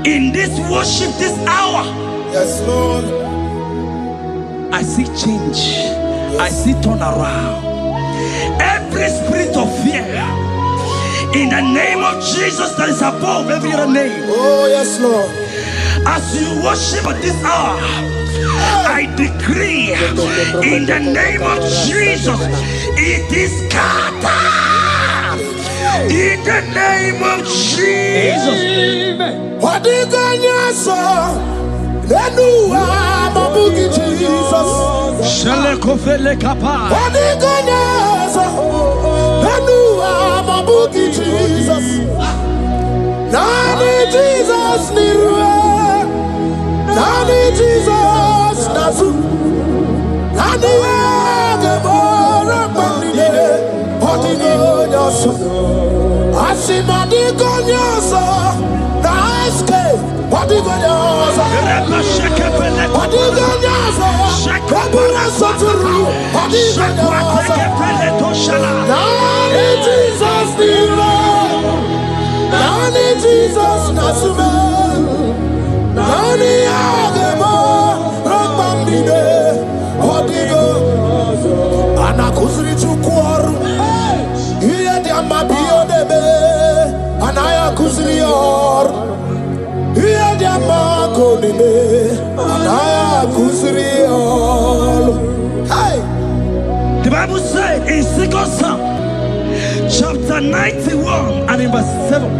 In this worship, this hour, Yes, Lord. I see change. Yes. I see turnaround. Every spirit of fear, in the name of Jesus that is above every other name. Oh, yes, Lord. As you worship at this hour, I decree in the name of Jesus, it is scattered. In the name of Jesus. What do you got, sir? Then you are my boogie, Jesus. Shalekofele kapa. What do you got, sir? Then you are my boogie, Jesus. Nani Jesus, Nirua. Nani Jesus, Nazu. Nani Agamora, Bandide. What do you got, sir? I see my digonyosa, the escape. What do you got? What do you got? Nani Jesus, Nani Jesus, Nasume. Nani Agemo, Rambambide. What do you got? Anakuzri Chukwaru. Mabio debe, anaya kuzrior. Here the mako debe, anaya kuzrior. Hey, the Bible said in 2 Psalm, chapter 91 and in verse 7,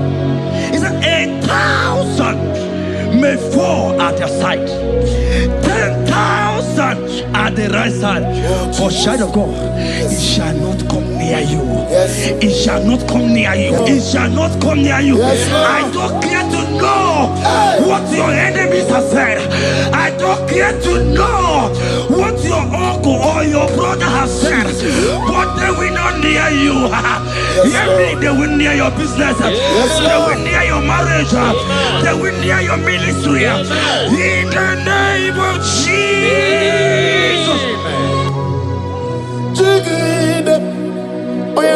it said 1,000 may fall at your side, 10,000 at the right side, but child of God, it shall not come near you. Yes. It shall not come near you. It shall not come near you. Yes, I don't care to know what your enemies have said. I don't care to know what your uncle or your brother has said, but they will not near you. They will near your business. They will near your marriage. They will near your ministry. In the name of Jesus.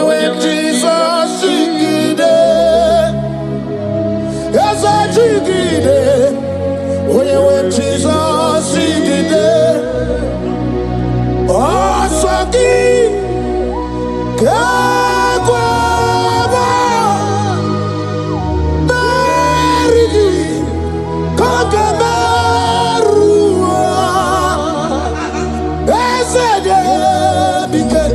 When Jesus singing, yes, I singing. When Jesus singing, oh, singing, Kagwaba, Mary, Kagamarua, Ezede, because.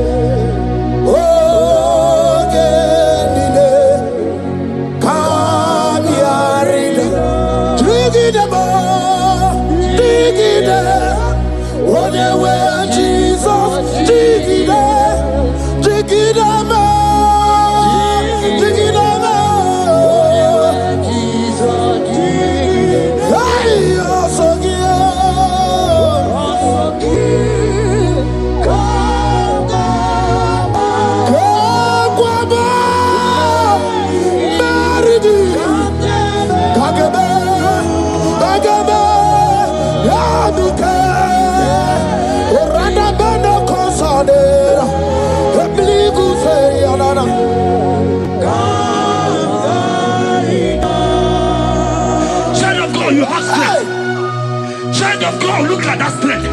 Look at that strength.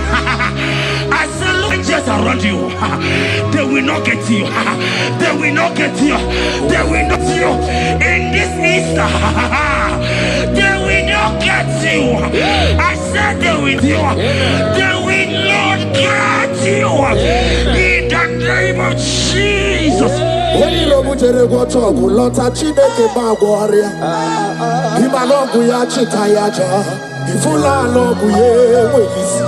I say, look just around you. They will not get you. They will not get you. They will not get you. In this Easter, they will not get you. I said they will do. They will not get you. In the name of Jesus. When you go to the water, go lot of Chineke Bagwaria. Imanogu ya chitayaja. Ifula logu ye wekisi.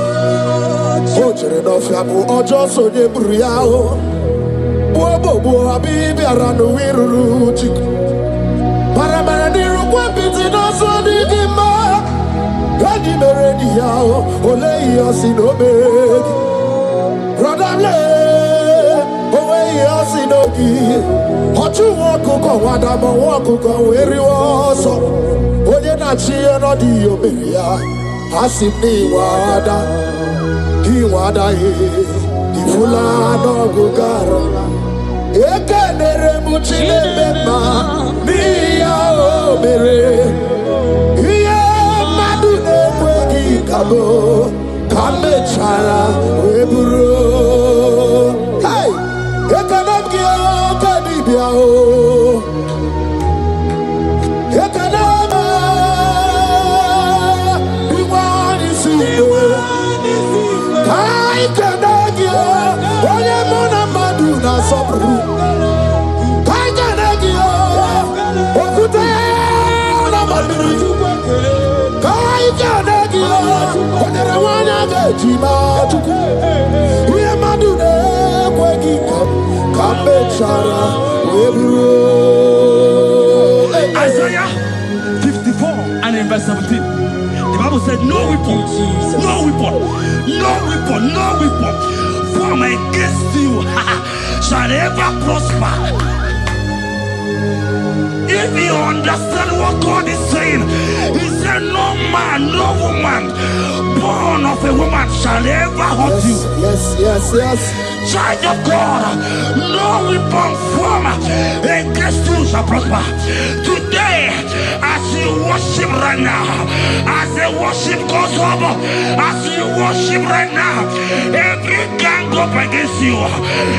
Ojere no fiabu ojo so ye buriao. Bobo abibi aranu wiruru chiku. Paramana diru kwa biti no so digima. Gadi meredi yao ole yosinobedi. Rodable owe yosinogi. Ochu wakuko wadamo wakuko weri woso. Oye na chiye no di oberia. Asini wada. Iwada ifula no gugaro. Ekenere muchile bema. Miya obere. Iye Kabo, Kame Chala, Weburo. Hey, Ekanamgia, Kadibia, Ekanama, Iwani Sido, Kai Kanagia, Oyemona Maduna Sopru, Kai Kanagia, Okute, Namadu, Kai Kanagia, Onerewana Gajima, we Madune, Wagi, Kambe Chara, Webro. Isaiah 54 and in verse 17. The Bible said, no weapon, no weapon, no weapon, no weapon formed against you shall ever prosper. If you understand what God is saying, He said, no man, no woman born of a woman shall ever hurt you. Yes. Child of God, no weapon formed against you shall prosper. Today, as you worship right now, as the worship goes over, as you worship right now, every gang up against you,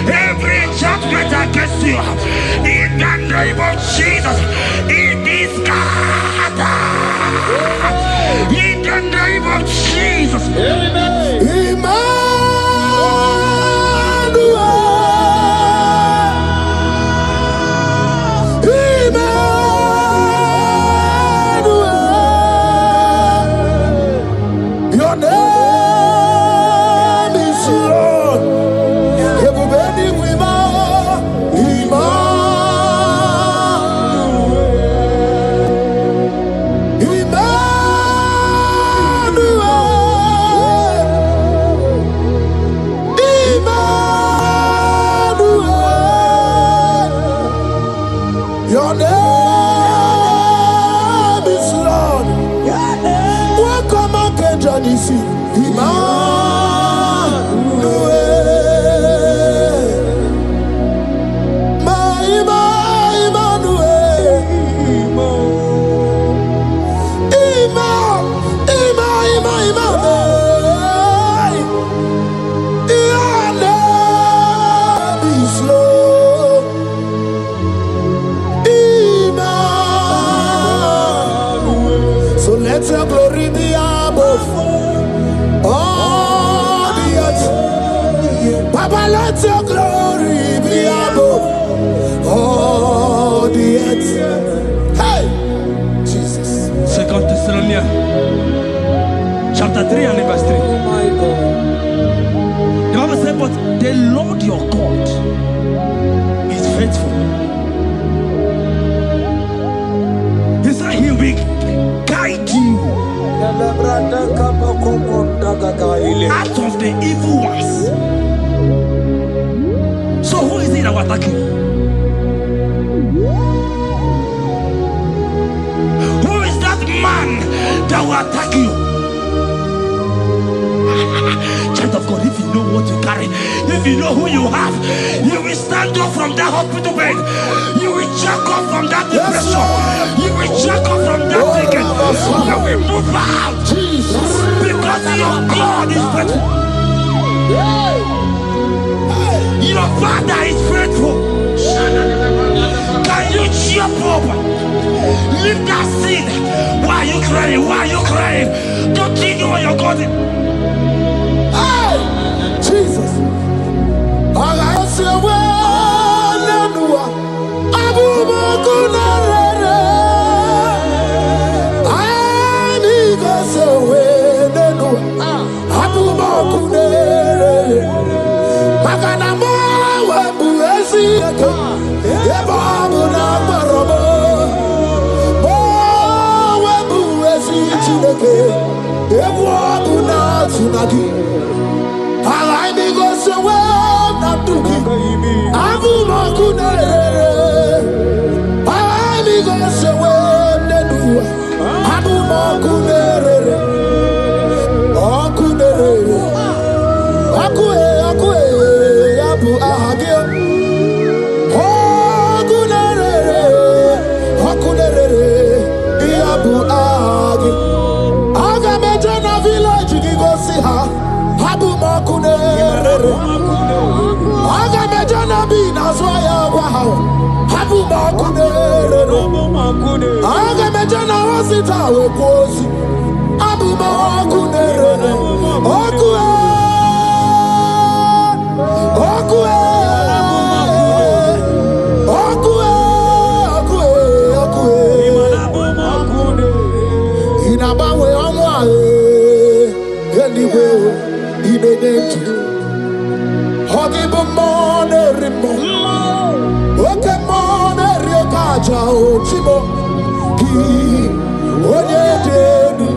every judgment against you, in the name of Jesus, it is scattered. In the name of Jesus. Amen. Your name is Lord. Everybody we bow. Your name is Lord. Welcome again, Johnny C. Let your glory be above all the earth. Papa, let your glory be above all the earth. Hey, Jesus. 2 Thessalonians chapter 3 and verse 3. The Bible said, but the Lord your God is faithful. He said He will guide you out of the evil ones. So who is it that will attack you? Who is that man that will attack you? Child of God, if you know what you carry, if you know who you have, you will stand up from that hospital bed. You will jack up from that depression. You will jack up from that ticket. You will move out. Because your God is faithful. Your Father is faithful. Can you jump up? Leave that seed. Why are you crying? Why are you crying? Don't you know what you're going? Jesus. All I say, Abuja, village Aga mejana bi na swaya wow. Habu makunere. Aga mejana wasita we kosi. Abu makunere. Okue. Okue. Okue. Okue. Inabawe amwa. Anyway, inedent. Hogibo mone rimo. Oke mone riokaja ochimo. Ki onye denu.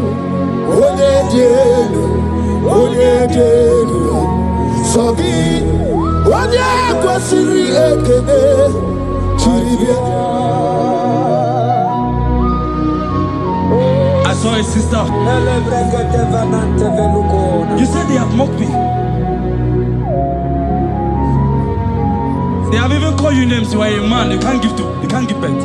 Sogi onye kwesiri ekene chiribia. I saw a sister. You said they have mocked me. They have even called you names. You are a man. You can't give birth.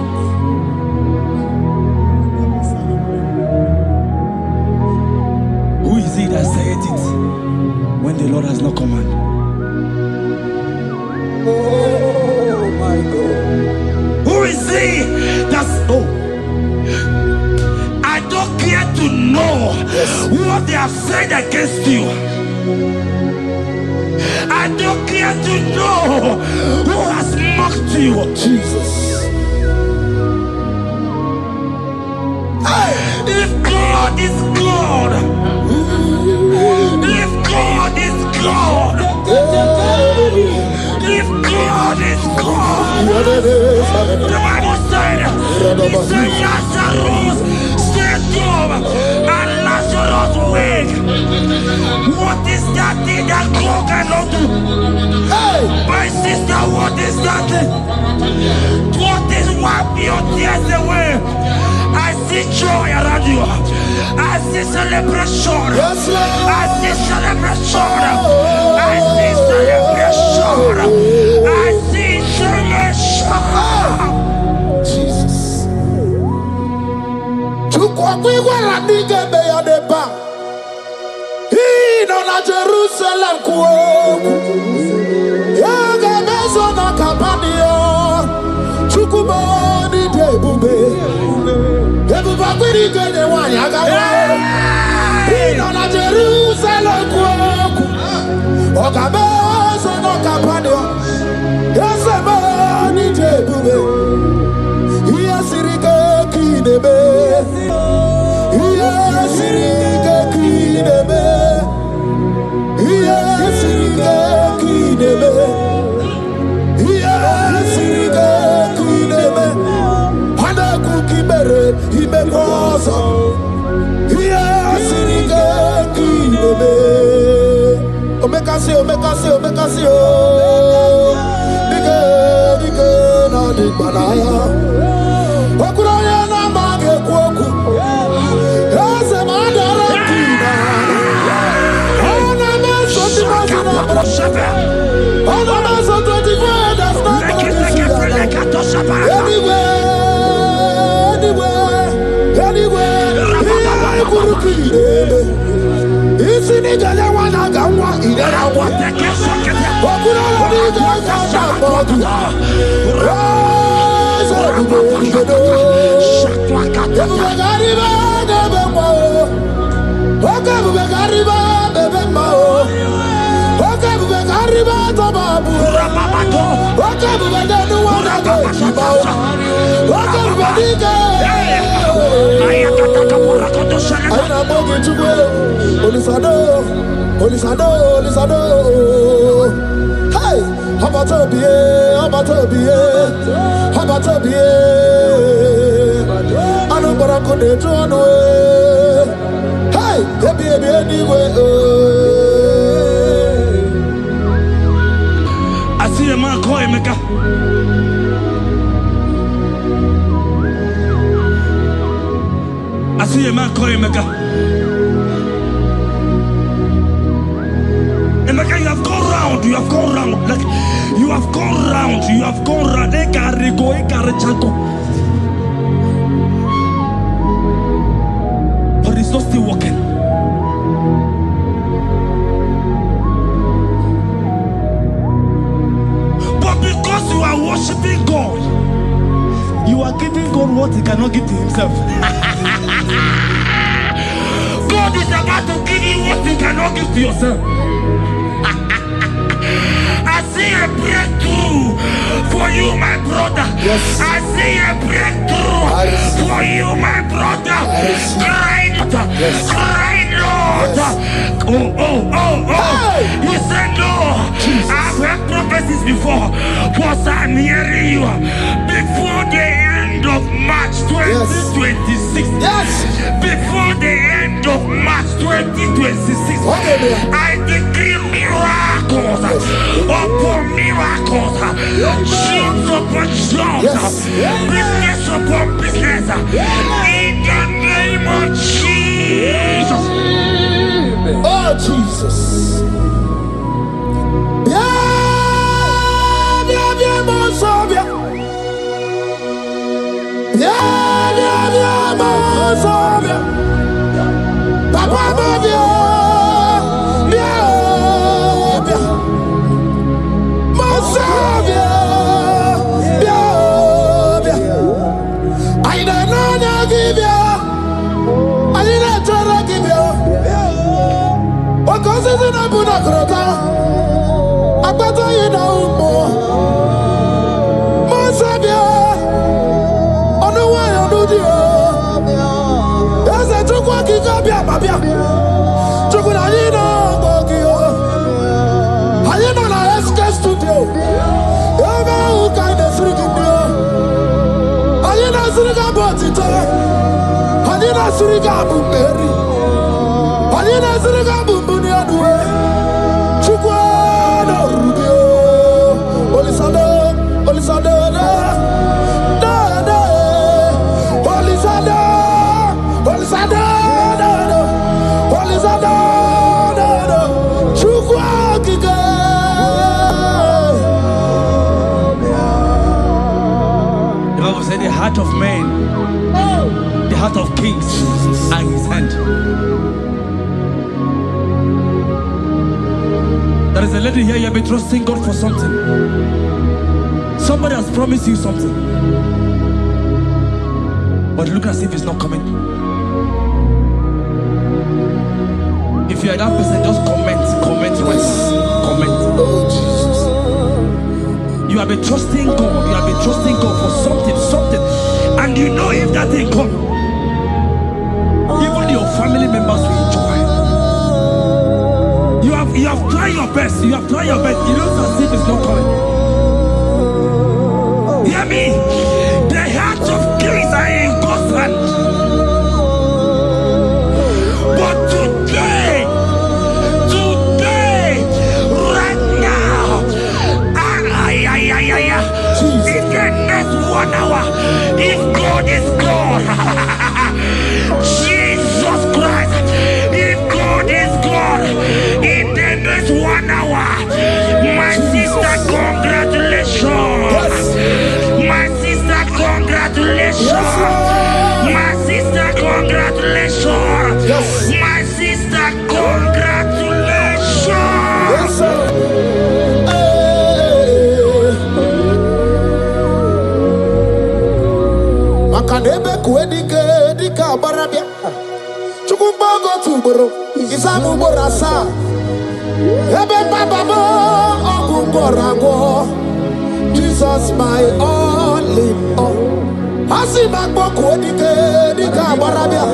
Who is it that said it when the Lord has not commanded? Oh my God. Who is he that's I don't care to know what they have said against you. I don't care to know who has mocked you. Jesus. If God is God, if God is God, if God is God, the Bible said, he said Lazarus stand up and Lazarus wake. What is that thing that God cannot do? My sister, what is that thing? What is wipe your tears away? I see joy around you. I see celebration. Yes, Lord. I see celebration. I see celebration. I see celebration. Jesus. Tukwakwigwala nige beya deba. Ino na Jerusalem kuoku. Yaga mezo na kapanio. Chukumoni debube. Debuba kwirike ne wanyaga wa. Ino na Jerusalem kuoku. Oga mezo na kapanio. Yasemoni debube. Iyasirike kinebe. Iyasirike kinebe. Iyasirike kinebe. Iyasirike kinebe. Hana kukibere imekosa. Iyasirike kinebe. Omekasi o. Dike na dikbanaya. Okuroya na mage kwoku. Ese madara kina. Ona meso timazina. Ona meso 24 that's not Anyway. Kurukide. Isi ni jale wana gawa idera wate kesake. Okuroya ni jale bodu. Hey, how about I know what I could do on the way. Hey, baby, anyway. I see a man call him. I see a man call him. Emeka, you have gone round. Like you have gone round. But it's not still working. what he cannot give to himself. God is about to give you what you cannot give to yourself. I see a breakthrough for you, my brother. Yes. I see a breakthrough for you, my brother. Cry, Yes. cry, Lord. Yes. Oh. Hey. He said, no. Jesus. I've heard prophecies before, but I'm hearing you. Before the end of March 2026. Yes. Before the end of March 2026. Okay, I decree miracles upon miracles. Jobs upon jobs. Yes. Business upon business. In the name of Jesus. Oh, Jesus. The heart of man, the heart of kings are in his hand. There is a lady here, you have been trusting God for something. Somebody has promised you something, but look as if it's not coming. If you are that person, just comment Oh, Jesus. You have been trusting God. You have been trusting God for something, and you know if that thing come, even your family members will enjoy. You have tried your best. You have tried your best. You know as if it's not coming. Hear me? The hearts of kings are in God's hand. But today, right now, in the next 1 hour, if God is God, Jesus Christ, if God is God, in the next 1 hour, my sister, congratulations. My sister, congratulations. My sister, congratulations. My sister, congratulations. Yes, sir. Makanebe kuedike dika barabia. Chukumbago tuboro. Isamu borasa. Ebe bababo okumborago. Jesus my all in all. Asimagbo kuedike dika barabia.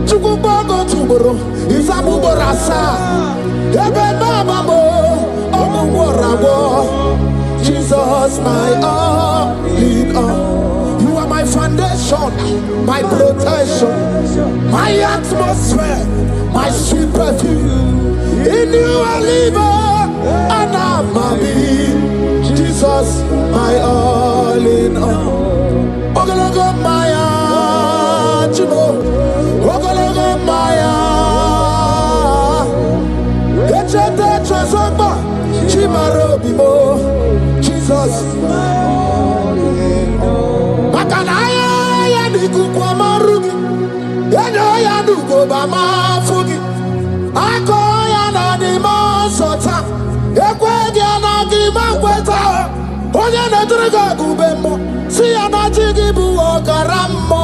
Chukumbago tuboro. Isamu borasa. Ebe bababo okumborago. Jesus my all in all. You are my foundation, my protection, my atmosphere, my sweet perfume. In you I live and I'm a being. Jesus, my all in all. Ogologomaya, Chibo. Ogologomaya. Echete Chazamba, Chimarobibo. Jesus, my all in all. Makanaya ya niku kwa marugi. Yano ya nuko ba mafugi. Ako ya na ni masota. Ekwe ya na ki makweta. Onye na triga kubemo. See ya na chigi bu okaramo.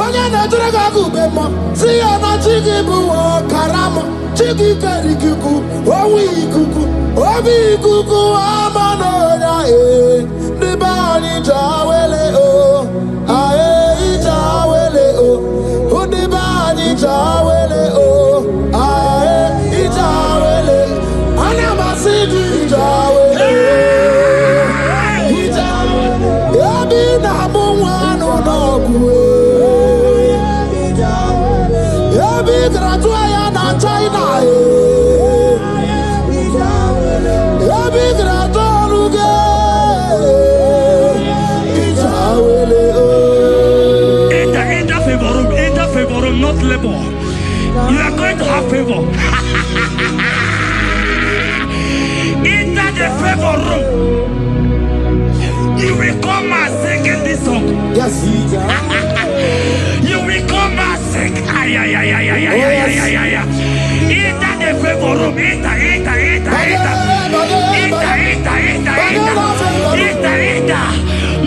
Onya na draga kubemo. See ya na chigi bu okaramo. Chigi karikuku. Owi kuku. Obi kuku amano ya e. Nibani jawele o. Ae jawele o. Nibani jawele o. Ae jawele. Anamasidi jawele. Yabi na mwana nogwe. Yabi gratua ya na China. Yabi gratua luge. Enter favor room, not labor. You are going to have favor. Enter the favor room. You will come and sing in this song. Yes. You will come and sing. Enter the favor room. Enter.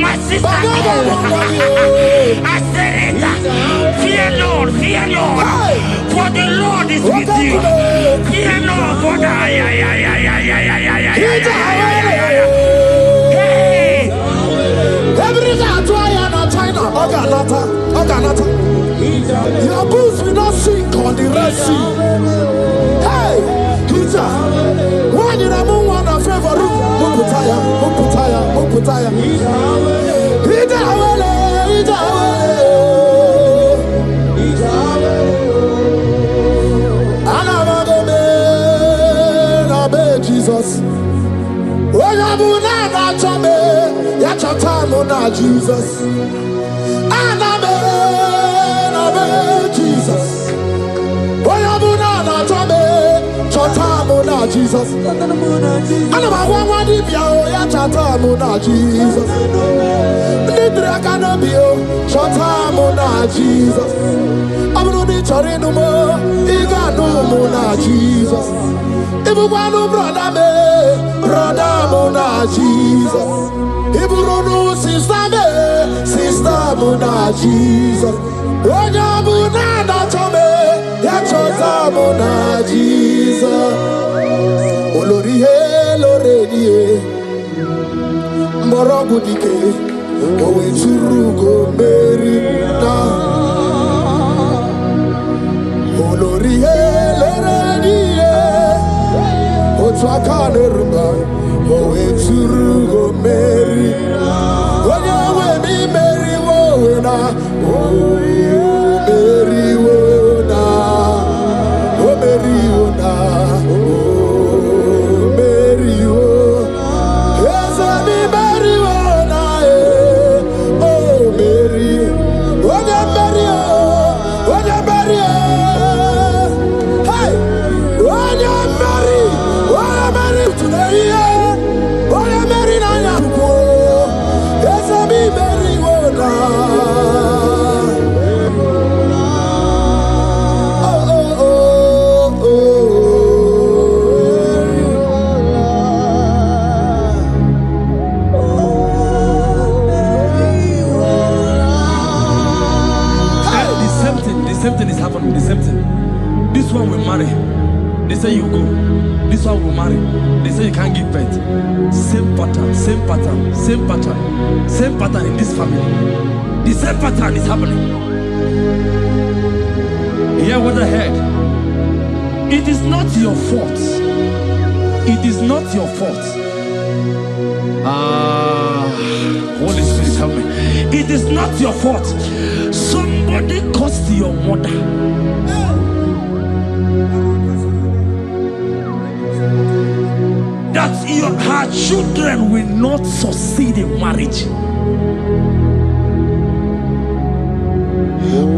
My sister, I said it. Fear Lord. For the Lord is with you. Fear Lord. For the Oganata. Your boots will not sink on the Red Sea. Hey, Peter, when you are one of favor room, Uputaya. Jesus. When you are not chame, yet your time on Jesus. Jesus. When you are not chame, your time on Jesus. And about one if you are your time on Jesus. Nidra can be your time on Jesus. I'm not the Torino, Igano Mona Jesus. If you want to brother Mona Jesus. If you don't know sister Mona Jesus. When you are not chame, your time on Jesus. Olorihe lorenie morobudike owe churugo merina olorihe lorenie otwakanerma owe churugo merina onyawe mi meriwo na meriwo na meriwo na This one will marry. They say you go. This one will marry. They say you can't give birth. Same pattern in this family. The same pattern is happening. Hear what I heard. It is not your fault. It is not your fault. Holy Spirit, help me. It is not your fault. Somebody caused your mother. That her children will not succeed in marriage.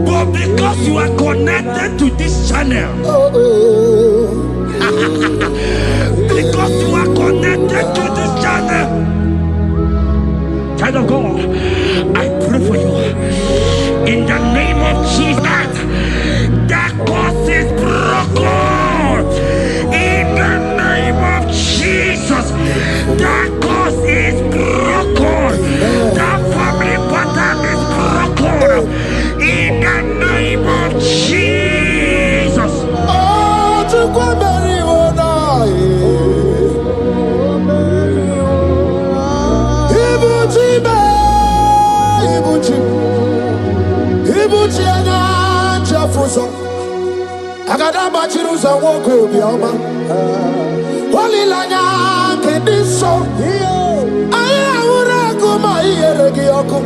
But because you are connected to this channel, because you are connected to this channel, child of God, I pray for you in the name of Jesus. That curse is broken in the name of Jesus. That curse is broken. That Jesus. Oh, to go bury one Ibuchi anya Jefuso Agada bachiruza woko bioma Wali lanya kediso Aya ura kuma iyeregi yoko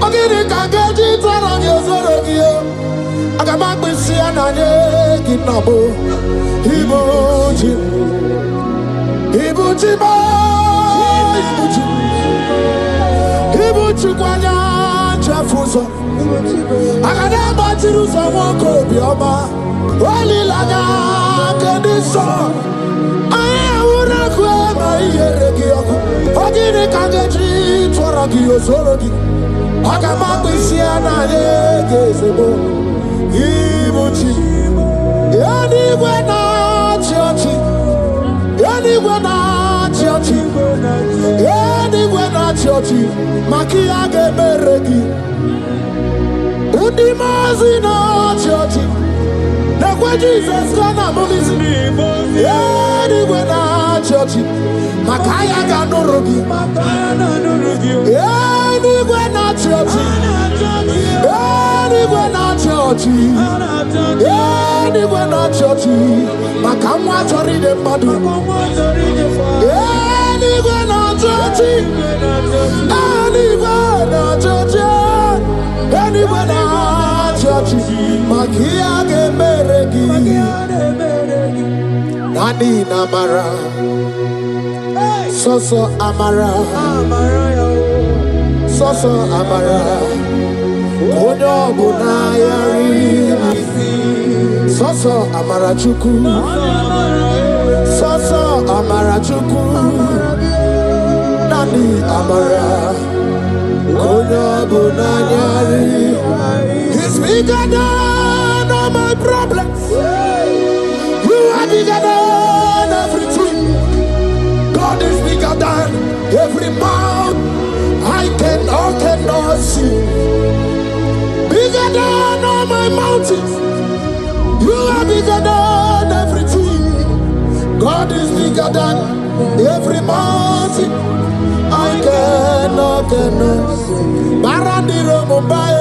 Ogiri kageji twarangi ozorogi yo Agabakbisi ananye kinabo Ibuchi Ibuchi ba Ibuchi Ibuchi kwanya Jefuso Agada bachiruza woko bioma Wali lanya kediso Aya ura kuma iyeregi yoko Ogiri kageji twarangi ozorogi Agabakbisi ananye kinabo Ibuchi Anywhere na church Anywhere na church Anywhere na church Makia gemeregi Undi mazi na church Nekwe Jesus gonna molizi Anywhere na church Makaya ganorogi Anywhere na church Anywhere na church Anywhere na church Makamwa chori de madu Anywhere na church Anywhere na church Anywhere na church Makia gemeregi Nani namara Soso amara Soso amara Onyo bunayari Soso amara chuku Soso amara chuku Nani amara Onyo bunayari He's bigger than all my problems. You are bigger than everything. God is bigger than every mountain I cannot see. Bigger than all my mountains. You are bigger than everything. God is bigger than every mountain I cannot see. Barandiro Mumbai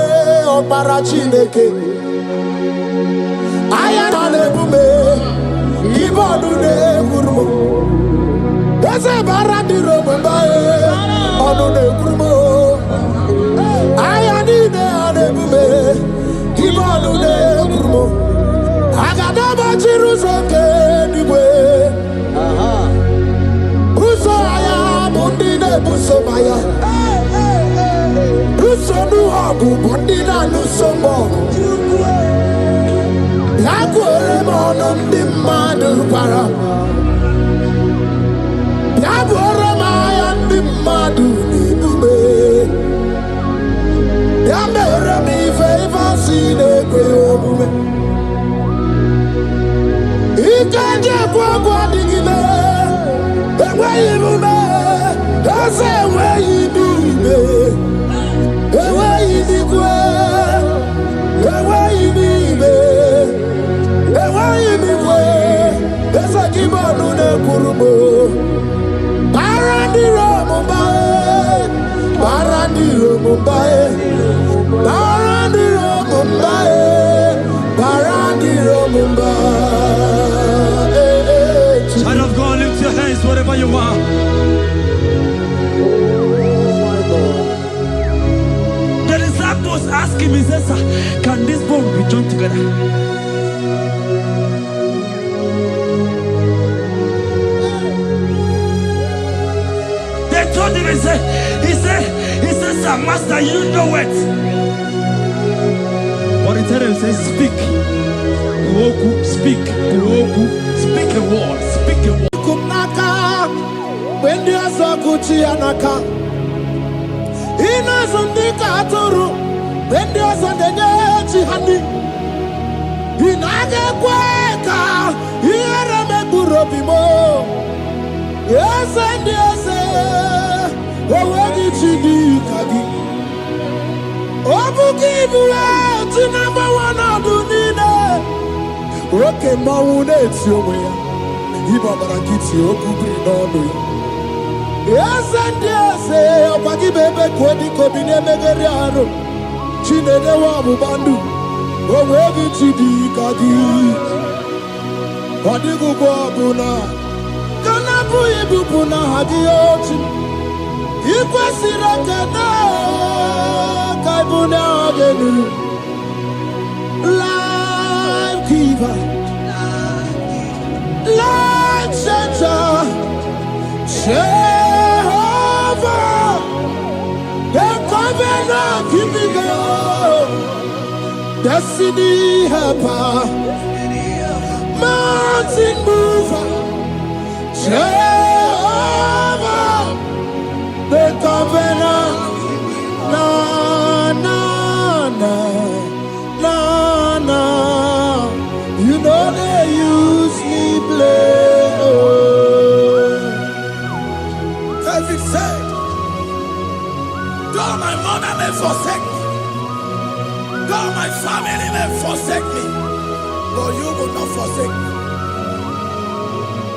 or Barachineke. I am on a bume. Ibodune Gurmo. There's a Barandiro Mumbai on the Gurmo. I am in the bume. Ibodune Gurmo. Agadaba Jerusalem anyway. Buso aya bundine buso maya. Buso nu habu bundina nu sombo. Yakwere mono ndi madu para. Yakwere maya ndi madu ni bube. Yamere mi favor sine kwe obume. Ikanje kwa digile Ewe ibume Ese ewe ibibe Ewe ibikwe Ewe ibibe Ewe ibikwe Ese kibonu ne kurubo Barandiro mumbae Barandiro mumbae Barandiro mumbae Barandiro mumbae. Child of God, lift your hands wherever you are. The disciples asked him, he says, "Sir, can this bone be joined together?" They told him, he said, "Sir, Master, you know it." But he told him, he says, "Speak. Kuoku, speak. Kuoku, speak a word. Speak a word." Kumnaka, when you are so good, Yanaka. Inazundika aturu, when you are so the honey. Inage kweka, iyere megurobimo. Yes, and yes, already chidi kagi. Obuki bula, tinamba wana du oke mmanwụ na-eti onwe ya ịgbabara nkịtị okwu biri n'ọnụ ya eze ndị eze ọkwa gị bụ ebe ka odika obi na-emegharị arụ chinedewe ọgbụgba ndụ o nwee gị chi dị ka gị ọ dịghị ụgbọ ọbụla ka na-abụghị ibupụ n'aha gị ochi ị kwesịrị ekene ka ịbụ n'aha gị elu life giver life changer Jehovah the covenant keeping God destiny helper mountain mover Jehovah the covenant na na na na na you know they use me play David said, though my mother may forsake me, though my family may forsake me, but you will not forsake me.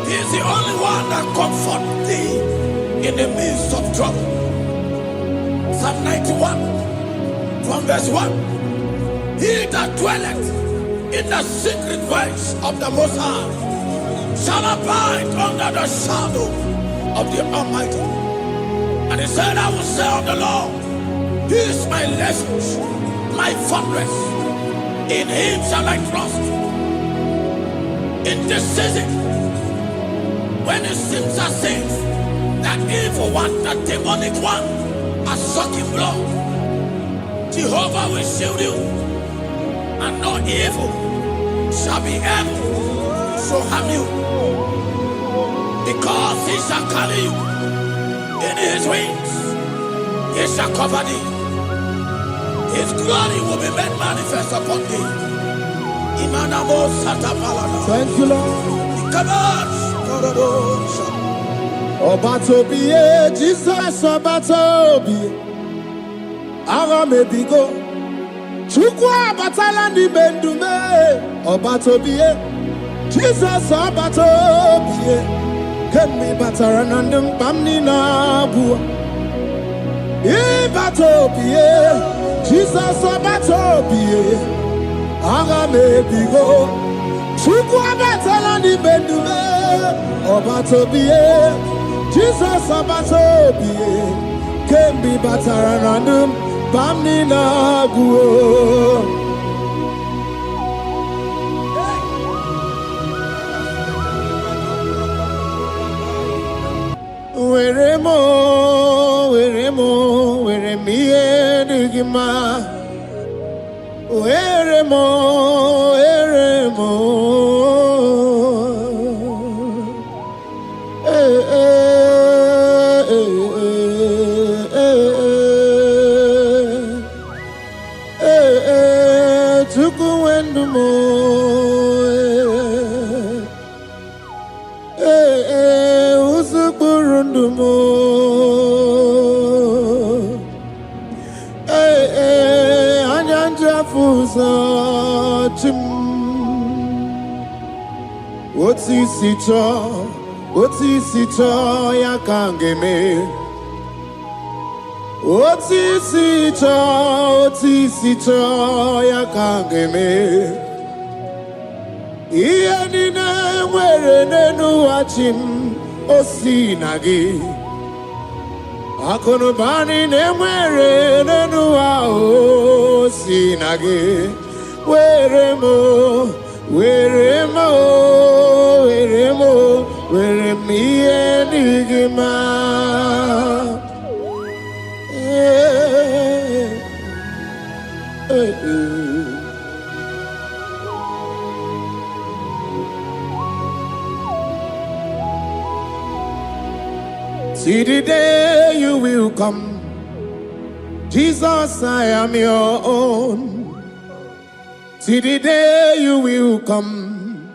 He is the only one that comforts thee in the midst of trouble. Psalm 91, from verse 1. He that dwelleth in the secret place of the Most High shall abide under the shadow of the Almighty. And he said, I will say of the Lord, He is my refuge, my fortress. In Him shall I trust. In this season, when it seems as if that evil one, that demonic one, are sucking blood, Jehovah will shield you, and no evil shall be able to harm you, because He shall carry you in His wings. He shall cover thee. His glory will be made manifest upon thee. Thank you, Lord. Obatobiye, Jesus Obatobiye. Aramebigo. Chukwa batalandi bendume. Obatobiye. Jesus Obatobiye. Kemi bataranandum bamni na bua. Ibatobiye. Jesus Obatobiye. Aramebigo. Chukwa batalandi bendume. Obatobiye, Jesus Obatobiye, Kembi Bataranandum, Bamni Naguo. Weremo, weremiye digima. Weremo. Otisito ya kangeme. Otisito ya kangeme. Iye nine nwere nenu achim osinagi. Akonubani ne nwere nenu osinagi. Weremo. Weremiye digima. See the day you will come, Jesus, I am your own. See the day you will come,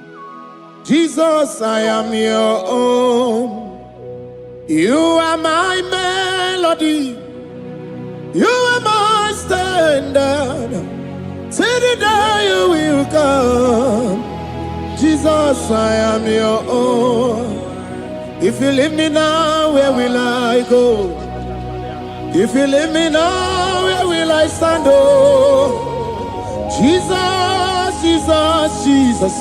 Jesus, I am your own. You are my melody, you are my standard. See the day you will come, Jesus, I am your own. If you leave me now, where will I go? If you leave me now, where will I stand? Oh, Jesus, Jesus, Jesus,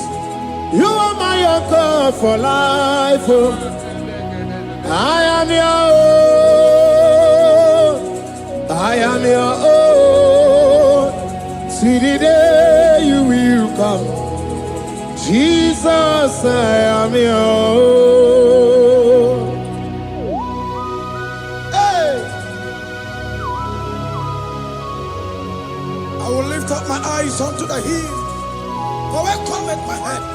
you are my anchor for life. Oh, I am your own. I am your own. See the day you will come. Jesus, I am your own. Hey! I will lift up my eyes unto the hill. For where cometh my help?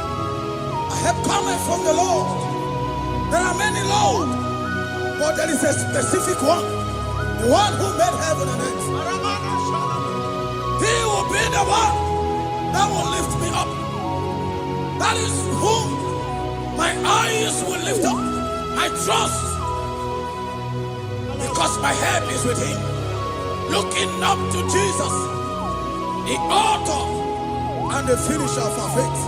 My help cometh from the Lord. There are many Lord, but there is a specific one. The one who made heaven and earth. He will be the one that will lift me up. That is whom my eyes will lift up. I trust, because my help is with him. Looking up to Jesus, the author and the finisher of our faith.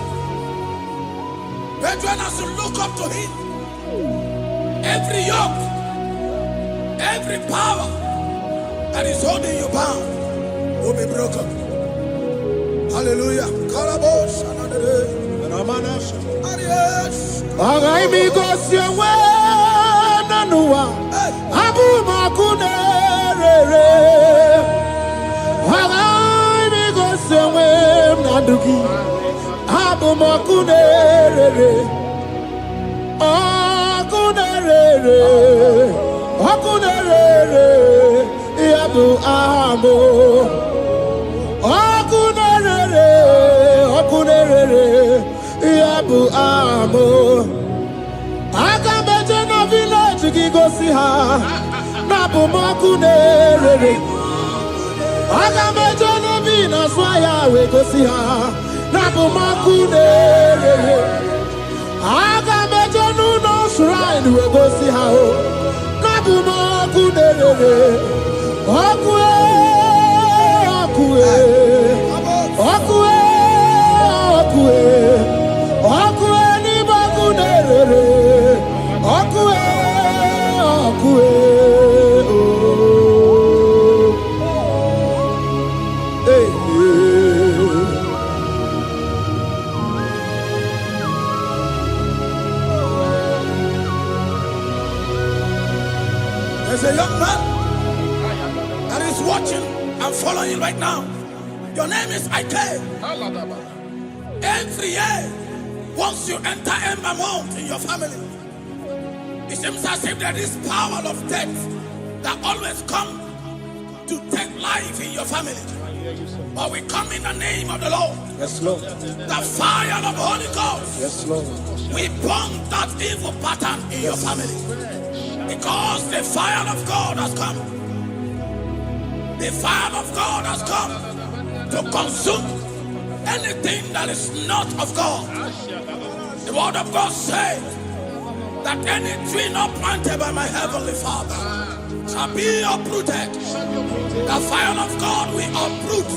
Brethren, as you look up to him, every yoke, every power that is holding you bound will be broken. Hallelujah. Karabosh, another Agai mi gosye we nanuwa Abu makunere. Agai mi gosye we nanuki Abu makunere. Akunere, akunere, Abu amo. Akunere, akunere. Abu amo. Agameje na village gigosi ha. Nabu makunere. Agameje na vina swaya we gosi ha. Nabu makunere. Agameje no shrine we gosi ha. Nabu makunere. Okwe, okwe, okwe, okwe. Okwe ni bakunere, okwe, okwe, oh. Hey, There's a young man that is watching and following right now. Your name is Ike. Every year, once you enter a month in your family, it seems as if there is power of death that always come to take life in your family. But we come in the name of the Lord. yes, Lord. The fire of the Holy Ghost. Yes, Lord. We burn that evil pattern in your family. Because the fire of God has come. The fire of God has come to consume anything that is not of God. The word of God says that any tree not planted by my heavenly Father shall be uprooted. The fire of God will uproot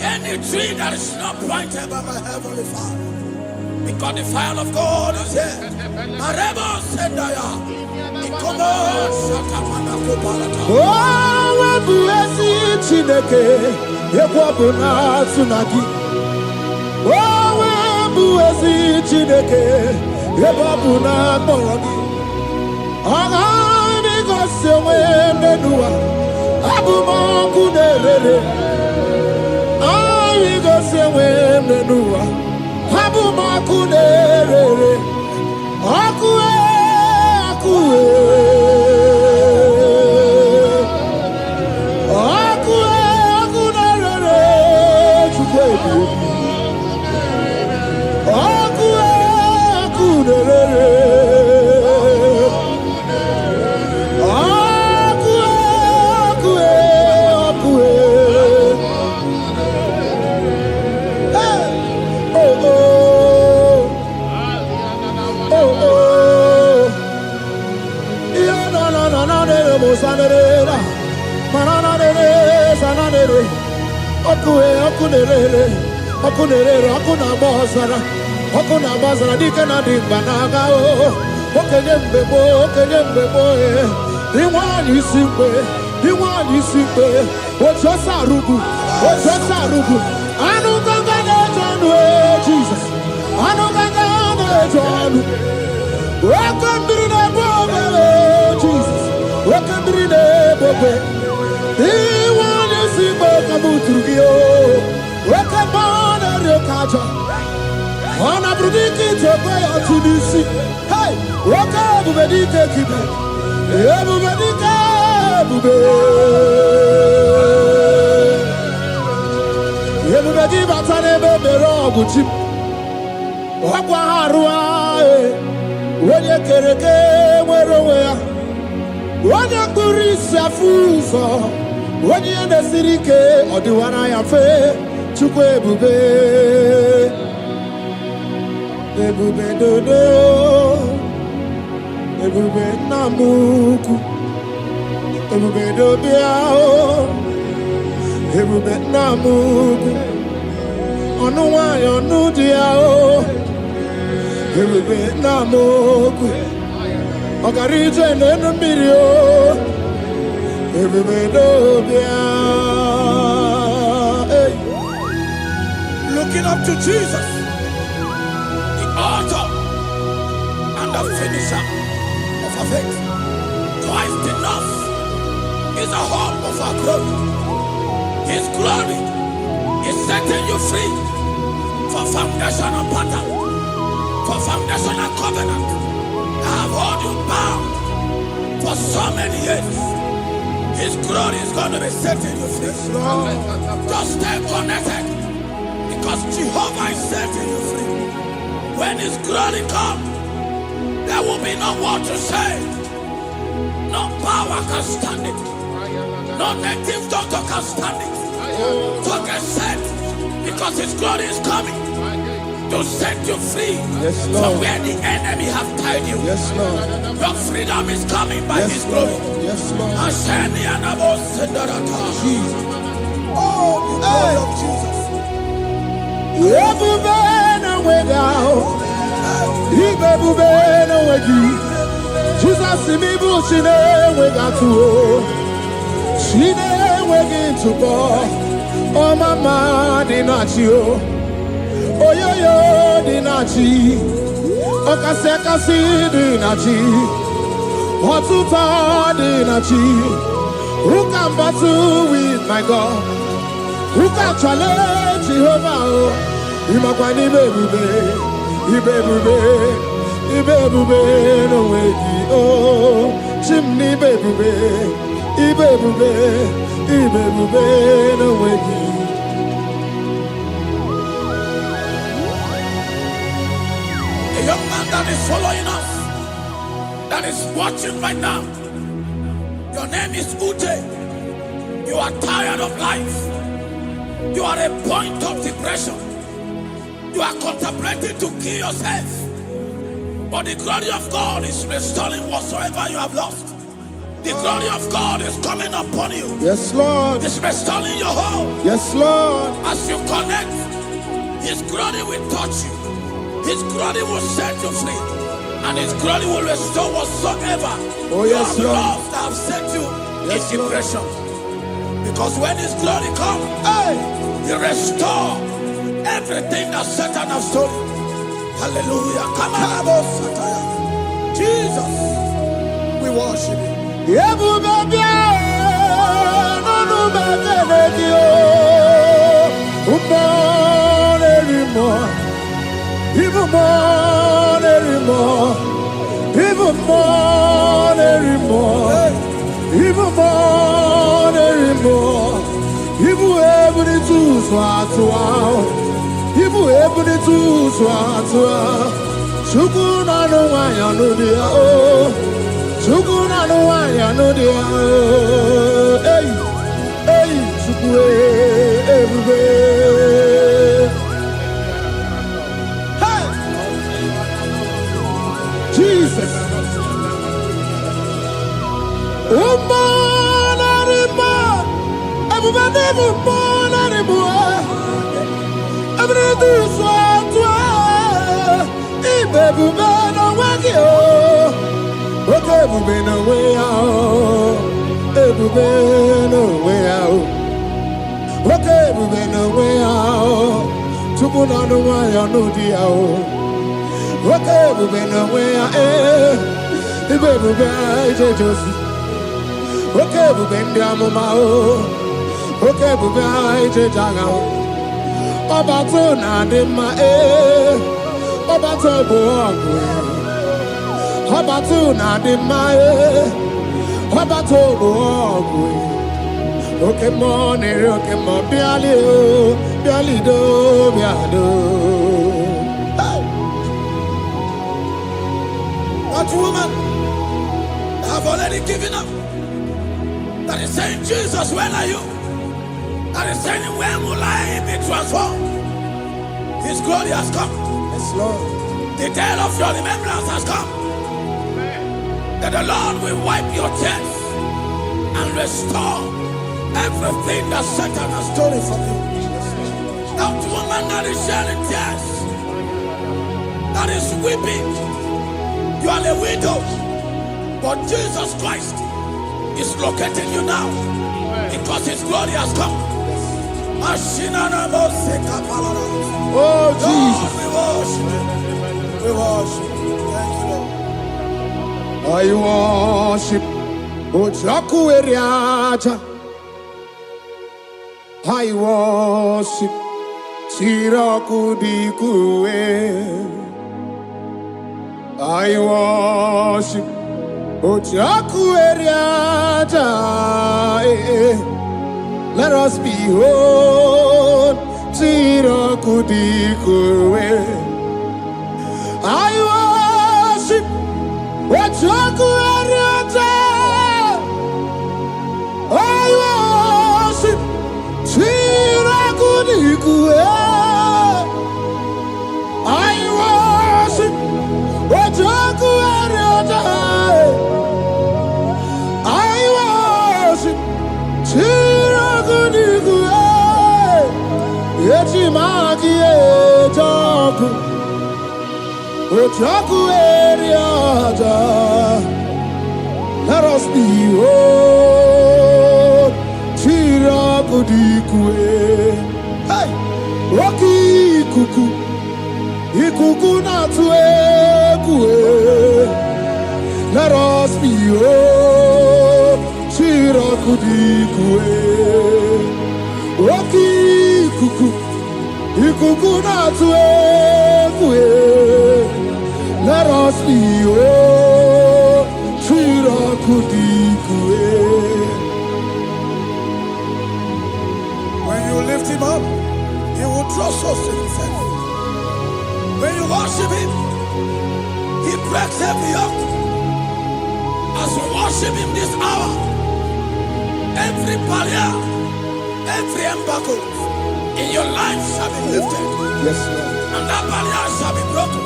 any tree that is not planted by my heavenly Father. Because the fire of God is here. Marebo Sendaya. Oh, webuezi Chineke, ekwabuna tsunagi. Oh, webuezi Chineke, ekwabuna boragi. Agai mi gosye we menua, Abu makunere. Agai gosye we menua, Abu makunere. Akue, akue. Okuna bazara dikana dimbanaga o. Okenyembebo, okenyembebo eh. Diwani simpe. Ochosarugu. Anu ganga ne jonu Jesus. Anu ganga ne jonu. Welcome to the bobe Jesus. Welcome to the bobe. Diwani simpe kabuturugio. Welcome on the kaja. Ona brudiki tobe atudisi. Hey, welcome bedike kibe. Bedike bube. Everybody batane bebero guchi. Wakwa harua wenye kereke mwerowe. Wenye kurisa fuso. Wenye ndesirike odiwana ya fe. Chukwe bube. Ebube dodo. Ebube namuku. Ebube dobiao. Ebube namuku. Onu wayo nudiao. Ebube namuku. Ogarije nenu mirio. Ebube dobiao. Looking up to Jesus, the author and the finisher of our faith. Christ in us is the hope of our glory. His glory is setting you free for foundational pattern, for foundational covenant. I have held you bound for so many years. His glory is going to be setting you free. Just stay connected, because Jehovah is setting you free. When His glory comes, there will be no word to say. No power can stand it. No native doctor can stand it. So get set, because His glory is coming to set you free from where the enemy have tied you. Yes, Lord. Your freedom is coming by His glory. Yes, Lord. Jesus. Oh, the glory of Jesus. Jesus, me bushine we got to. She never get to go. Oh, mama, dinachio. Oh, yo, dinachi. Oh, kasekasi dinachi. Watuta dinachi. Who can battle with my God? Who can challenge Jehovah? Imakwani Ibebube no wegi oh chimney bebube Ibebube no wegi. A young man that is following us, that is watching right now. Your name is Ute. You are tired of life. You are a point of depression. You are contemplating to kill yourself. But the glory of God is restoring whatsoever you have lost. The glory of God is coming upon you. Yes, Lord. It's restoring your home. Yes, Lord. As you connect, His glory will touch you. His glory will set you free. And His glory will restore whatsoever you have lost that have set you in depression. Because when His glory comes, He restores everything that Satan has stolen. Hallelujah. Come on, Jesus, we worship You. Ibu ebuni tu swa Chukuna no wanya no dia oh Chukuna no wanya no dia oh Hey chukwe ebube Hey Jesus Umana rima Ebube umana rima Every do so no way out. Okay, Bube no way out. Bube no way out. Okay, Bube no way out. Tukuna no way out no dia. Okay, Bube no way out. Bube Josi. Okay, Bube ndiamoma. Okay, Bube Jaga. Obato na dema Obato boagwe Obato na dema Obato boagwe Okay mo biali do biado. That woman have already given up. That is saying, Jesus, where are you? That is saying, when will I be transformed? His glory has come. Yes, Lord. The day of your remembrance has come. That the Lord will wipe your tears and restore everything that Satan has stolen from you. That woman that is shedding tears, that is weeping. You are a widow, but Jesus Christ is locating you now because His glory has come. Oh, Jesus. We worship. Thank you, Lord. I worship Ojaku Eriaja. I worship Siraku Dikue. I worship Ojaku Eriaja. Let us behold Siraku Dikue. I worship Ojaku Eriaja. I worship Siraku Dikue. I worship Ojaku Eriaja. I worship Siraku Dikue. Echimaki Ejaku Ojaku Eriaja. Let us behold Siraku Dikue. Hey, Rocky Kuku Ikuku Natue Kue. Let us behold Siraku Dikue. Rocky Kuku Ikuku Natue Kue. Let us behold Siraku Dikue. When you lift Him up, He will draw souls to Himself. When you worship Him, He breaks every yoke. As we worship Him this hour, every barrier, every embargo in your life shall be lifted. Yes, Lord. And that barrier shall be broken.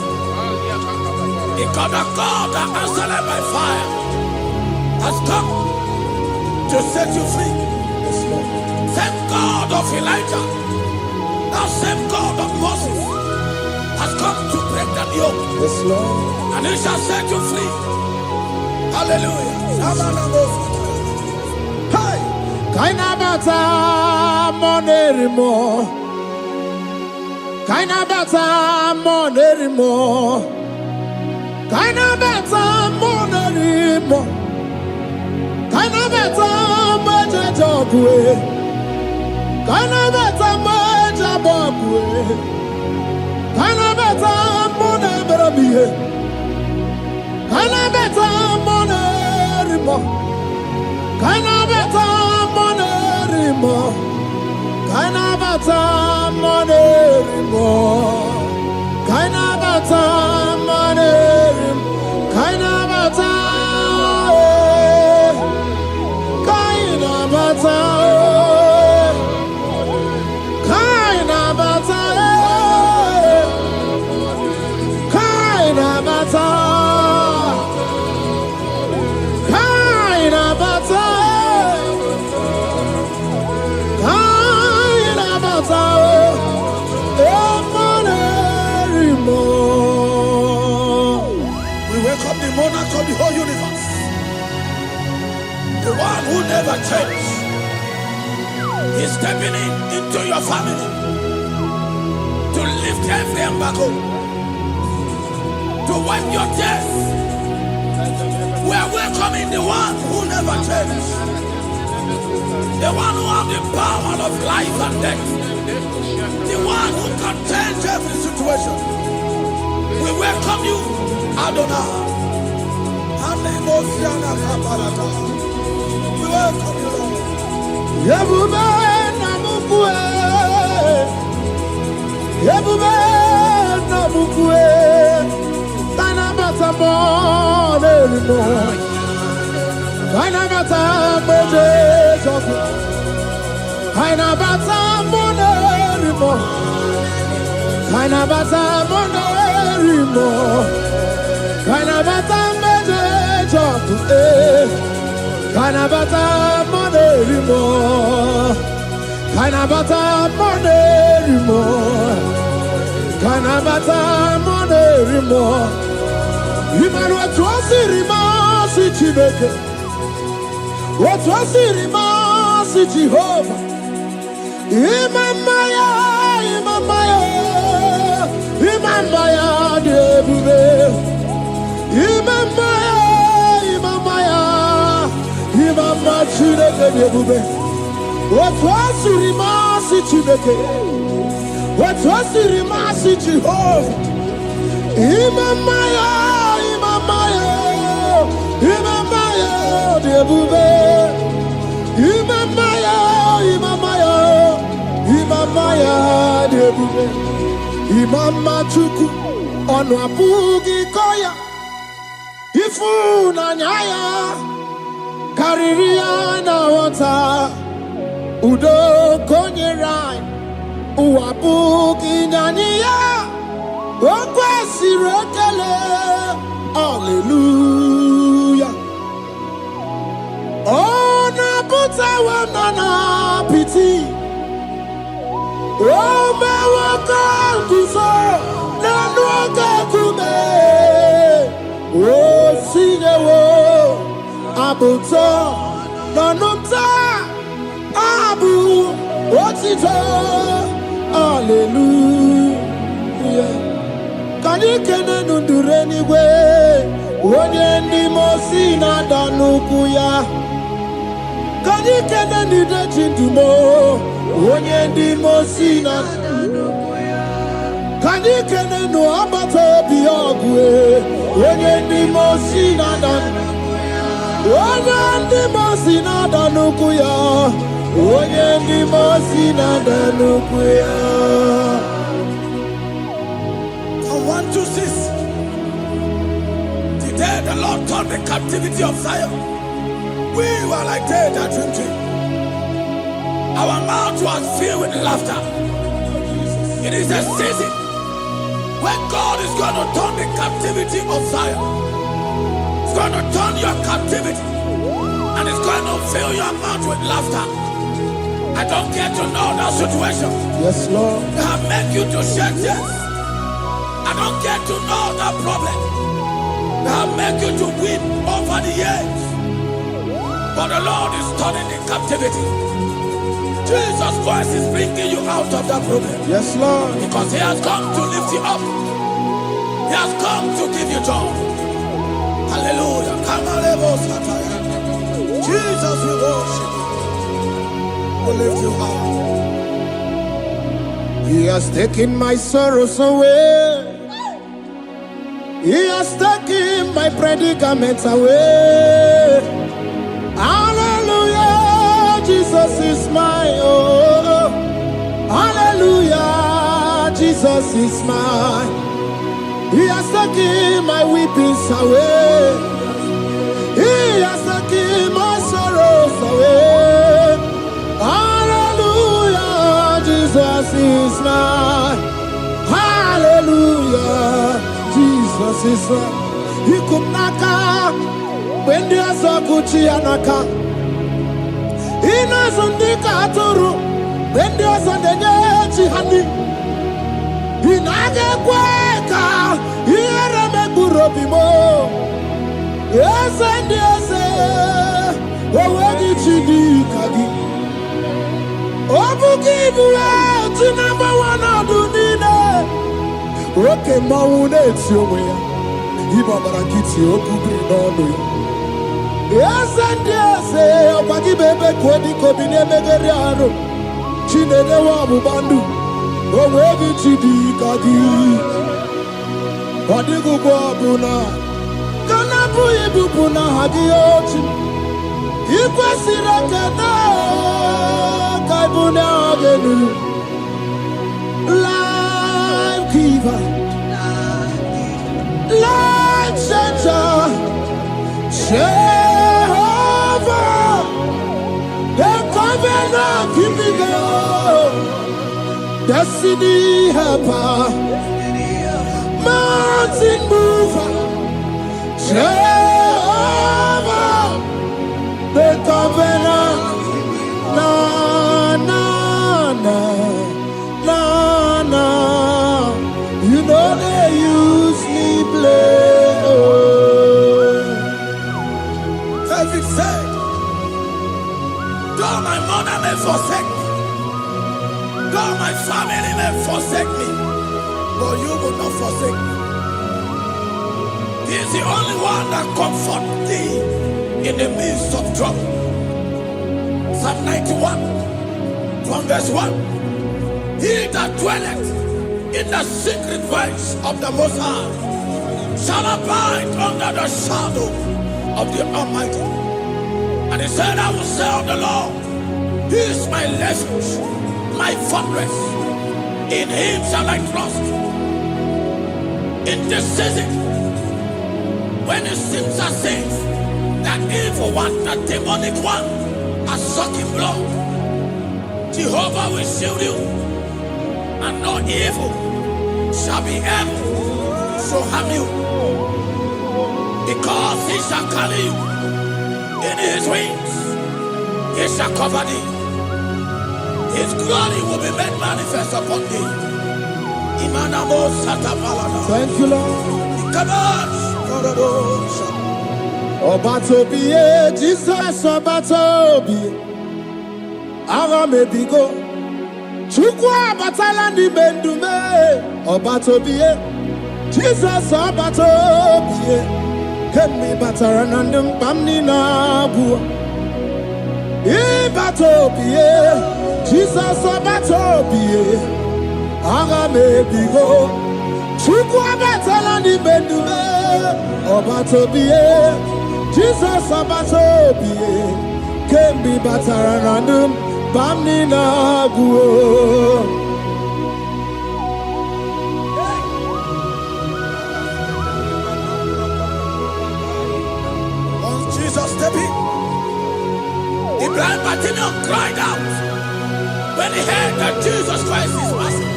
Because the God that answered by fire has come to set you free. Yes, Lord. Same God of Elijah, that same God of Moses has come to break that yoke. Yes, Lord. And He shall set you free. Hallelujah. Hey! Kaina bata monerimo. Kaina bata monerimo. Kaina bata monerimo. Kaina bata majajokwe. Kaina bata majabokwe. Kaina bata monebrabie. Kaina bata monerimo. Kaina bata monerimo. Kaina bata monerimo. Kaina bata monerimo. Kaina bata. Kaina bata. Kaina bata. Kaina bata. Kaina bata. Kaina bata. who never changed. He's stepping into your family to lift every embargo, to wipe your tears. We are welcoming the one who never changed, the one who has the power of life and death, the one who can change every situation. We welcome you, Adonai. We welcome you, Lord. Yebube namukwe, Yebube namukwe, Tanabata monerimo, Tanabata monerimo, Tanabata monerimo, Tanabata monerimo, Tanabata monerimo. Kanabata monerimo, Kanabata monerimo, Kanabata monerimo. Imanu atwasirima si Chineke, atwasirima si Jehovah. Imamaya, Imamaya, Imamaya debube, Imamaya, Imamaya. Imama Chineke debube. Atwasirima si Chineke, atwasirima si Jehovah. Imamaya, Imamaya, Imamaya debube. Imamaya, Imamaya, Imamaya debube. Imama Chuku onu abugi koya. Ifu na nyaya. Kariria na wata udo konyerai uwabuki nyaniya okwesirekele. Hallelujah. Ona buta wanana piti Ome waka kuso nanu akakume Osinewo Abuto, Nanumta, Abu, Otito, Hallelujah. Can you get under any way? When you mosina danukuya. Can you get any dredging to more? When you mosina. Can you get any no abato biogwe? When you mosina danukuya. Onye ndị mosina danukuya, onye ndị mosina danukuya. From 1 to 6, today the Lord turned the captivity of Zion. We were like they that dream. Our mouth was filled with laughter. It is a season when God is going to turn the captivity of Zion. It's going to turn your captivity, and it's going to fill your mouth with laughter. I don't get to know that situation. Yes, Lord. That make you to shed tears. I don't get to know that problem. That make you to weep over the years. But the Lord is turning the captivity. Jesus Christ is bringing you out of that problem. Yes, Lord. Because He has come to lift you up. He has come to give you joy. Hallelujah. Jesus, we worship you. We lift you high. He has taken my sorrows away. He has taken my predicaments away. Hallelujah. Jesus is mine. Oh, hallelujah. Jesus is mine. He has taken my weepings away. He has taken my sorrows away. Hallelujah, Jesus is mine. Hallelujah, Jesus is mine. He could naka when there's a Gucci anaka. He knows on the Katuru when there's a Neji honey. He naga kweka. Yes, and yes, Owegi chidi kagi. Obuki bula to number one adunine. Oke maune tiyowe. Iba barakiti okubri nono. Yes and yes, Obagi bebe kwedi kobine megeriano. Chinene wabu bandu. Owegi chidi kagi. Wadigu bwabuna. Kanabu ibubuna hagiochi. Ikwesira kena kaibuna agenu. Life giver, life changer, Jehovah, the covenant keeping God, destiny helper, mountain mover, Jehovah, the covenant, na na na. You know they use me play. David said, though my mother may forsake me, though my family may forsake me, but you will not forsake me. He is the only one that comforts thee in the midst of trouble. Psalm 91, from verse 1. He that dwelleth in the secret place of the Most High shall abide under the shadow of the Almighty. And he said, I will say of the Lord, He is my refuge, my fortress. In Him shall I trust. In this season, when it seems as if that evil one, that demonic one, are sucking blood, Jehovah will shield you. And no evil shall be able to harm you, because He shall carry you in His wings. He shall cover thee. His glory will be made manifest upon thee. Thank you, Lord. Obatobi, Jesus, Obatobi. Aramebigo. Chukwa batala ni bendume. Obatobi, Jesus, Obatobi. Kemi bataranandum bamni na bua. Ibatobi, Jesus, Obatobi. Aramebigo. Chukwa batala ni bendume. Obatobi, Jesus, Obatobi. Kemi bataranandum bamni na bua. The blind Bartimaeus cried out when he heard that Jesus Christ is passing,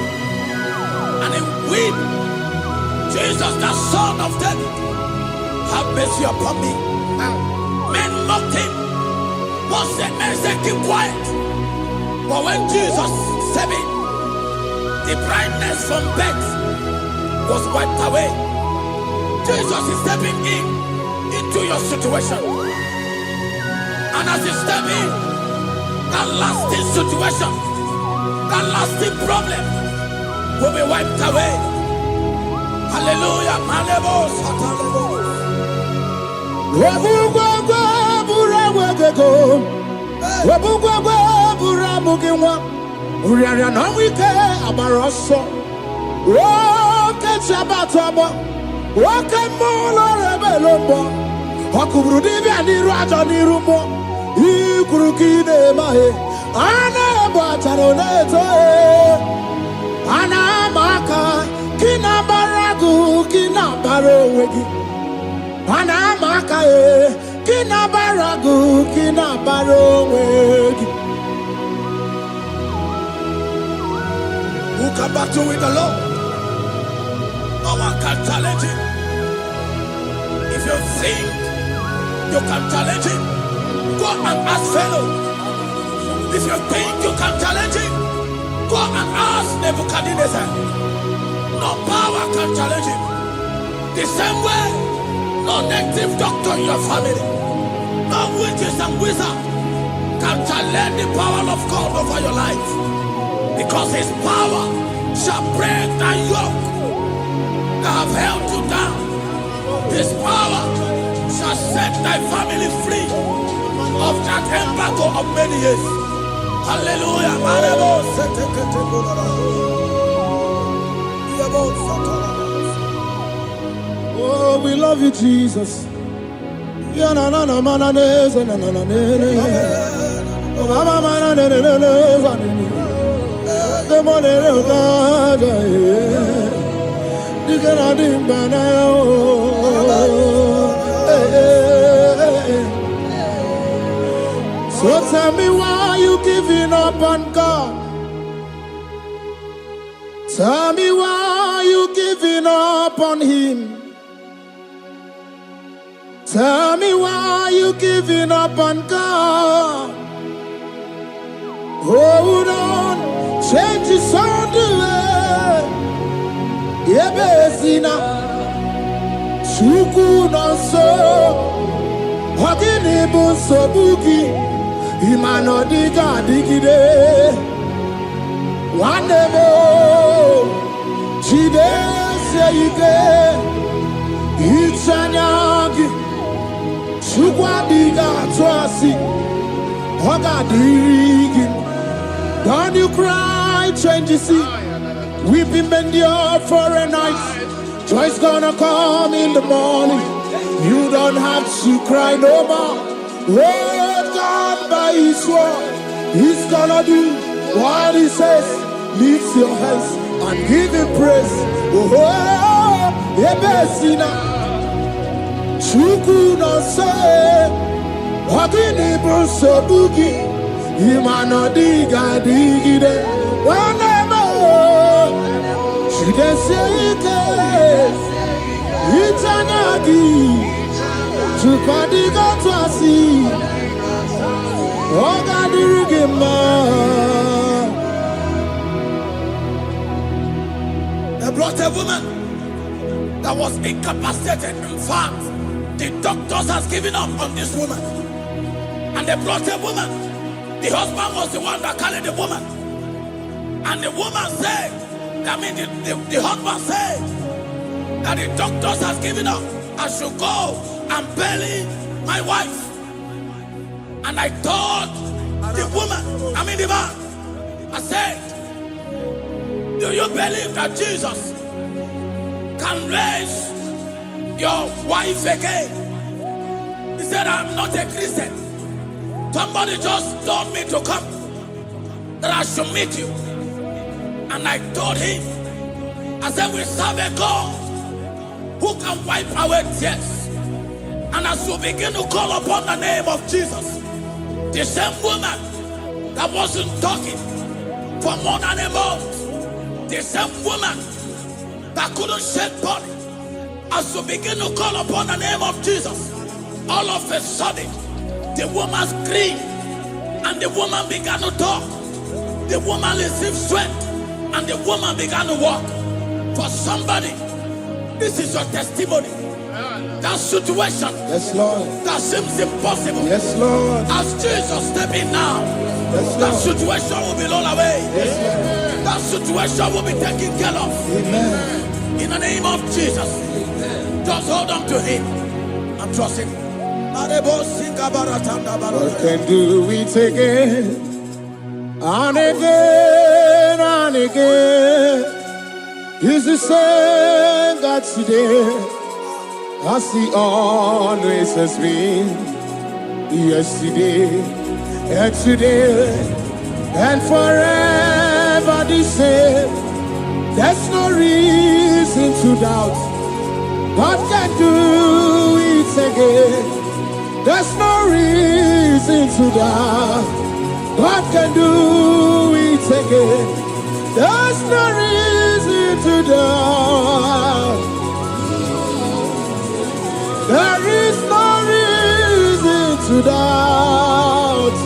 and he wept. Jesus, the Son of David, have mercy upon me. Men mocked him. Once the men said, keep quiet. But when Jesus said it, the blindness from birth was wiped away. Jesus is stepping into your situation. And as you step in, that lasting situation, that lasting problem will be wiped away. Hallelujah. Ikurukine mahe ana bataroneto ana maka kina baragu kina barowegi ana maka kina baragu kina barowegi. Who can battle with the Lord? No one can challenge him. If you think you can challenge him, go and ask fellow. If you think you can challenge him, go and ask Nebuchadnezzar. No power can challenge him. The same way, no native doctor in your family, no witches and wizards can challenge the power of God over your life, because his power shall break that yoke that have held you down. His power shall set thy family free of that embargo of many years. Hallelujah. Oh, we love you, Jesus. So tell me, why you giving up on God? Tell me, why you giving up on him? Tell me, why you giving up on God? Hold on, change is on the way. Yebesina, Shuku no so, Hagini bunso buki, Imano diga digide, Wandebo, Chide seyike, Ichanyagi, Shukwa diga twasi, Hoga digin. Don't you cry, change you see. Weeping endure for a night. Joy's gonna come in the morning. You don't have to cry no more. Hold God by his word. He's gonna do what he says. Lift your hands and give him praise. Oh, Ebesina. Chuku no say. Wakini bruso bugi. Imano diga digide. She dey say it, Itanyagi, Chukadiga Twasi, Ogadirigima. They brought a woman that was incapacitated. In fact, the doctors has given up on this woman. And they brought a woman. The husband was the one that carried the woman. And the woman said, the husband said that the doctors has given up. I should go and bury my wife. And I told the woman, the man, I said, do you believe that Jesus can raise your wife again? He said, I'm not a Christian. Somebody just told me to come, that I should meet you. And I told him, I said, we serve a God who can wipe away tears. And as we begin to call upon the name of Jesus, the same woman that wasn't talking for more than a month, the same woman that couldn't shed blood, as we begin to call upon the name of Jesus, all of a sudden, the woman screamed and the woman began to talk. The woman received strength. And the woman began to walk. For somebody, this is your testimony. That situation, yes, Lord, that seems impossible, yes, Lord, as Jesus step in now, yes, that situation will be rolled away. Yes, that situation will be taken care of. Amen. In the name of Jesus, just hold on to him and trust him. God can do it again and again and again. He's the same God today as he always has been. Yesterday and today and forever the same. There's no reason to doubt. God can do it again. There's no reason to doubt. God can do it again. There's no reason to doubt. There is no reason to doubt.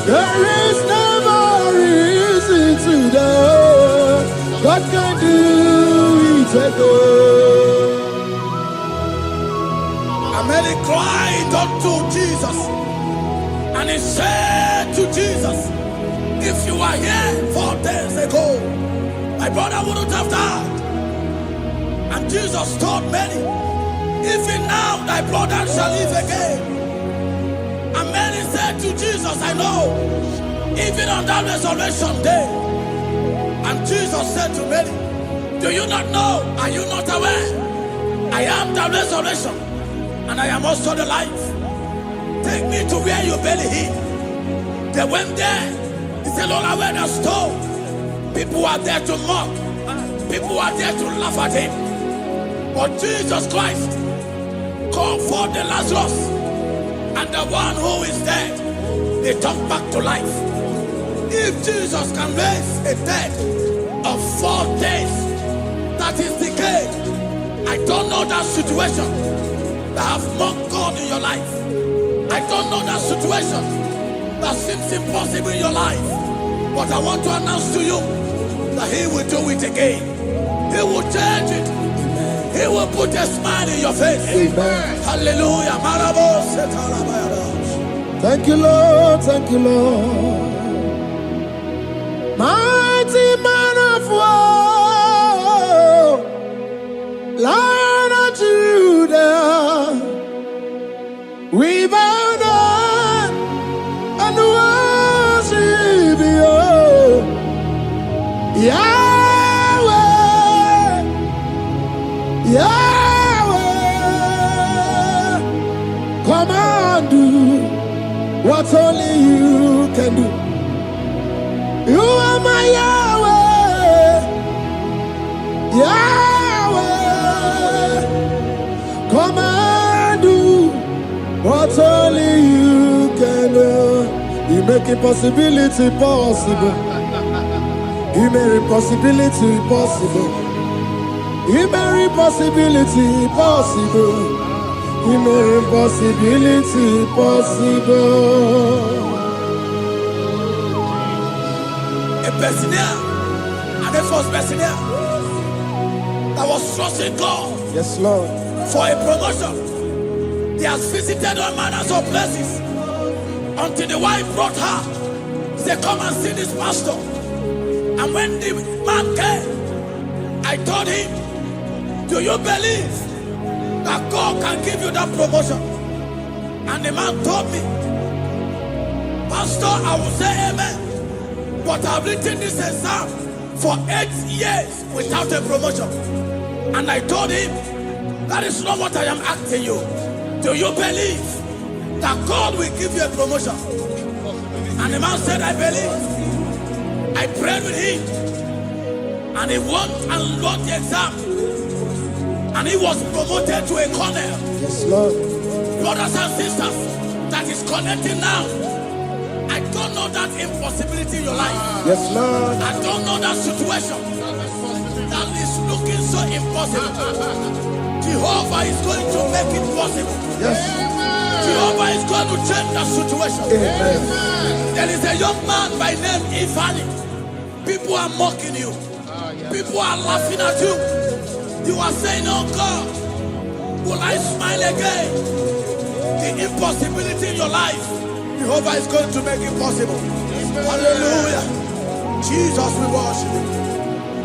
There is never reason to doubt. God can do it again. I'm heading he cried unto Jesus, and he said to Jesus, if you were here 4 days ago, my brother wouldn't have died. And Jesus told many, even now thy brother shall live again. And many said to Jesus, I know, even on that resurrection day. And Jesus said to many, do you not know? Are you not aware? I am the resurrection, and I am also the life. Take me to where you bury him. They went there. He said, Lord, I wear the stone. People are there to mock. People are there to laugh at him. But Jesus Christ called for the Lazarus, and the one who is dead, they come back to life. If Jesus can raise a dead of 4 days that is decayed, I don't know that situation that have mocked God in your life. I don't know that situation that seems impossible in your life. But I want to announce to you that he will do it again. He will change it. He will put a smile in your face. Amen. Hallelujah. Thank you, Lord. Thank you, Lord. Mighty man of war, Lion of Judah, we bow down and worship you, Yahweh, Yahweh. Come and do what only you can do. You are my Yahweh, Yahweh. Come and do what only you can do. You make impossibility possible. You make impossibility possible. You make impossibility possible. You make impossibility possible. A Bessenia, and the first Bessenia that was trusting God, Yes, Lord. for a promotion. He has visited all manners of places until the wife brought her. He said, come and see this pastor. And when the man came, I told him, do you believe that God can give you that promotion? And the man told me, Pastor, I will say amen, but I've written this exam for 8 years without a promotion. And I told him, that is not what I am asking you. Do you believe that God will give you a promotion? And the man said, I believe. I prayed with him, and he won and wrote the exam, and he was promoted to a colonel. Yes, Lord. Brothers and sisters that is connecting now, I don't know that impossibility in your life. Yes, Lord. I don't know that situation that is looking so impossible. Jehovah is going to make it possible. Yes. Jehovah is going to change the situation. Amen. There is a young man by name Ifani. People are mocking you. People are laughing at you. You are saying, oh God, will I smile again? The impossibility in your life, Jehovah is going to make it possible. Hallelujah. Jesus, we worship you.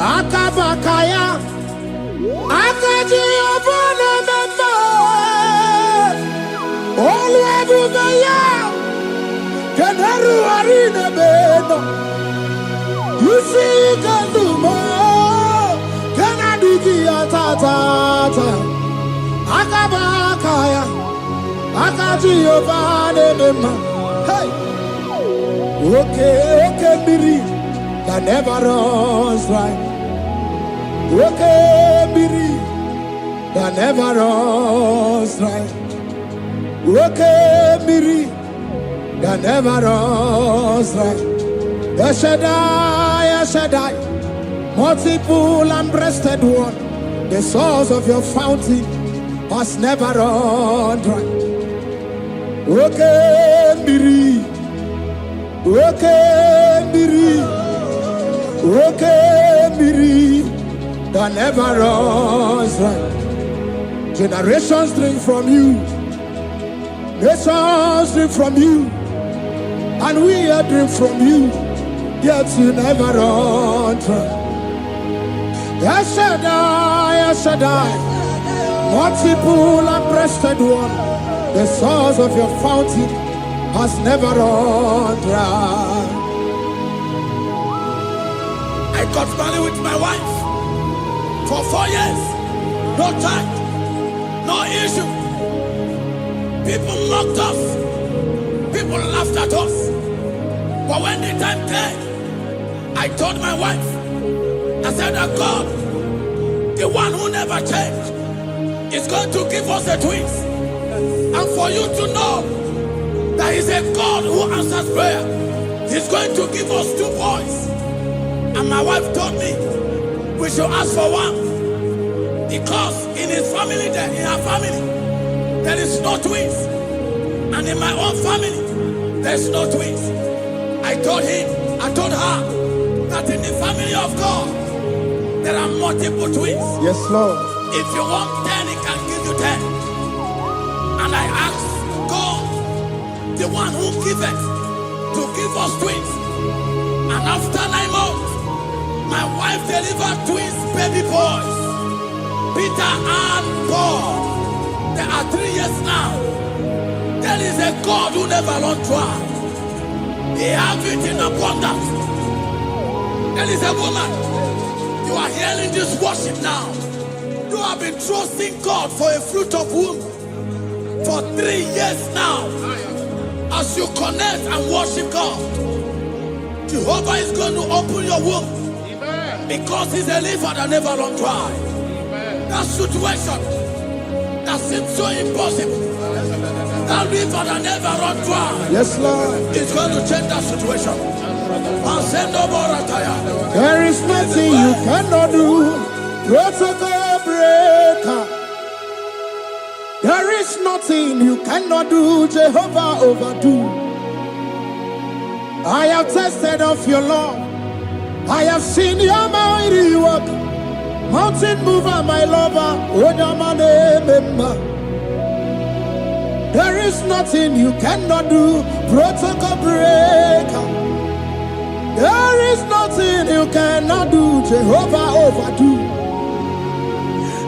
Akabakaya, Akaji Obana Memba, Olwebugaya, Kenaru Arina Beno. You see, you can do more. Kanadiki Atata, Akabakaya, Akaji Obana Memba. Hey, okay, Biri. That never runs dry. Okay, Biri, that never runs dry. Okay, Biri, that never runs dry. Shaddai, multiple and breasted one, the source of your fountain has never run dry. Okay, Biri, okay, Biri. Okay, Miri, that never runs dry. Generations drink from you, Nations drink from you, and we are drink from you, yet you never run dry. Yes, Shaddai, multiple and breasted one, the source of your fountain has never run dry. I got married with my wife for 4 years. No child, no issue. People mocked us. People laughed at us. But when the time came, I told my wife, I said that God, the one who never changed, is going to give us a twins. And for you to know that He's a God who answers prayer, He's going to give us 2 boys. And my wife told me we should ask for one, because in his family, in her family, there is no twins, and in my own family, there is no twins. I told her that in the family of God, there are multiple twins. Yes, Lord. If you want 10, He can give you 10. And I asked God, the one who giveth, to give us twins. And after 9 months, my wife delivered twins, baby boys, Peter and Paul. There are 3 years now. There is a God who never runs dry. He has it in abundance. There is a woman. You are hearing this worship now. You have been trusting God for a fruit of womb for 3 years now. As you connect and worship God, Jehovah is going to open your womb, because He's a river that never runs dry. That situation that seems so impossible, that river that never runs dry, Yes, Lord. is going to change that situation. There is nothing you cannot do. Protocol breaker. There is nothing you cannot do. Jehovah overdo. I have tasted of your love. I have seen your mighty work. Mountain mover, my lover. There is nothing you cannot do. Protocol breaker. There is nothing you cannot do. Jehovah overdo.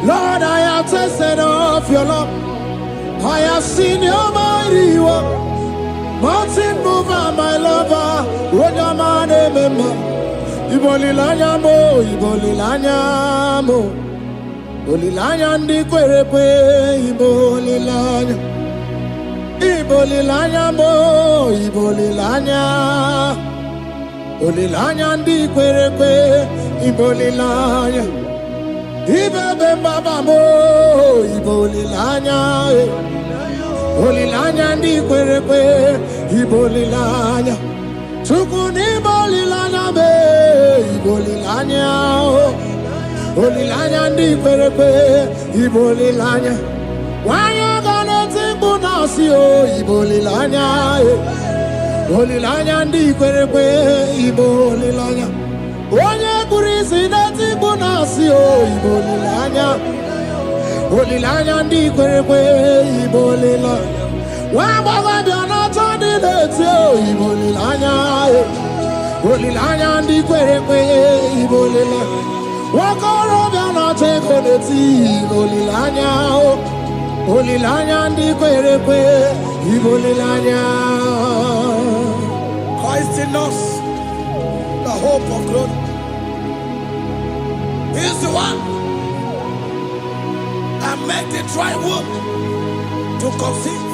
Lord, I have tasted of your love. I have seen your mighty work. Mountain mover, my lover. Ibolilanya mo, ibolilanya mo. Ibolilanya ndi kwerepe, ibolilanya. Ibolilanya mo, ibolilanya. Ibolilanya ndi kwerepe, ibolilanya. Ibebe baba mo, ibolilanya. Ibolilanya ndi kwerepe, ibolilanya. Chukuni ibolilanya be, ibolilanya. Ibolilanya ndi kwerepe, ibolilanya. Wanya gana tibu nasi o, ibolilanya. Ibolilanya ndi kwerepe, ibolilanya. Wanya kurisi na tibu nasi o, ibolilanya. Ibolilanya ndi kwerepe, ibolilanya. Wamba biana tandi leti o, ibolilanya. Ibolilanya ndi kwerepe, ibolilanya. Wakoro biana teko leti, ibolilanya. Ibolilanya ndi kwerepe, ibolilanya. Christ in us, the hope of glory. He is the one that made the dry womb to conceive.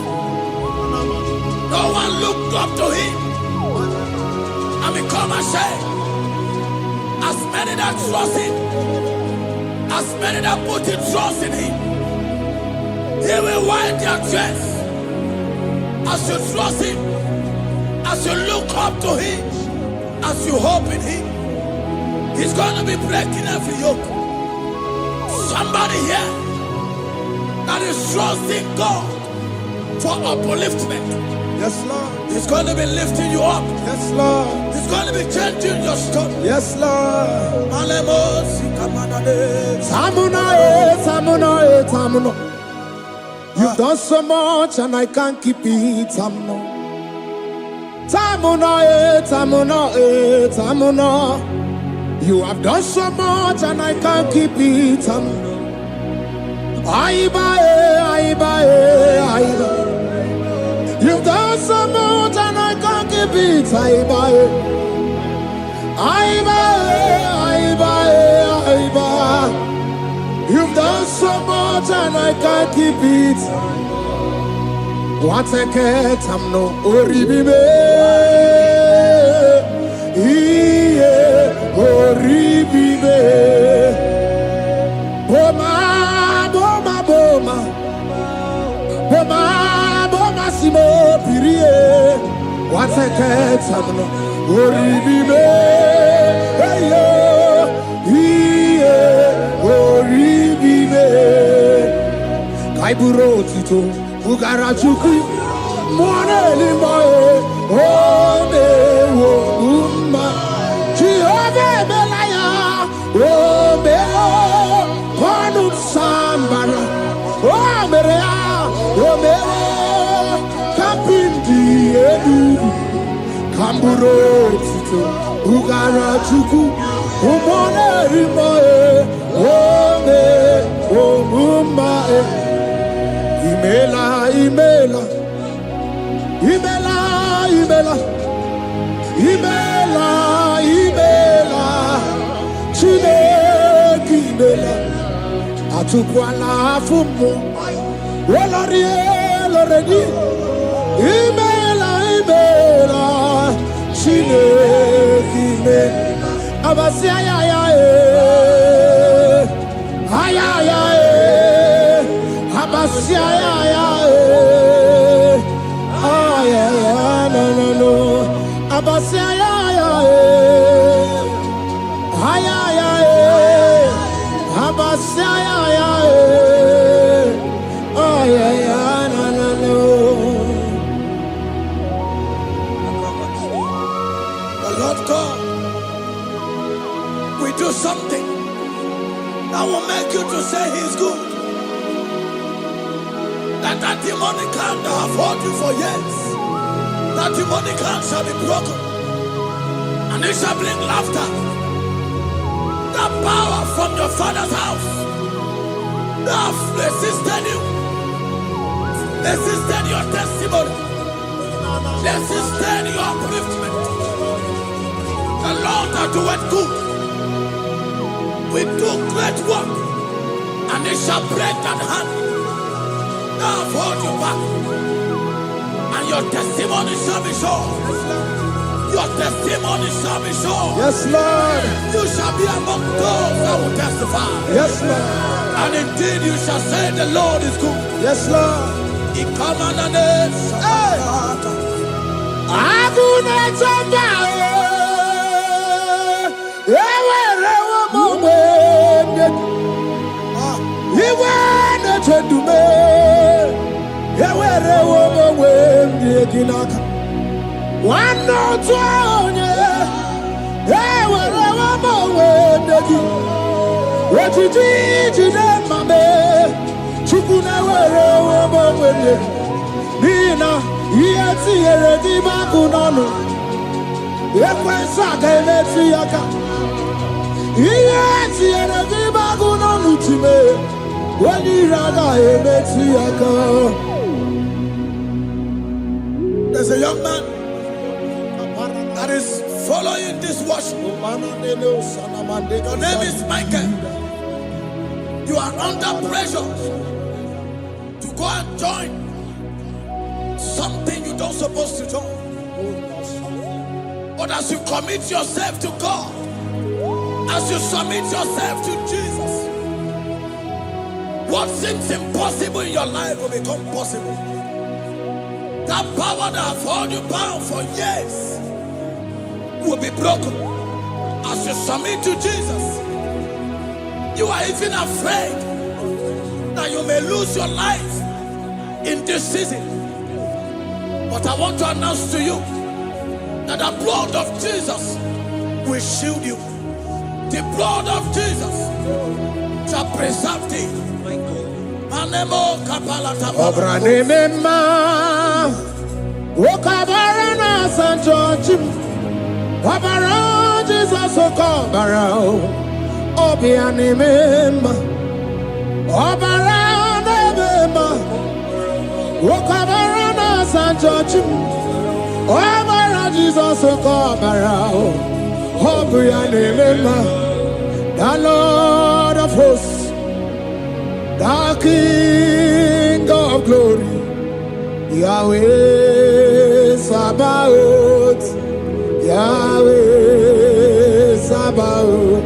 No one looked up to Him and become ashamed. As many that trust Him, as many that put in trust in Him, He will wipe their tears. As you trust Him, as you look up to Him, as you hope in Him, He's going to be breaking every yoke. Somebody here that is trusting God for upliftment. Yes, Lord. He's going to be lifting you up. Yes, Lord. He's going to be changing your story. Yes, Lord. Malemos, Kamanade. Samuna, Samuna, Samuna. You've done so much and I can't keep it. You have done so much and I can't keep it. You've done so much and I can't keep it. You've done so much and I can't keep it. What a cat, I'm no oribibe. Oribibe. Boma, boma, boma. Boma, boma, simo, pirie. What a cat, I'm no oribibe. Hey, yo. Kaiburo tito, Ugara chuku, Mone limae, Ome wo umma, Chiove belaya, Ome o, Panu sambara, Ome rea, Ome o, Kapindi edu, Kamburo tito, Ugara chuku, Mone limae, Ome wo umma. Imela, imela, imela, imela, imela, imela, Chineke imela, Atukwala fumo, Olori, Oloredi, imela, imela, Chineke imela, Abasi ayaya, ayaya. Abasia ya no no no Abasia ya Abasia ya no no no. The Lord God will do something that will make you to say He's good. That demonic hand that have held you for years, that demonic hand shall be broken, and it shall bring laughter. That power from your father's house that have resisted you, resisted your testimony, resisted your upliftment. The Lord that doeth good will do great work, and it shall break that hand. I've hold you back, and your testimony shall be sure. Your testimony shall be sure. Yes, Lord. You shall be among those that will testify. Yes, Lord. And indeed you shall say the Lord is good. Yes, Lord. He come on the name. There's a young man that is following this worship. Your name is Michael. You are under pressure to go and join something you don't supposed to join. But as you commit yourself to God, as you submit yourself to Jesus, what seems impossible in your life will become possible. That power that has held you bound for years will be broken. As you submit to Jesus, you are even afraid that you may lose your life in this season. But I want to announce to you that the blood of Jesus will shield you. The blood of Jesus shall preserve thee. And Obranema, Wokabarana San George, Wabara Jesus Okobara, Obianimema, Obaranema, Wokabarana San George, Wabara Jesus Okobara, Obianimema, the Lord of hosts, the King of glory, Yahweh Sabaoth, Yahweh Sabaoth,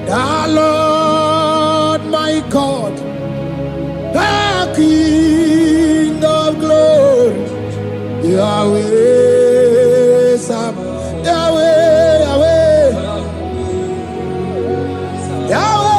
the Lord my God, the King of glory, Yahweh Sabaoth, Yahweh, Yahweh, Yahweh.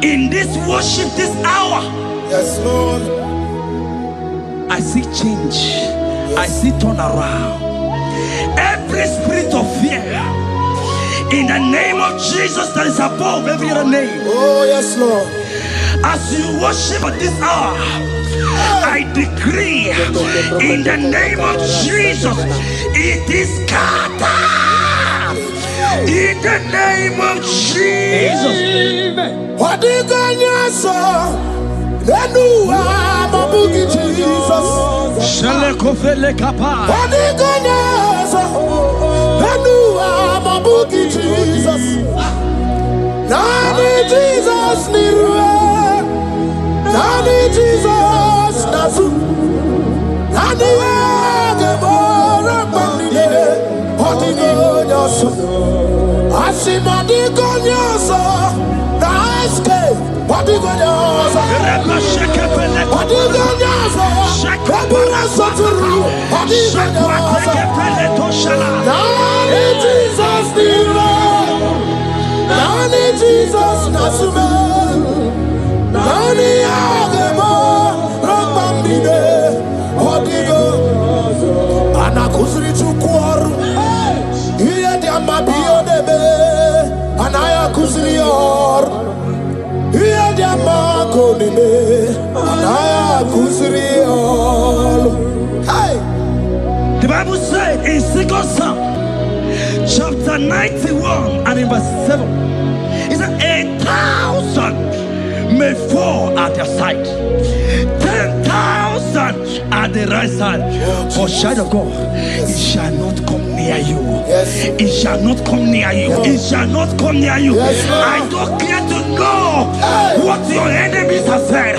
In this worship, this hour, yes, Lord, I see change. I see turnaround. Every spirit of fear, in the name of Jesus that is above every other name. Oh, yes, Lord. As you worship at this hour, I decree in the name of Jesus, it is scattered. In the name of Jesus. What did God say? Then you are Babuki Jesus. Shalekofele kapa. What did God say? Then you are Babuki Jesus. Nani Jesus niruwe. Nani Jesus nasu. Nani agemora bandide. What did God say? Asimadi God say. What do you want? What do you The Bible said in 2 Psalm chapter 91 and in verse 7, it said 1,000 may fall at their side, 10,000 at the right side, but child of God, it shall not come near you. It shall not come near you. It shall not come near you. I don't care to know what your enemies have said.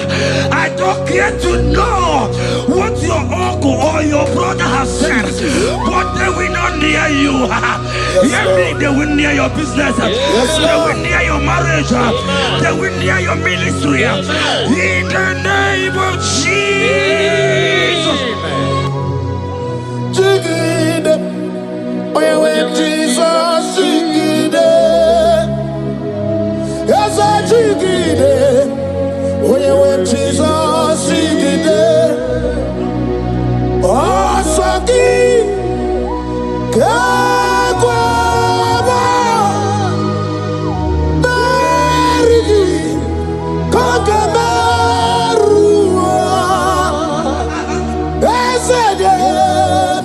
I don't care to know what your uncle or your brother has said, but they will not near you. They will near your business. They will near your marriage. They will near your ministry. In the name of Jesus. Jesus, Jesus, he did it. Oh, Saki, Kakwaba, Mary, Kakamarua, Ezede,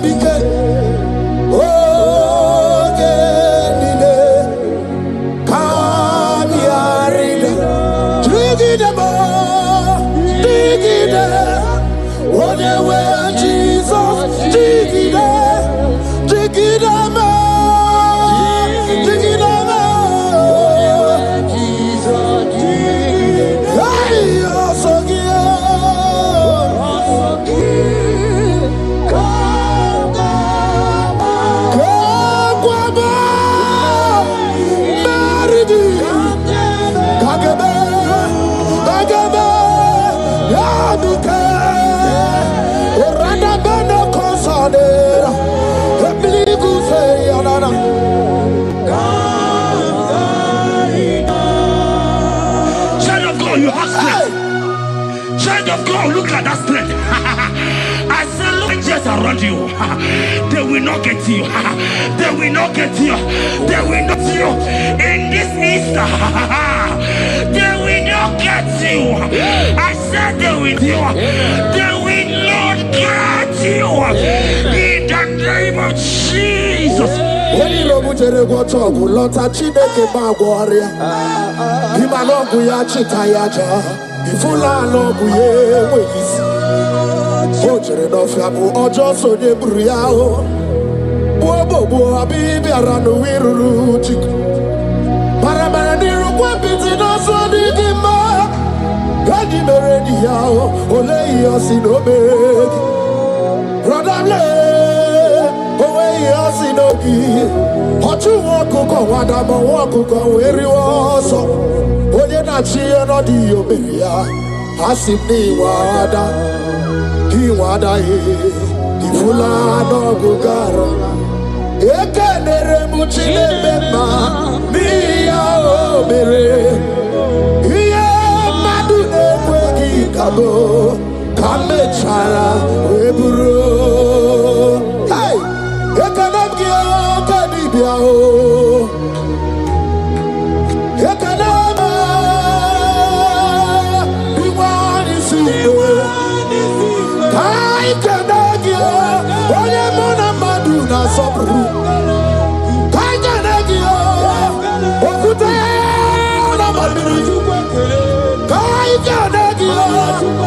Bike, oh, Genine, Kamiarida, Trigidama, Digida, whatever Jesus, Digida, Digidama, Digidama, Jesus, Digida, hey, also Child of God, you have strength. Child of God, look at that strength. I say, look angels around you. They will not get you. They will not get you. They will not get you. In this Easter, they will not get you. I said they will you. They will not get you. In the name of Jesus. When you go to the water, lot of Chineke Magoria. Himanogu ya chitayaja. Ifula logu ye weyisi. Ojere no fiabu ojo so de bruyao. Bobo abibi aranu wiruru chiku. Paramara niru kwa piti no so di gima. Gadi meredi yao. Ole yosi no begi. Rodable. Owe yosi no gi. Ochu wakuko wadamo wakuko weri woso. Oye na chiye no di oberia. Asibni wada. He wada ifula no gugaro. Eke nere muchile bema. Miya obere. Iye madu kwegi kabo. Kame chara weburo. Hey! Eke namgio kadibia o. Eke nama. Iwani siwe. Kai kanagio, oye mona maduna sobru. Kai kanagio, okute na maduru. Kai kanagio,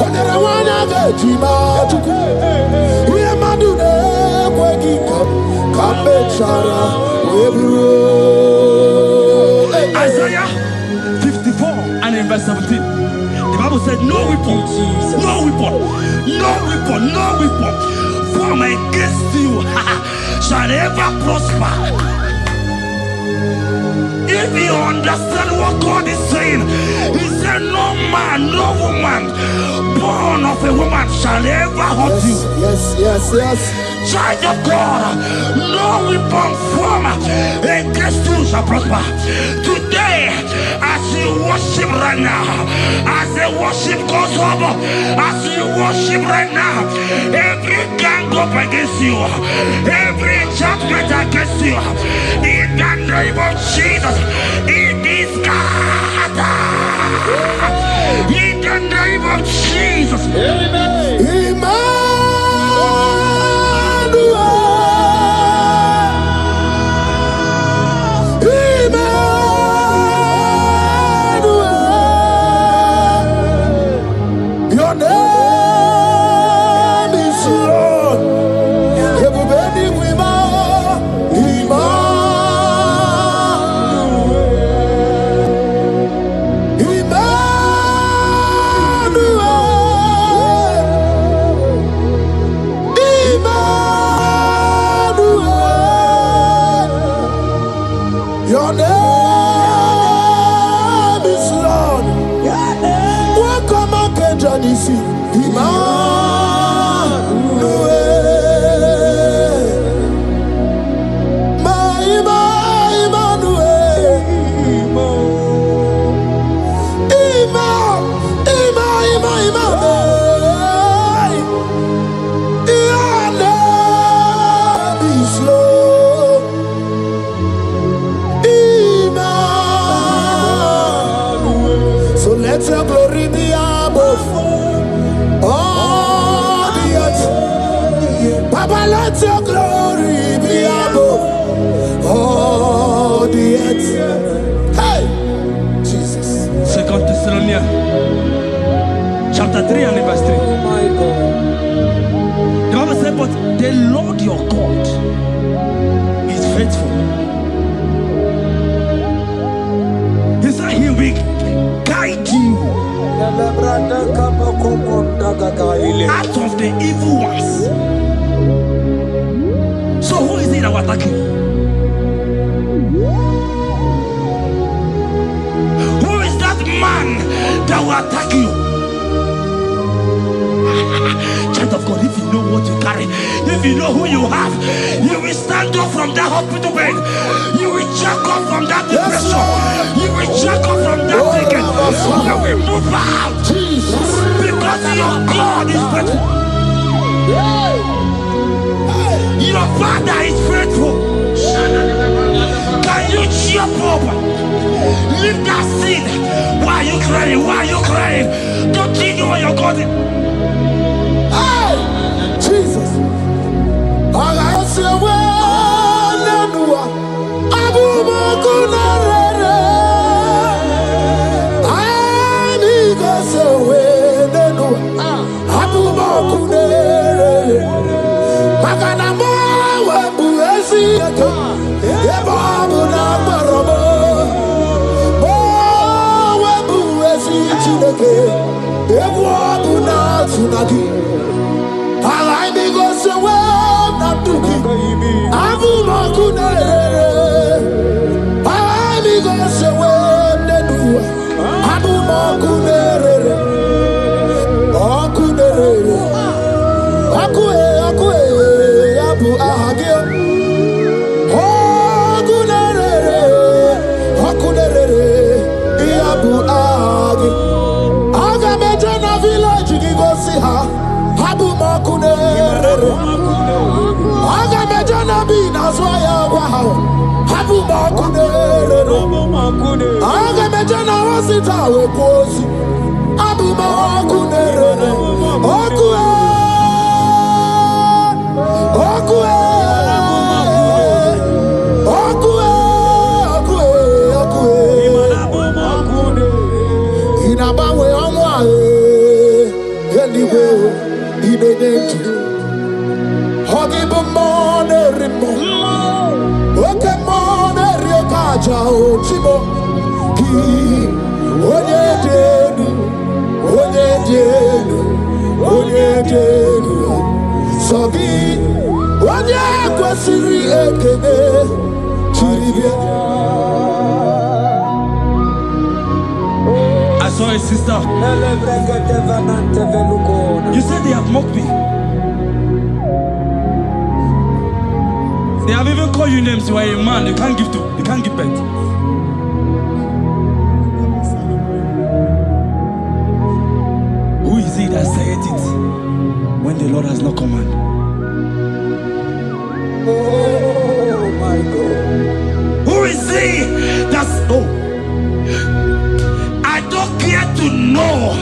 oye rawana gejima tuku. Iye madune kwegi kambe chara webro. Isaiah 54 and in verse 17. The Bible said, no weapon, no weapon, no weapon, no weapon formed against you shall ever prosper. If you understand what God is saying, He said, no man, no woman born of a woman shall ever hurt you. Yes. Child of God, no weapon formed against you shall prosper. Today, as you worship right now, as the worship goes over, as you worship right now, every gang up against you, every judgment against you, in the name of Jesus, it is God. In the name of Jesus. Amen. Your name is Lord. Everybody we let your glory be above all the earth. Papa, let your glory be above all the earth. Hey, Jesus. 2 Thessalonians chapter 3 and verse 3. Oh my God. The Bible said, but the Lord your God is faithful. He said he will guide you out of the evil ones. So who is it that will attack you? Who is that man that will attack you? Child of God, if you know what you carry, if you know who you have, you will stand up from that hospital bed. You will jack up from that depression. You will jack up from that ticket. You will move out. Because your God is faithful. Your Father is faithful. Can you jump up? Leave that seed. Why are you crying? Why are you crying? Don't you know what you're going? Hey, Jesus. I say, well, Abuja, Kunarere. I need to say, well, Abuja, Kunarere. Magana mo, webuesi, eba abuna marobo. Mo, webuesi, chineke, ewa abuna tunagi. I go so well, not to keep. Abu Makunere. I go so well, Nedu. Abu Makunere. Akunere. Akue, Abu Ahagio. Akunere. Abu Ahagi. Agamejana village, you go see her. Abu Makunere. Agamejana be that's why Abu Makunere. Agamejana was it our posi. Abu Makunere. Okue. Inabawe amwa anyway. Hogibo mone rimo, oke mone riokaja ochimo. Ki onye denu. Sogi onye kwesiri ekene chiribia. I saw a sister. You said they have mocked me. They have even called you names. You are a man. You can't give birth. Who is it that said it when the Lord has not commanded? Oh my God. Who is he that's I don't care to know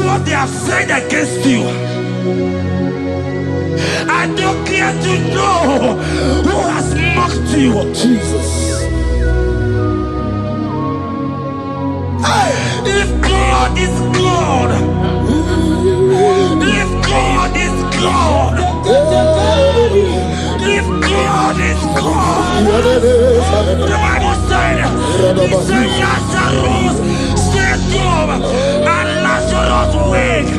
what they have said against you. I don't care to know who has mocked you. Jesus. If God is God, if God is God, if God is God, the Bible said, he said Lazarus stayed up and Lazarus wake.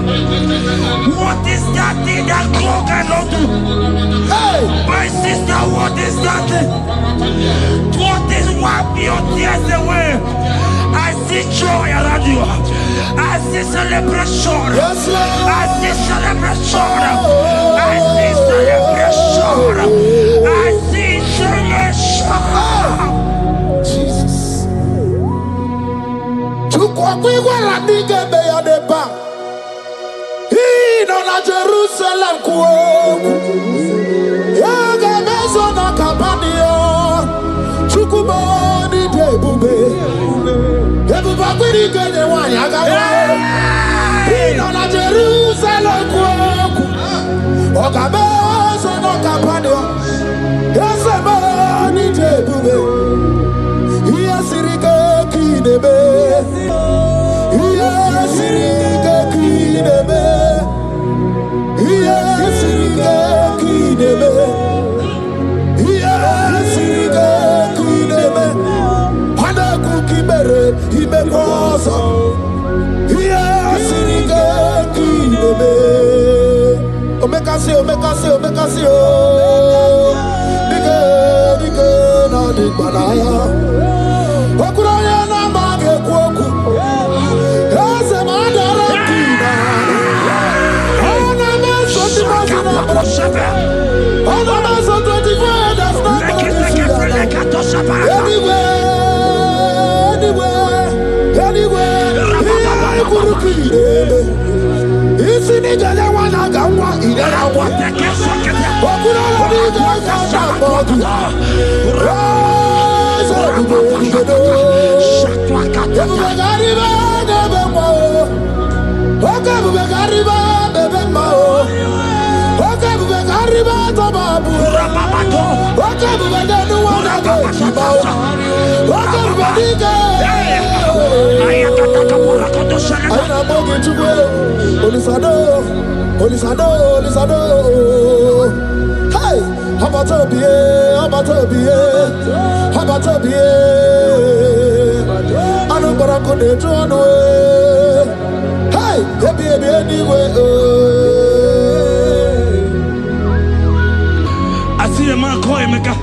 What is that thing that God cannot do? Hey, my sister, what is that thing? What is wiping your tears away? I see joy around you. I see celebration. yes, Lord. I see celebration. I see celebration. I see celebration. Jesus. Tukwakwiwala nigebe ya deba. Ino na Jerusalem kuoku. Yaga mezo na kapanio. Chukuboni debube. Ebuba kwiri genye wanya gawa. I see a man call Emeka.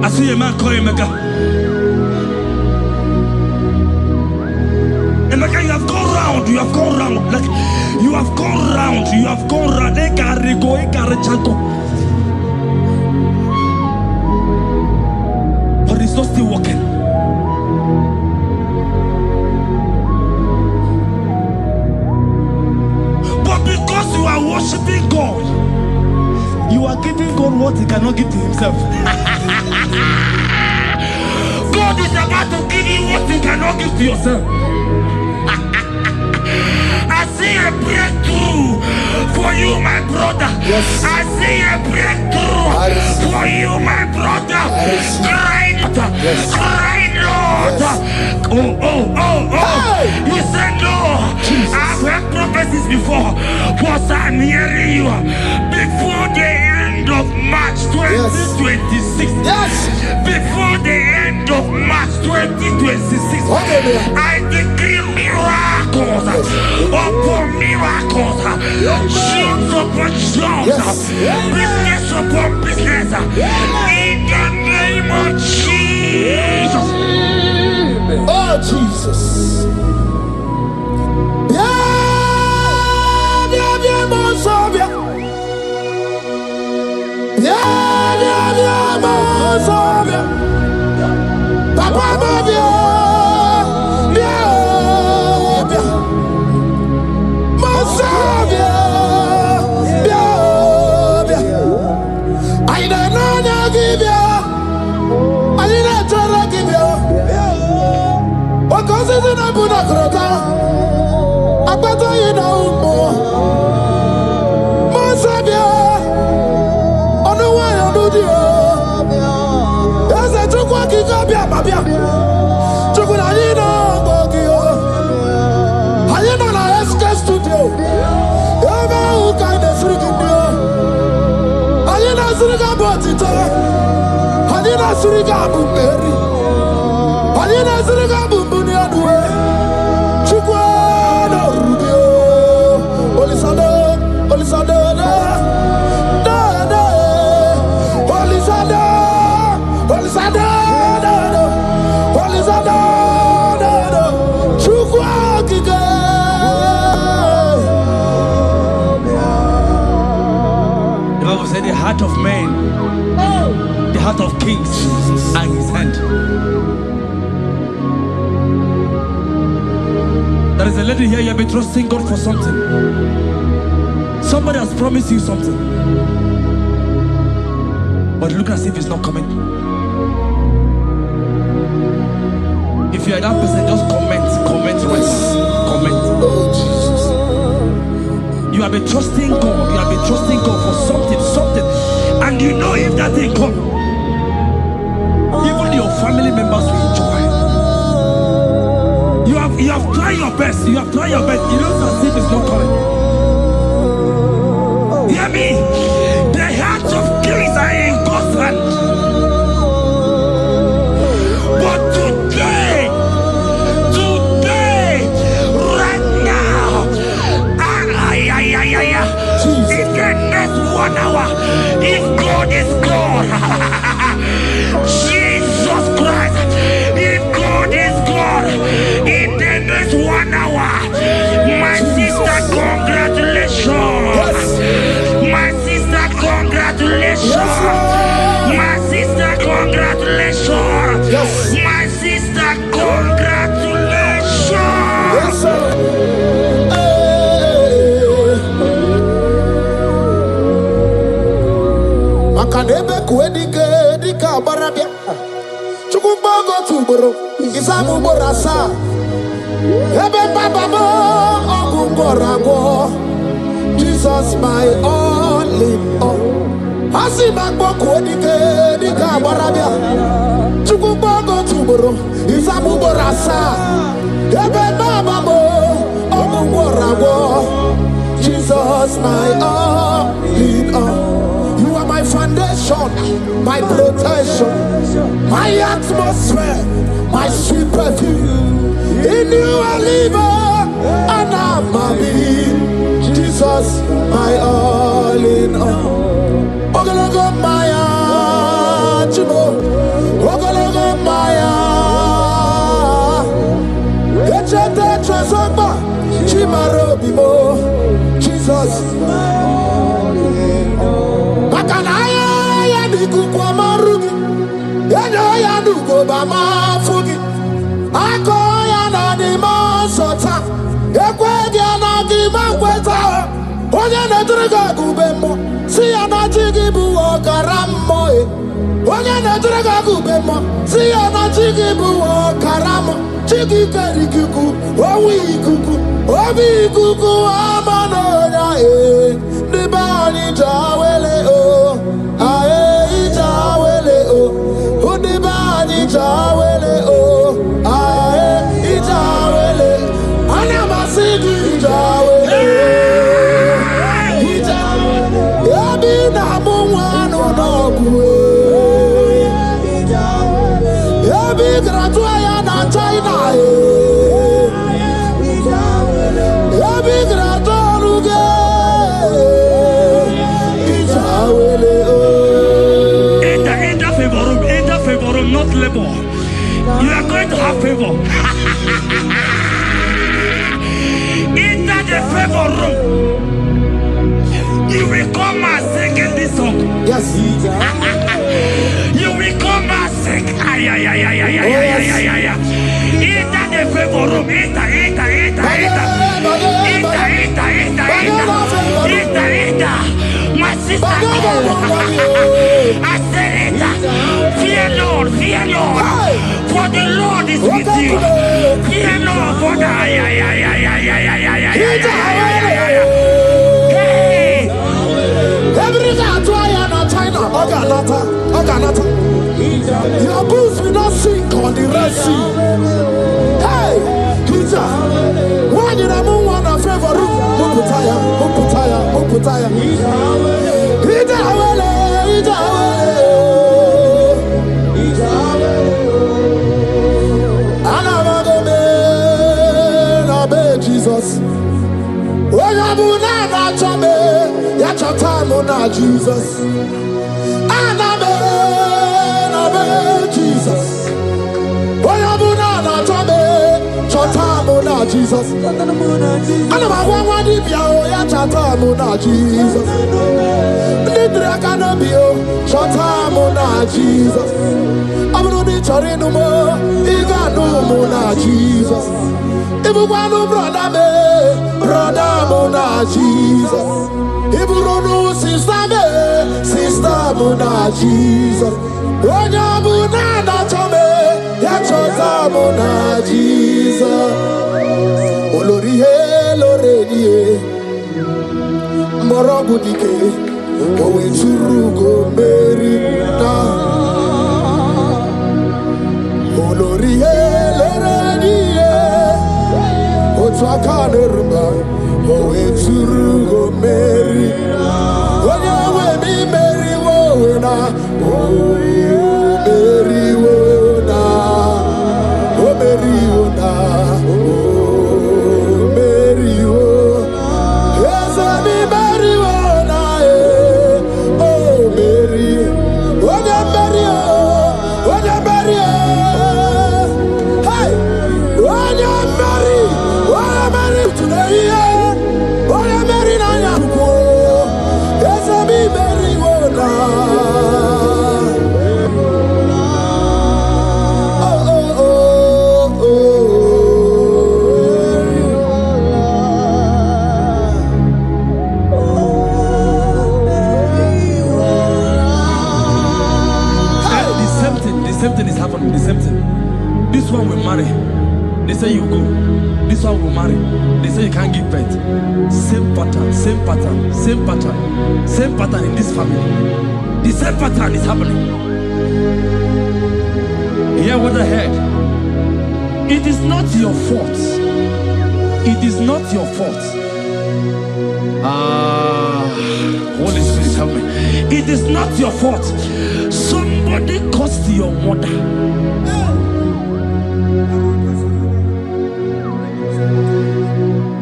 I see a man call Emeka. Emeka, you have gone round. You have gone round. Like you have gone round. You have gone round. But it's not still working. But because you are worshiping God, you are giving God what He cannot give to Himself. God is about to give you what He cannot give to yourself. I see a breakthrough for you, my brother. Yes. I see a breakthrough for you, my brother. Cry, Yes. cry, Lord. Yes. Oh. Hey. You said no. Jesus. I've heard prophecies before, but I'm hearing you. Before the end of March 2026. Yes. Before the end of March 2026. Okay, I decree miracles upon miracles, jobs upon jobs, business upon business, in the name of Jesus. Oh, Jesus. The heart of man, the heart of kings are in His hand. There is a lady here, you have been trusting God for something. Somebody has promised you something, but look as if it's not coming. If you are that person, just comment, comment. Oh, Jesus. You have been trusting God. You have been trusting God for something. And you know if that thing come, even your family members will enjoy. You have tried your best. You have tried your best. You know as if it's not coming. Hear me? The hearts of kings are in God's hand. But today, right now, in the next 1 hour, if God is God, Jesus Christ, if God is God, in the next 1 hour, my sister, congratulations. My sister, congratulations. My sister, congratulations. My sister, congratulations. Yes, sir. Makanebe kuedike dika barabia. Chukumbago tuboro. Isamu borasa. Ebe baba mo ogungorago. Jesus my all in all. Asibagbo kuedike dika barabia. Chukumbago tuboro. Isamu borasa. Ebe baba mo ogungorago. Jesus my all in all. You are my foundation, my protection, my atmosphere, my sweet perfume. In you I live and I'm a being. Jesus, my all in all. Lokogoma, Chibo. Lokogoma, Echete Trezomba, Chimarobimo. Jesus, Makanaya Yadikukwa Marugi, Yaya Dugo Bama Fugi, Akoya Nadima Sota, Ekwedia Nagima Kweta, Oya Nadraga Gubemo, Siana Jigibu Karamoe, Oya Nadraga Gubemo, Siana Jigibu Karamo, Chigi Karikuku, Owi Kuku, Obi Kuku Amanoya, Nibani Jawele O, Ae Jawele O, Unibani Jawele O, Ae Jawele, Anamasidi Jawele, Yabi Namuano Nogwe, Yabi Gratuaya na China, Yabi Gratuaruge. Enter favor room, not labor. You are going to have favor. Enter the favor room. You will come and sing in this song. Yes. You will come and sing. Enter the favor room. Enter. My sister, I said it. Fear Lord, for the Lord is with you. Fear Lord, for the hey. Your boots will not sink on the Red Sea. Hey, Peter, why did I move on a favor room? Uputaya. Jesus. When I'm not chame, yachatamuna Jesus. Jesus. When I'm not chame, chatamuna Jesus. I'm chatamuna Jesus. Nidra canabio, chatamuna Jesus. I'm not charinumo, iganomuna Jesus. If you want to brother Mona Jesus. If you don't know sister Mona Jesus. When you're Mona Tome, you're Mona Jesus. Olori he, Loredi. Morogudike, Owe Turugo Merina, Olorie, Lorenie, Otwakanerba, Owe Turugo Merina, Owe mi Meriwona, Meriwona, Meriwona, This one will marry. They say you go. This one will marry. They say you can't give birth. Same pattern, same pattern, same pattern, same pattern in this family. The same pattern is happening. Hear what I heard. It is not your fault. It is not your fault. Holy Spirit, help me. It is not your fault. Somebody caused your mother.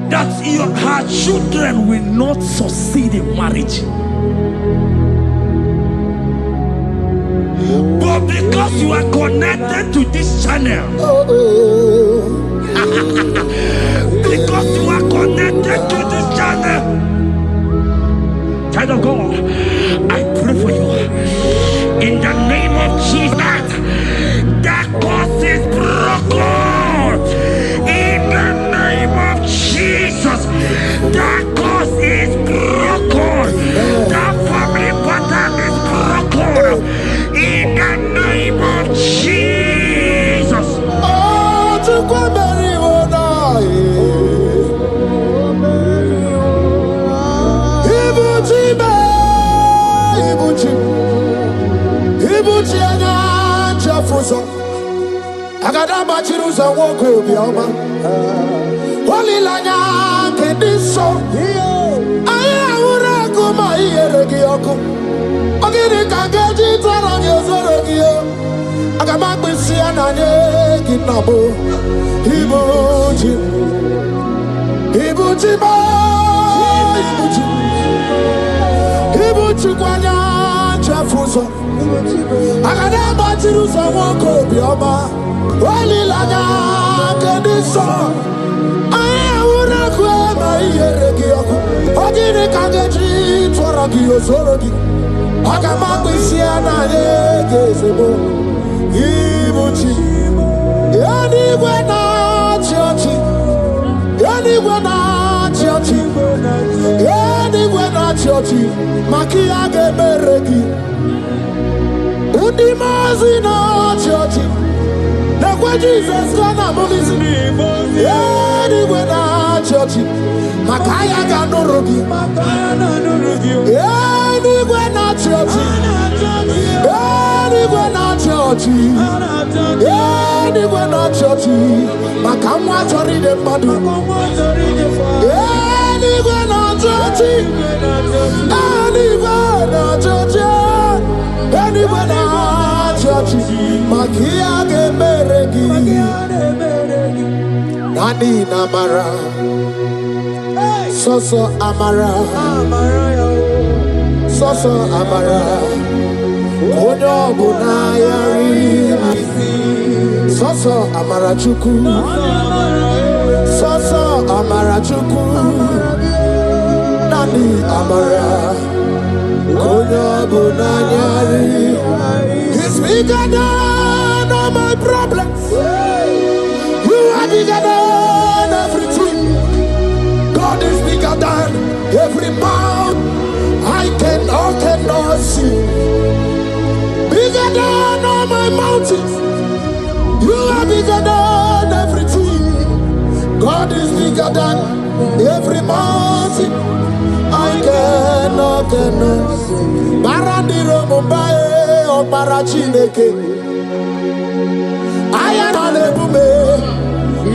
That her children will not succeed in marriage. But because you are connected to this channel, because you are connected to this channel, child of God, I pray for you in the name of Jesus. That cause is broken in the name of Jesus. That cause is broken. That family pattern is broken in the name of Jesus. Oh, to go marry Agadama Chirusa woko bioma. Holy lanya kediso. Aya ura kuma iyeregi yoko. Ogiri kangeji twarangi ozorogi yo. Agama kwisi ananye kinabo. Ibuji. Ibuji ba. Ibuji. Ibuji kwanya chafuso. Agadama Chirusa woko bioma. Holy lanya kediso. Aya ura kuma iyeregi yoko. Ogiri kangeji twarangi ozorogi. Agama kwisi ananye kezebo. Ibuchi. Anywhere na churchy. Anywhere na churchy. Anywhere na churchy. Makia gebereki. Undi mazi na churchy. Nekwe Jesus kana movizi. Anywhere na churchy. Makaya ganorogi. Anywhere na churchy. Anywhere na churchy. Anywhere na churchy. Makamwa chori de madu. Anywhere na churchy. Anywhere na churchy. Anywhere na churchy. Makia gemeregi. Nani namara. Soso amara. Soso amara. Onyo bunayari. Soso amara chuku. Soso amara chuku. Nani amara. Onyo bunayari. He's bigger than all my problems. You are bigger than everything. God is bigger than every mountain I cannot see. Bigger than all my mountains. You are bigger than everything. God is bigger than every mountain I can Kenos, Barandiro Mumbai, or Barachineke. I am on a bume,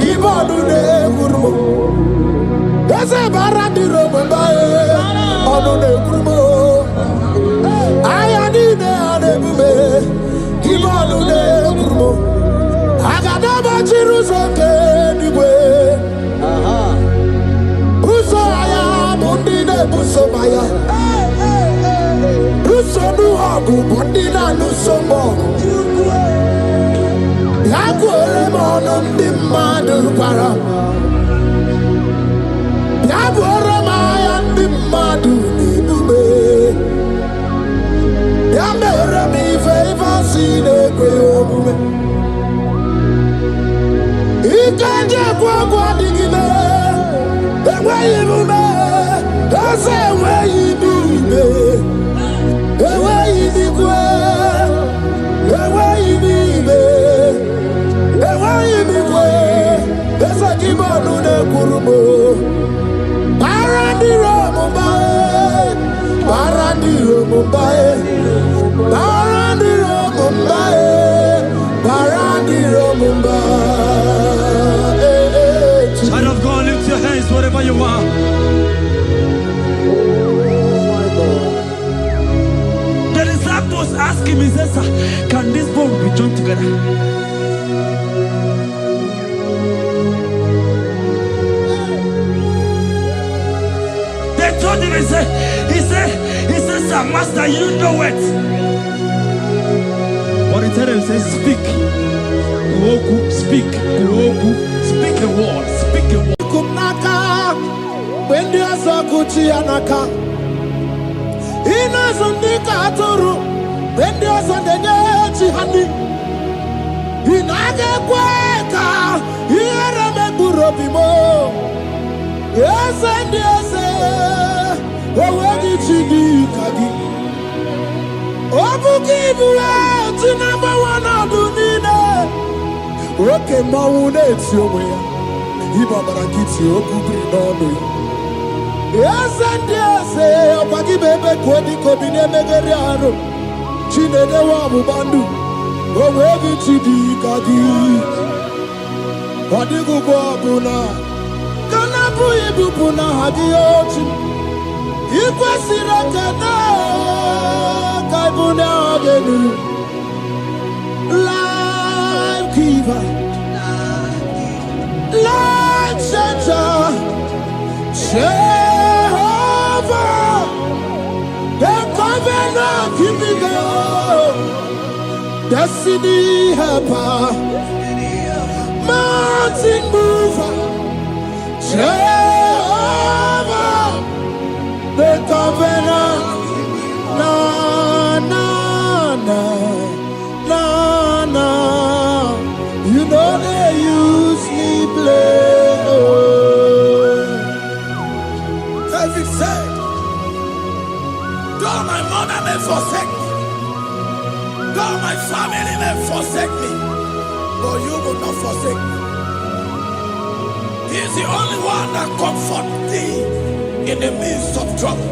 give on the Gurmo. There's a Barandiro Mumbai, on the Gurmo. I am in the bume, give on the Gurmo. I got a Jerusalem anyway. Busaya, Bundina, Busomaya. Busonu Abu, Bundina, Nusomo. Yagueremon on the Madu Para. Yagueremay and the Madu Nibube. Yameremi favor see the Quayobume. Ikaje kwa digime, ewe ibume, ase ewe ibibe, ewe ibikwe, ewe ibibe, ewe ibikwe, ese kibonu ne kurumo. Barandiro Mumbai, Barandiro Mumbai, Barandiro Mumbai, Barandiro Mumbai. Child of God, lift your hands wherever you are. The disciples asked him, he says, can this bone be joined together? They told him, he said, sir, master, you know it. But he told him, he says, speak. Speak. Speak a word. Speak a word. Kumnaka, when you are so good, Yanaka. Inazundika Turu, when you are so the honey. Inage Quaka, Yerame Burobimo. Yes, and yes, what did you do, Kagi? Obu give you out to number one of the Oke maune etiomwe ibabara kiti okubri n'ọnụ. Eze ọgbagi bebe kwodi kobi na-emegeri arụ. Chinedewe ọgbụgba ndụ onwe gị chidi ka gị. Ọ dịghị ọbụla ka na-abụ ibupụ na ha gị ochi. I kwesịrị ekele ka ịbụ na ọ ga-enu. Giver, light changer, Jehovah, the covenant keeping God, destiny helper, mountain mover, Jehovah, the covenant, you know they use me play. David said, though my mother may forsake me, though my family may forsake me, but you will not forsake me. He is the only one that comforts thee in the midst of trouble.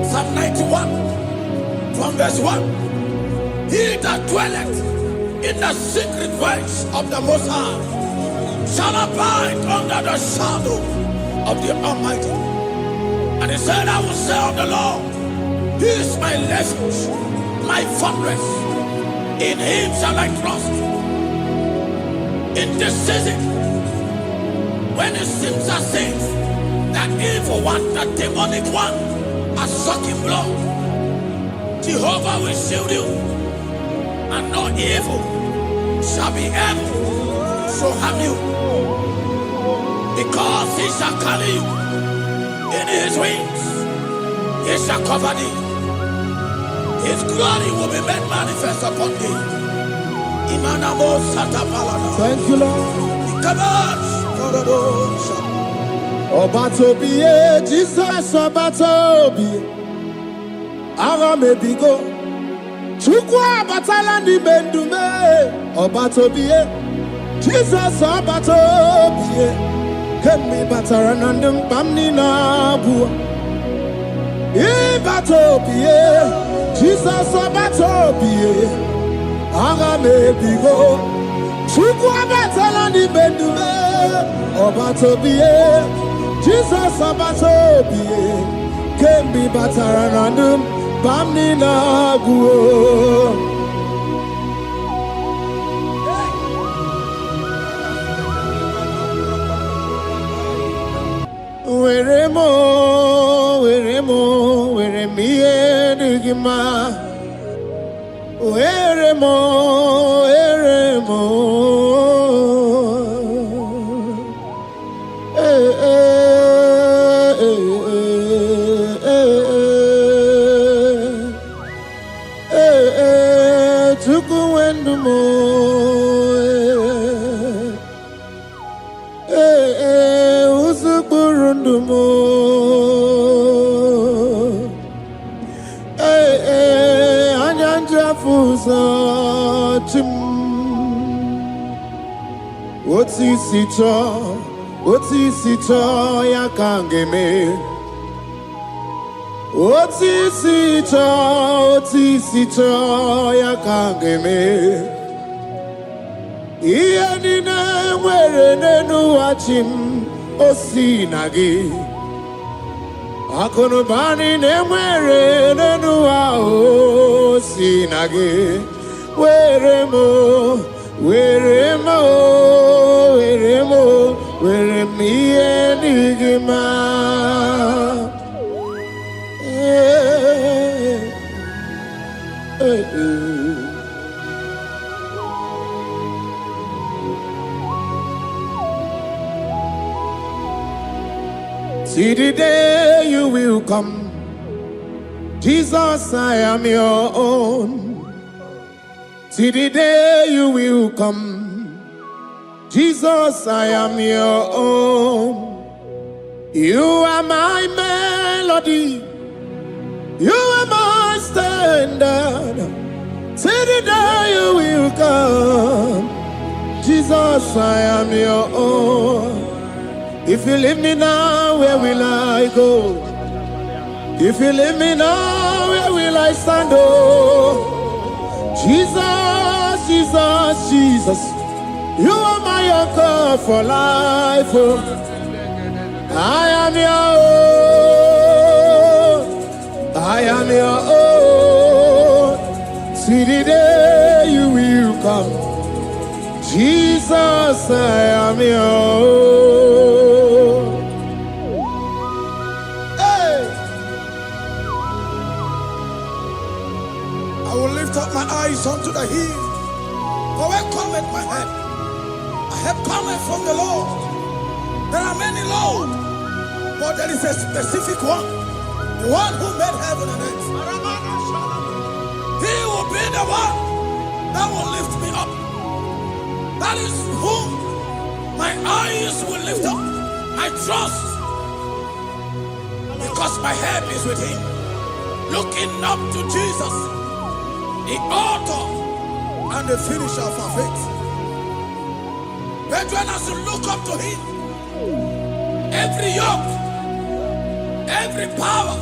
Psalm 91 from verse 1. He that dwelleth in the secret place of the Most High shall abide under the shadow of the Almighty. And he said, I will say of the Lord, He is my refuge, my fortress. In Him shall I trust. In this season, when it seems as if that evil one, that demonic one, are sucking blood, Jehovah will shield you, and no evil shall be able to harm you, because He shall carry you in His wings. He shall cover thee. His glory will be made manifest upon thee. Thank you, Lord. Obatobiye, Jesus Obatobiye. Aramebigo. Chukwa batala ni bendume. Obatobiye, Jesus Obatobiye. Kemi bataranandum pamni na bua. Ibatopie, Jesus Obatopie, Agamebigo, Chuku Abatalani Bendume, Obatopie, Jesus Obatopie, Kembi Bataranandum, Bamnina Guo. Weremo, weremiye digima. Weremo. Tukuwendumo. Usukurundumo. Anyanja fusa chim. Otisito ya kangeme. Otisito ya kangeme. Iye nina mwere nenu achim osinagi. Akonobani ne mwere nenu osinagi. Weremo, weremiye digima. See the day you will come, Jesus, I am your own. See the day you will come, Jesus, I am your own. You are my melody, you are my standard. See the day you will come, Jesus, I am your own. If you leave me now, where will I go? If you leave me now, where will I stand? Oh, Jesus, Jesus, Jesus, you are my anchor for life. Oh, I am your own. I am your own. See the day you will come, Jesus, I am your own. Up my eyes unto the hill, for where cometh my help? My help cometh from the Lord. There are many Lord, but there is a specific one, the one who made heaven and earth. He will be the one that will lift me up. That is whom my eyes will lift up. I trust, because my help is with him. Looking up to Jesus, the author and the finisher of our faith. Brethren, as you look up to him, every yoke, every power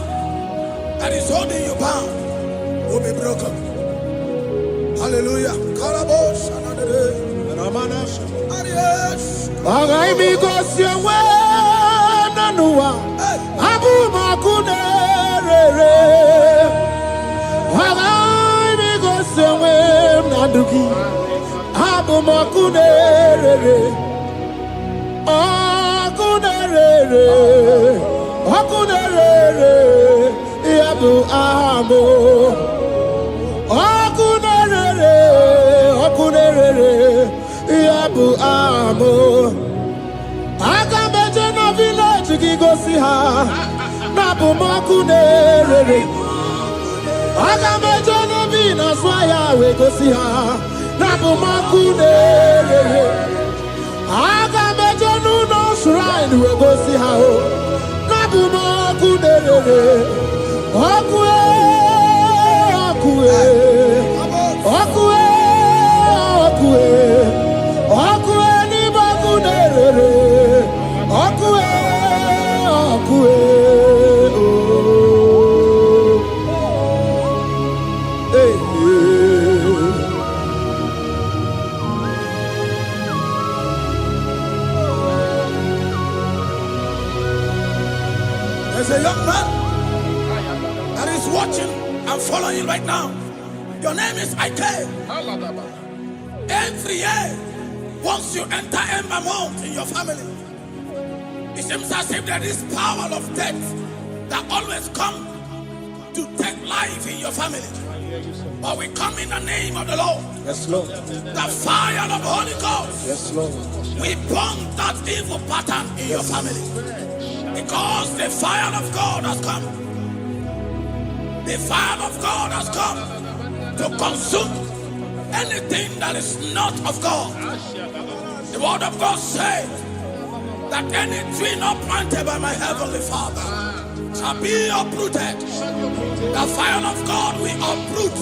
that is holding you bound will be broken. Hallelujah. Aduki, Abu Makunerere, Akunerere, Yabu Amo, Akunerere, Yabu Amo. Akabeje na village Gigosiha, Nabu Makunerere. Akabeje na vina swaya we go see her. Nabu Makunerere. Akabeje no shrine we go see her. Nabu Makunerere. Okue, okue, okue, okue, okue ni Makunerere. Okue, okue. since I came. Every year, once you enter a month in your family, it seems as if there is power of death that always come to take life in your family. But we come in the name of the Lord. Yes, Lord. The fire of the Holy Ghost. Yes, Lord. We burn that evil pattern in your family. Because the fire of God has come. The fire of God has come to consume anything that is not of God. The word of God says that any tree not planted by my heavenly Father shall be uprooted. The fire of God will uproot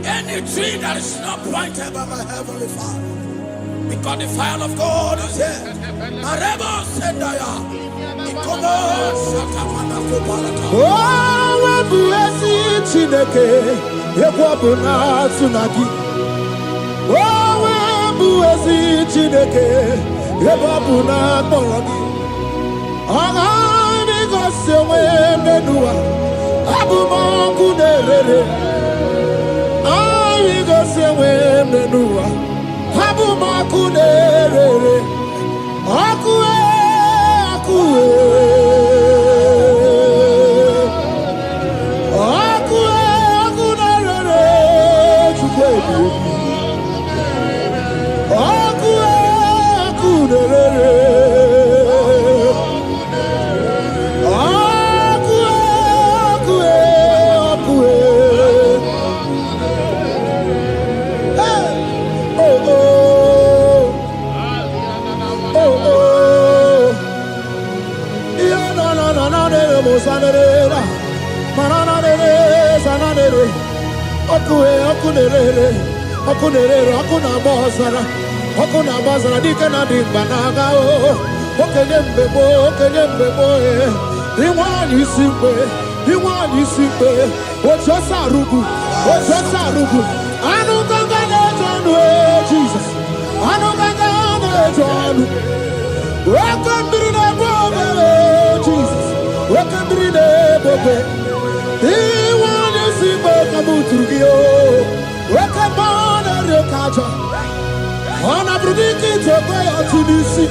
any tree that is not planted by my heavenly Father. Because the fire of God is here. Marebo Sendaya. Oh, Abuesi Chineke, Ekwabuna Tsunagi. Oh, Abuesi Chineke, Ekwabuna Tsunagi. Agami Gosewe Menua, Abumaku Nerere. Agami Gosewe Menua, Abumaku Nerere. Akue, Akue. Okuna bazara dikana dimbanaga o okenye mbebo iwani simbe ojosa rugu anu ganga nejonu Jesus anu ganga nejonu wakambiri na bobe Jesus wakambiri na bobe iwani simbe kabuturugio wakambana rekaja Ona brudiki tokwe atudisi.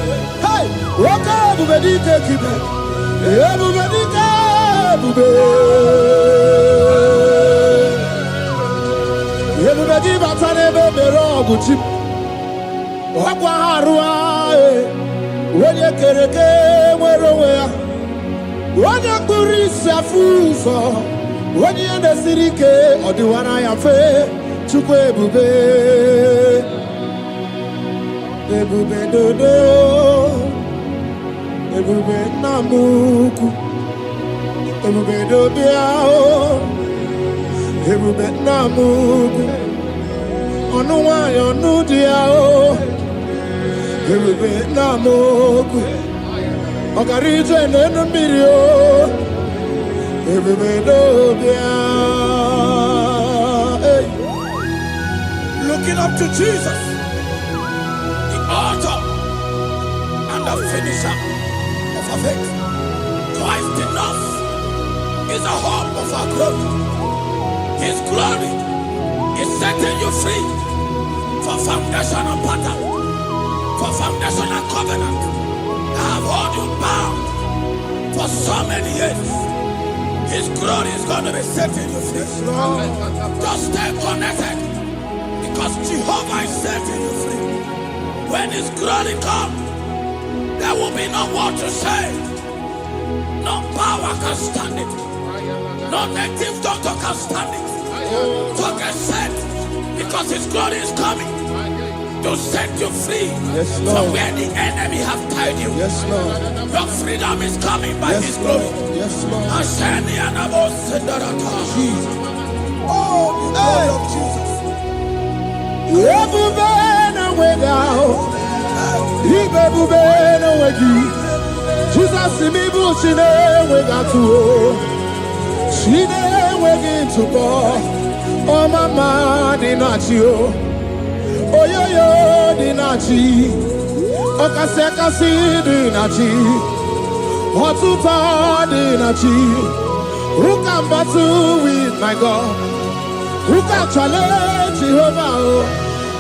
Hey, waka bubedike kibe. Bubedike bube. Bubedi batane bebero buchim. Wakwa harua. Wenye kereke mwerowea. Wenye kurisa fuso. Wenye nesirike odiwana yafe. Chukwe bube. Ebube dodo, ebube namuku, ebube dobiao, ebube namuku, onuwa yonudiao, ebube namuku, okarije nenu mirio, ebube dobiao. Looking up to Jesus, author and the finisher of our faith. Christ in us is the hope of our glory. His glory is setting you free for foundational pattern, for foundational covenant that have held you bound for so many years. His glory is going to be setting you free. Just stay connected because Jehovah is setting you free. When His glory comes, there will be no word to say. No power can stand it. No native doctor can stand it. So get set, because His glory is coming to set you free from where the enemy have tied you. Yes, Lord. Your freedom is coming by His glory. Yes, Lord. Jesus. Oh, the glory of Jesus. Jesus imibu chine wegatu chine wegintu bo o mama dinachi o oyoyo dinachi o kasekasi dinachi otuta dinachi who can battle with my God Who can challenge Jehovah?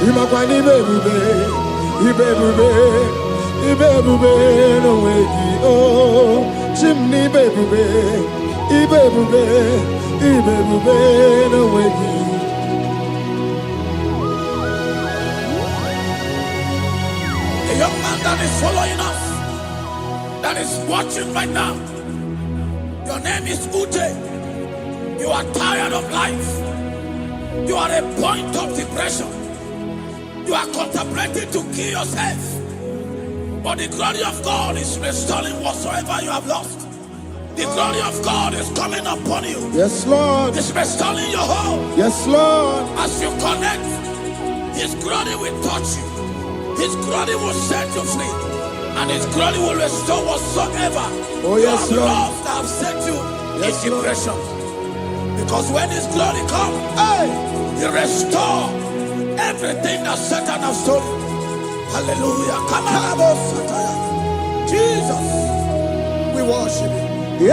Imakwani bebube, ibebube no way. Oh, chimney bebube, ibebube no way. A young man that is following us, that is watching right now. Your name is Ute. You are tired of life. You are a point of depression. You are contemplating to kill yourself. But the glory of God is restoring whatsoever you have lost. The glory of God is coming upon you. Yes, Lord. It's restoring your home. Yes, Lord. As you connect, His glory will touch you. His glory will set you free. And His glory will restore whatsoever you have lost that have set you in depression. Because when His glory comes, He restores everything that Satan has stolen. Hallelujah. Come on, Jesus, we worship you.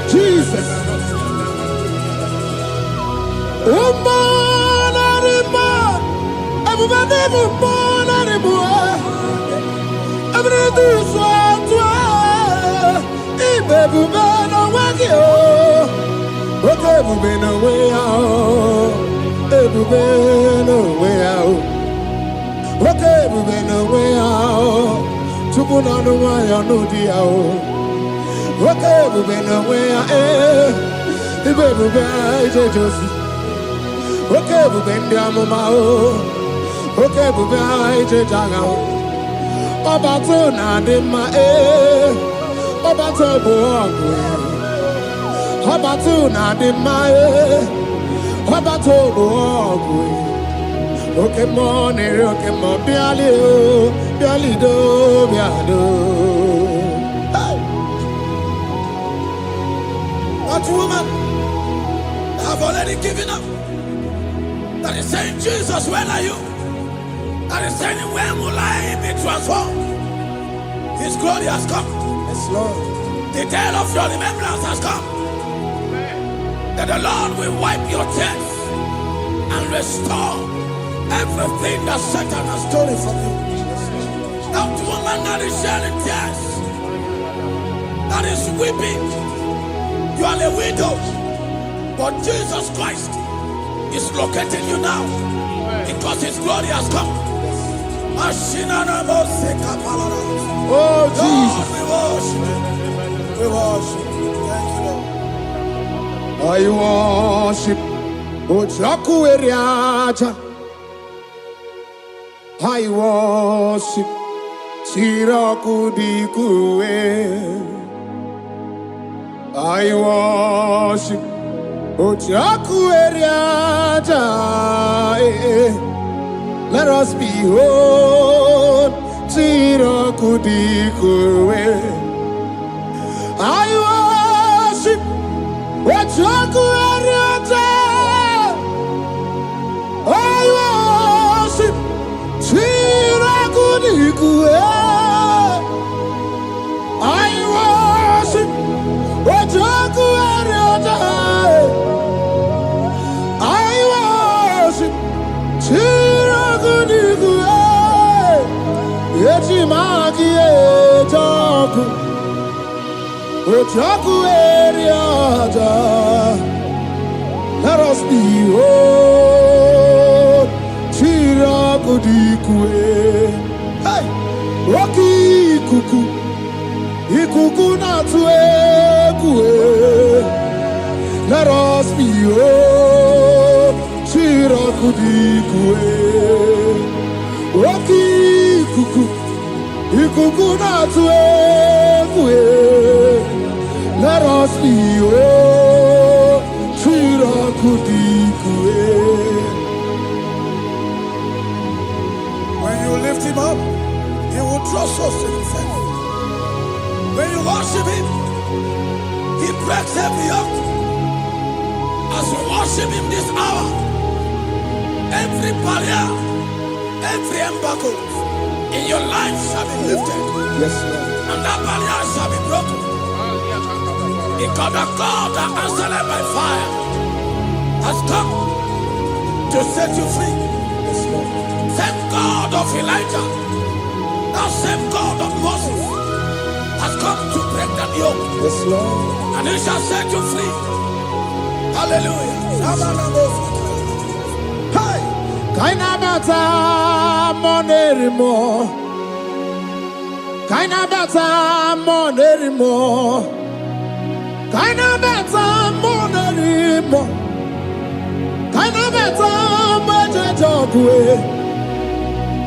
Jesus. That woman have already given up. That is saying, Jesus, where are you? That is saying, when will I be transformed? His glory has come. Yes, Lord. The day of your remembrance has come. That the Lord will wipe your tears and restore everything that Satan has stolen from you. That woman that is shedding tears, that is weeping. You are a widow, but Jesus Christ is locating you now because His glory has come. Oh, Jesus. We worship. Thank you, Lord. I worship Ojaku Eriaja. I worship Siraku Dikue. I worship Ojaku Eriaja. Let us behold Siraku Dikue. I worship Ojaku Eriaja. I worship Siraku Dikue. I worship Ojaku Eriaja. I worship Siraku Dikue. Echimaki Ejaku Ojaku Eriaja. Let us behold Siraku Dikue. Hey, Rocky Kuku, Ikuku Natuekue. Let us behold Siraku Dikue. Oki kuku, ikuku na tuwe. Let us be Chira kudikue. When you lift him up, he will draw souls to himself. When you worship him, he breaks every yoke. As you worship him this hour, every barrier, every embargo in your life shall be lifted. Yes, Lord. And that barrier shall be broken. Because the God that answered by fire has come to set you free. Yes, Lord. Same God of Elijah, that same God of Moses has come to break that yoke. Yes, Lord. And he shall set you free. Hallelujah. Hey! Kaina bata monerimo. Kaina bata monerimo. Kaina bata monerimo. Kaina bata majajokwe.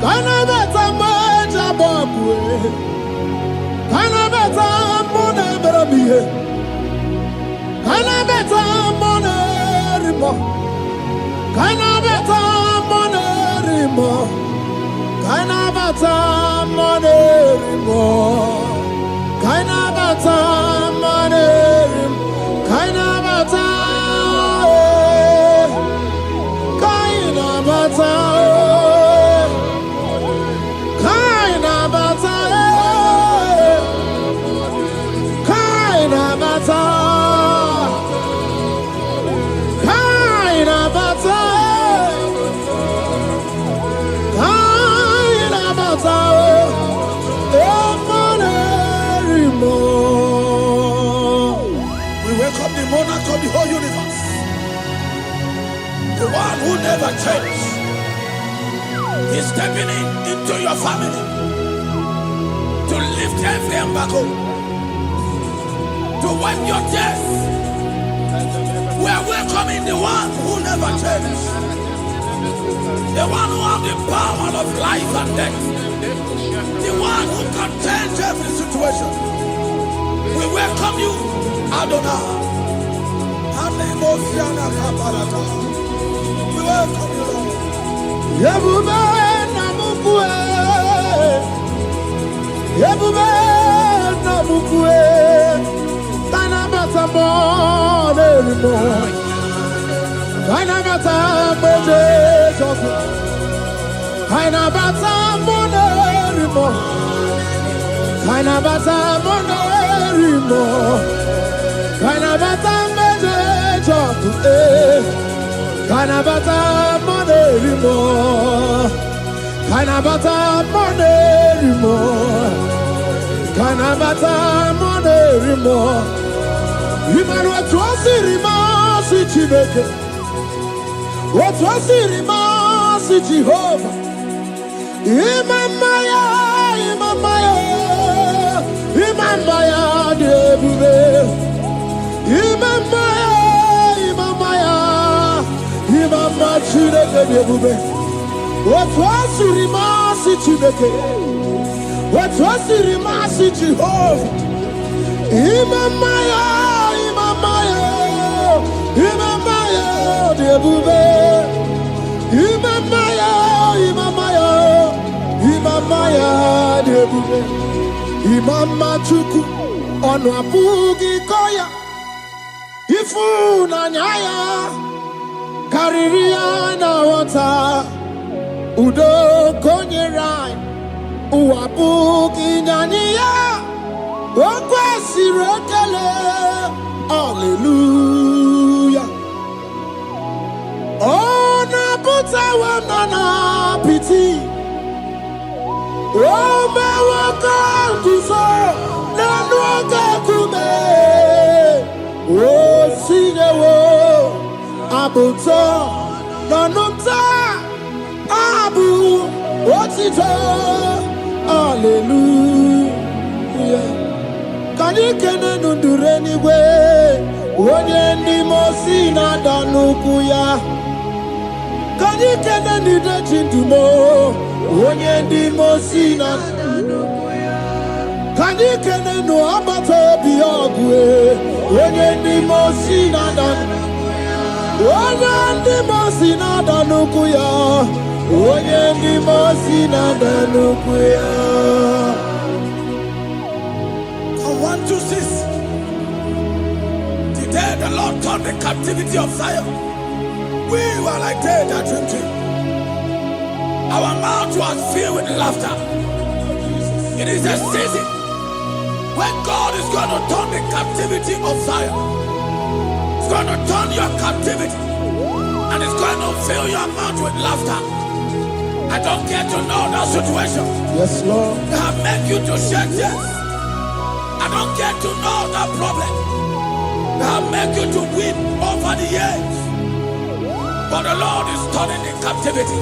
Kaina bata majabokwe. Kaina bata moneberamiye. Kaina bata monerimo. Kaina bata monerimo. Kaina bata monerimo. Kaina bata monerimo. Kaina bata. Kaina bata. Kaina bata. Kaina bata. Kaina bata. Kaina bata. We welcome the monarch of the whole universe, the one who never changed. He's stepping into your family to lift every embargo, to wipe your tears. We are welcoming the one who never changed, the one who has the power of life and death, the one who can change every situation. We welcome you, Adonai. We welcome you, Lord. Yebube namukwe. Yebube namukwe. Kaina bata monerimo. Kaina bata majajokwe. Kaina bata monerimo. Kaina bata monerimo. Kaina bata majajokwe. Kaina bata monerimo. Kaina bata monerimo. Kaina bata monerimo. Imanu atwasirima si Chineke. Atwasirima si Jehovah. Imamaya, imamaya, imamaya debube. Imamaya, imamaya, imamaya Chineke debube. Atwasirima si Chineke. Atwasirima si Jehovah. Imamaya, imamaya, imamaya debube. Imamaya, imamaya, imamaya debube. Imama chuku onu abugi koya. Ifu na nyaya kariria na wata. Udo konye rai uabugi nyaniya. Okwesi rekele. Hallelujah. Ona puta wanana piti. Ome waka kuso nanuaka kume. O sinewo abuto nanumta abu otito. Hallelujah. Kanikene nundureni we. Onye ndi mosi na danukuya. Kanikene nide chindumo. onye ndi mosina kanikene no abato bi ogwe onye ndi mosina dan onye ndi mosina danuku ya onye ndi mosina danuku ya. From 1 to 6, today the Lord turned the captivity of Zion. We were like they that dream. Our mouth was filled with laughter. It is a season when God is going to turn the captivity of Zion. It's going to turn your captivity, and it's going to fill your mouth with laughter. I don't get to know that situation. Yes, Lord. They have made you to shed tears. I don't get to know that problem. They have made you to weep over the years. But the Lord is turning the captivity.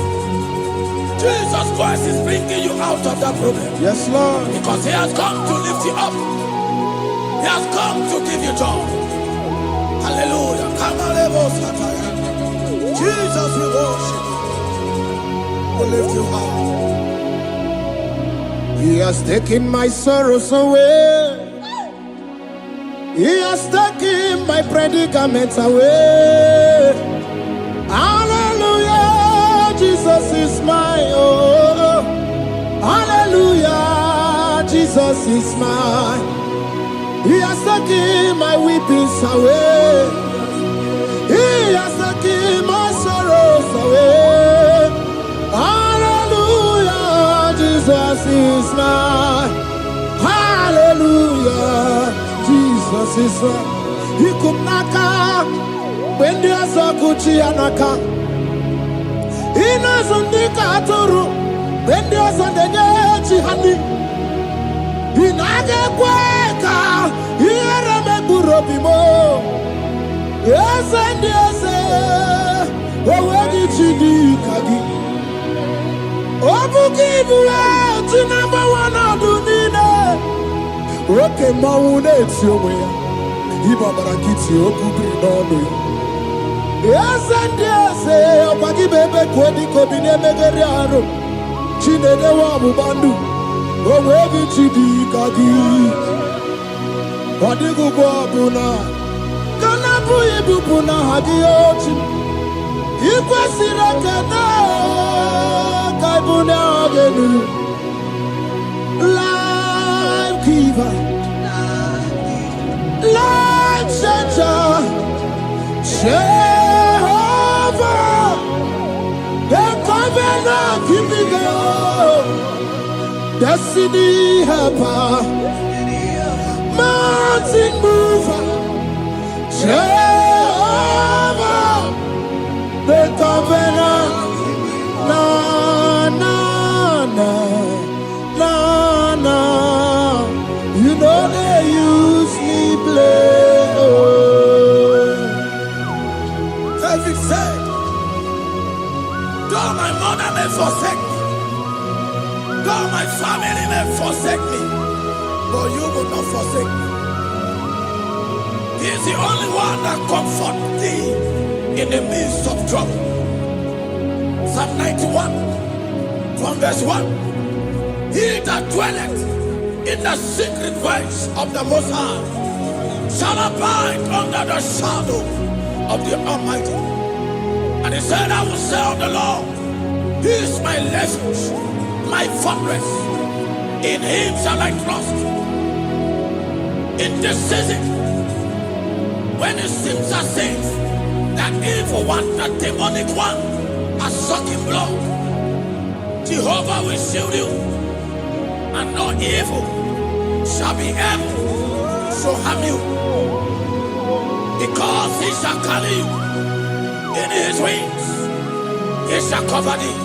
Jesus Christ is bringing you out of that problem. Yes, Lord. Because He has come to lift you up. He has come to give you joy. Hallelujah. Jesus will worship you. Will lift you up. He has taken my sorrows away. He has taken my predicaments away. Hallelujah, Jesus is mine. Oh, hallelujah, Jesus is mine. He has taken my weepings away. He has taken my sorrows away. Hallelujah, Jesus is mine. Hallelujah, Jesus is mine. He could not come. When there's a Gucci anaka, he knows on the Katuru. When there's a Nechi honey, he naga quaka, he had a burobimo. Yes, and yes, where did she do Kagi? Obu give you to number one of Dunina. Okay, Maune, it's your way. Ibabarakiti okubri n'ọnụ. Yes and yes, ọgbagi bebe kwedi kobine megeri arụ. Chinede wa bubandu, onwe gị chidi ka gị. Ọdịgụgụ ọbụna, kana bụ ibupụ na ha gị ochi. Ikwesịrị ekene ka ịbụ na ọgenu. Life giver, life changer, Jehovah, the covenant keeping God, destiny helper, mountain mover, Jehovah, the covenant, na na na na na, you know they use me play. David said, though my mother may forsake me, though my family may forsake me, but you will not forsake me. He is the only one that comforts thee in the midst of trouble. Psalm 91, from verse 1. He that dwelleth in the secret place of the Most High shall abide under the shadow of the Almighty. And he said, I will say of the Lord, He is my refuge, my fortress. In Him shall I trust. In this season, when it seems as if that evil one, that demonic one, are sucking blood, Jehovah will shield you, and no evil shall be able to harm you. Because He shall carry you in His wings, He shall cover thee.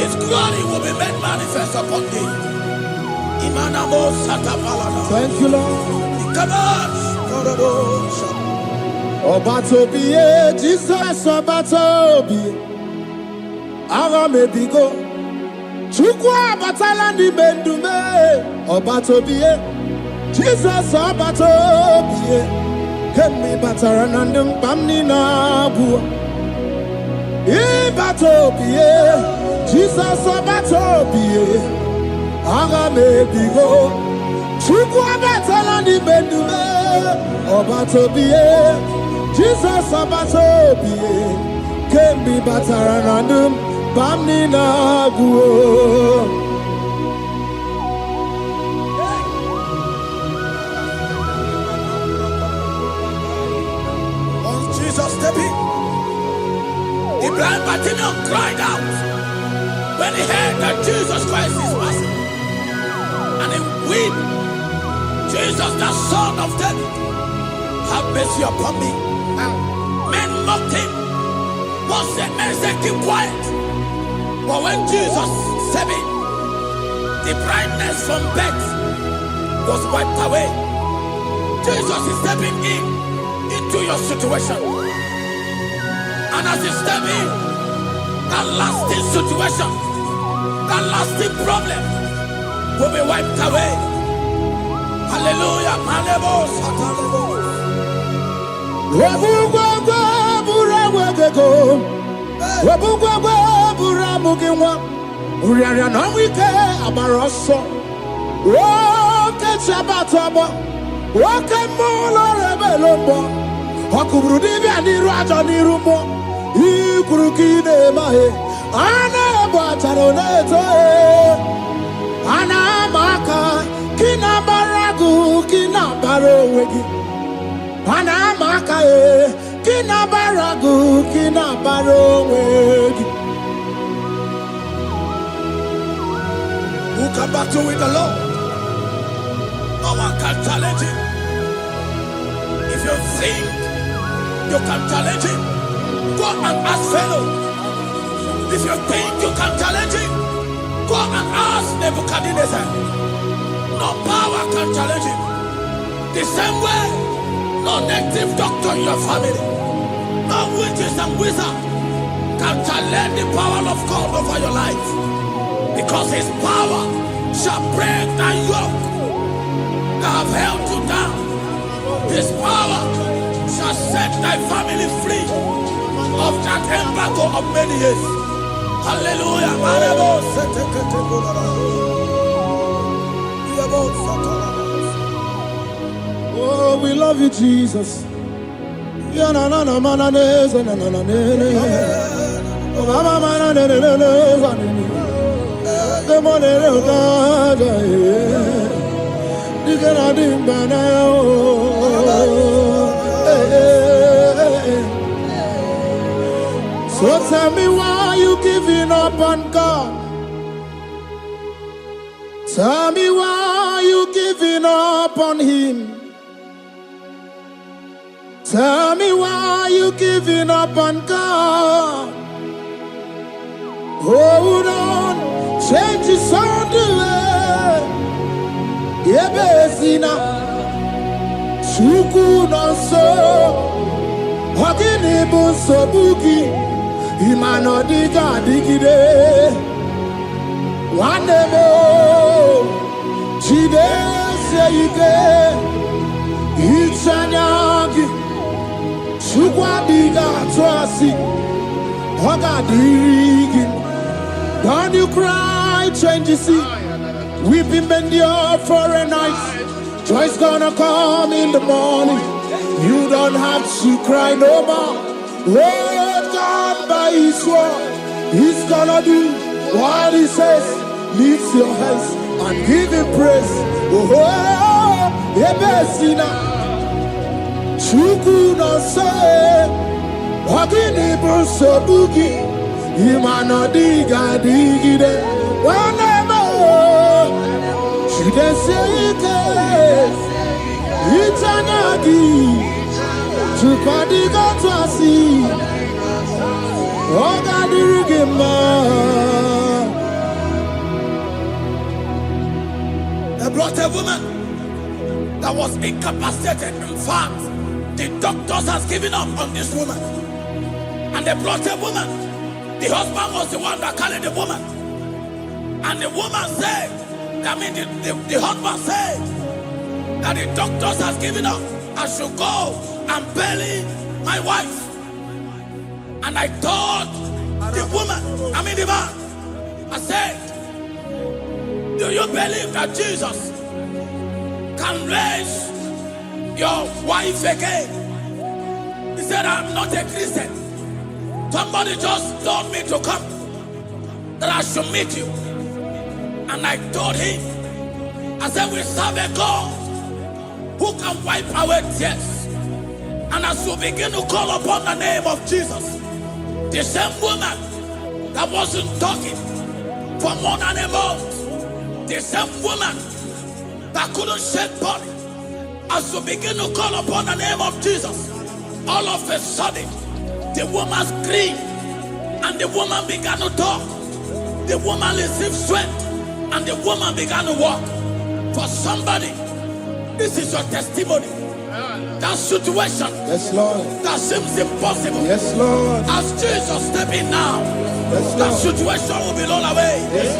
His glory will be made manifest upon thee. Thank you, Lord. Obatobiye, Jesus Obatobiye. Aramebigo. Chukwa batala ni mendume. Obatobiye, Jesus Obatobiye. Kemi bataranandum pamni na bua. Ibatobiye, Jesus Obatobie, Aga Mebigo, Chuku Abatala ni Bendume, Obatobie, Jesus Obatobie, Kembi Bataranandum, Bamni Naguo. The blind Bartimaeus cried out when he heard that Jesus Christ is passing, and he wept. Jesus, the Son of David, have mercy upon me. Men mocked him. Once the men said, keep quiet. But when Jesus said it, the brightness from birth was wiped away. Jesus is stepping into your situation. And as you step in, that lasting situation, that lasting problem will be wiped away. Hallelujah. Ikurukide mahe ana bataroneto ana maka kina baragu kina barowegi ana maka kina baragu kina barowegi. Who can battle with the Lord? No one can challenge him. If you think you can challenge him, go and ask fellow. If you think you can challenge him, go and ask Nebuchadnezzar. No power can challenge him. The same way, no native doctor in your family, no witches and wizards can challenge the power of God over your life. Because his power shall break the yoke that have held you down. His power shall set thy family free of that embargo of many years. Hallelujah. Oh, we love you, Jesus. So tell me why you giving up on God. Tell me why you giving up on Him. Tell me why you giving up on God. Hold on, change is on the way. Yebesina, Chuku no so, Hagini bunso buki. Imano diga digide Wandemo Chide seike Ichanyagi Chukwa diga twasi Hoga dirigi. Don't you cry, change you see. Weeping bend your for a night. Joy's gonna come in the morning. You don't have to cry no more. Let God by His word, He's gonna do what He says. Lift your hands and give Him praise. Oh, Ebesina, Chuku no say, Wakini Bruso Bugi, Imano diga digide, Wanemo, she can say it, Itanagi. Chukadiga twasi, Oga dirigima. They brought a woman that was incapacitated. In fact, the doctors has given up on this woman. And they brought a woman. The husband was the one that carried the woman. And the woman said, the husband said that the doctors has given up. I should go and bury my wife. And I told the woman, the man, I said, do you believe that Jesus can raise your wife again? He said, I'm not a Christian. Somebody just told me to come, that I should meet you. And I told him, I said, we serve a God who can wipe away tears. And as we begin to call upon the name of Jesus, the same woman that wasn't talking for more than a month, the same woman that couldn't shed blood, as we begin to call upon the name of Jesus, all of a sudden, the woman screamed and the woman began to talk. The woman received strength and the woman began to walk. For somebody, this is your testimony. That situation, Yes, Lord. that seems impossible, Yes, Lord. as Jesus step in now, Yes, that Lord. situation will be rolled away. Yes,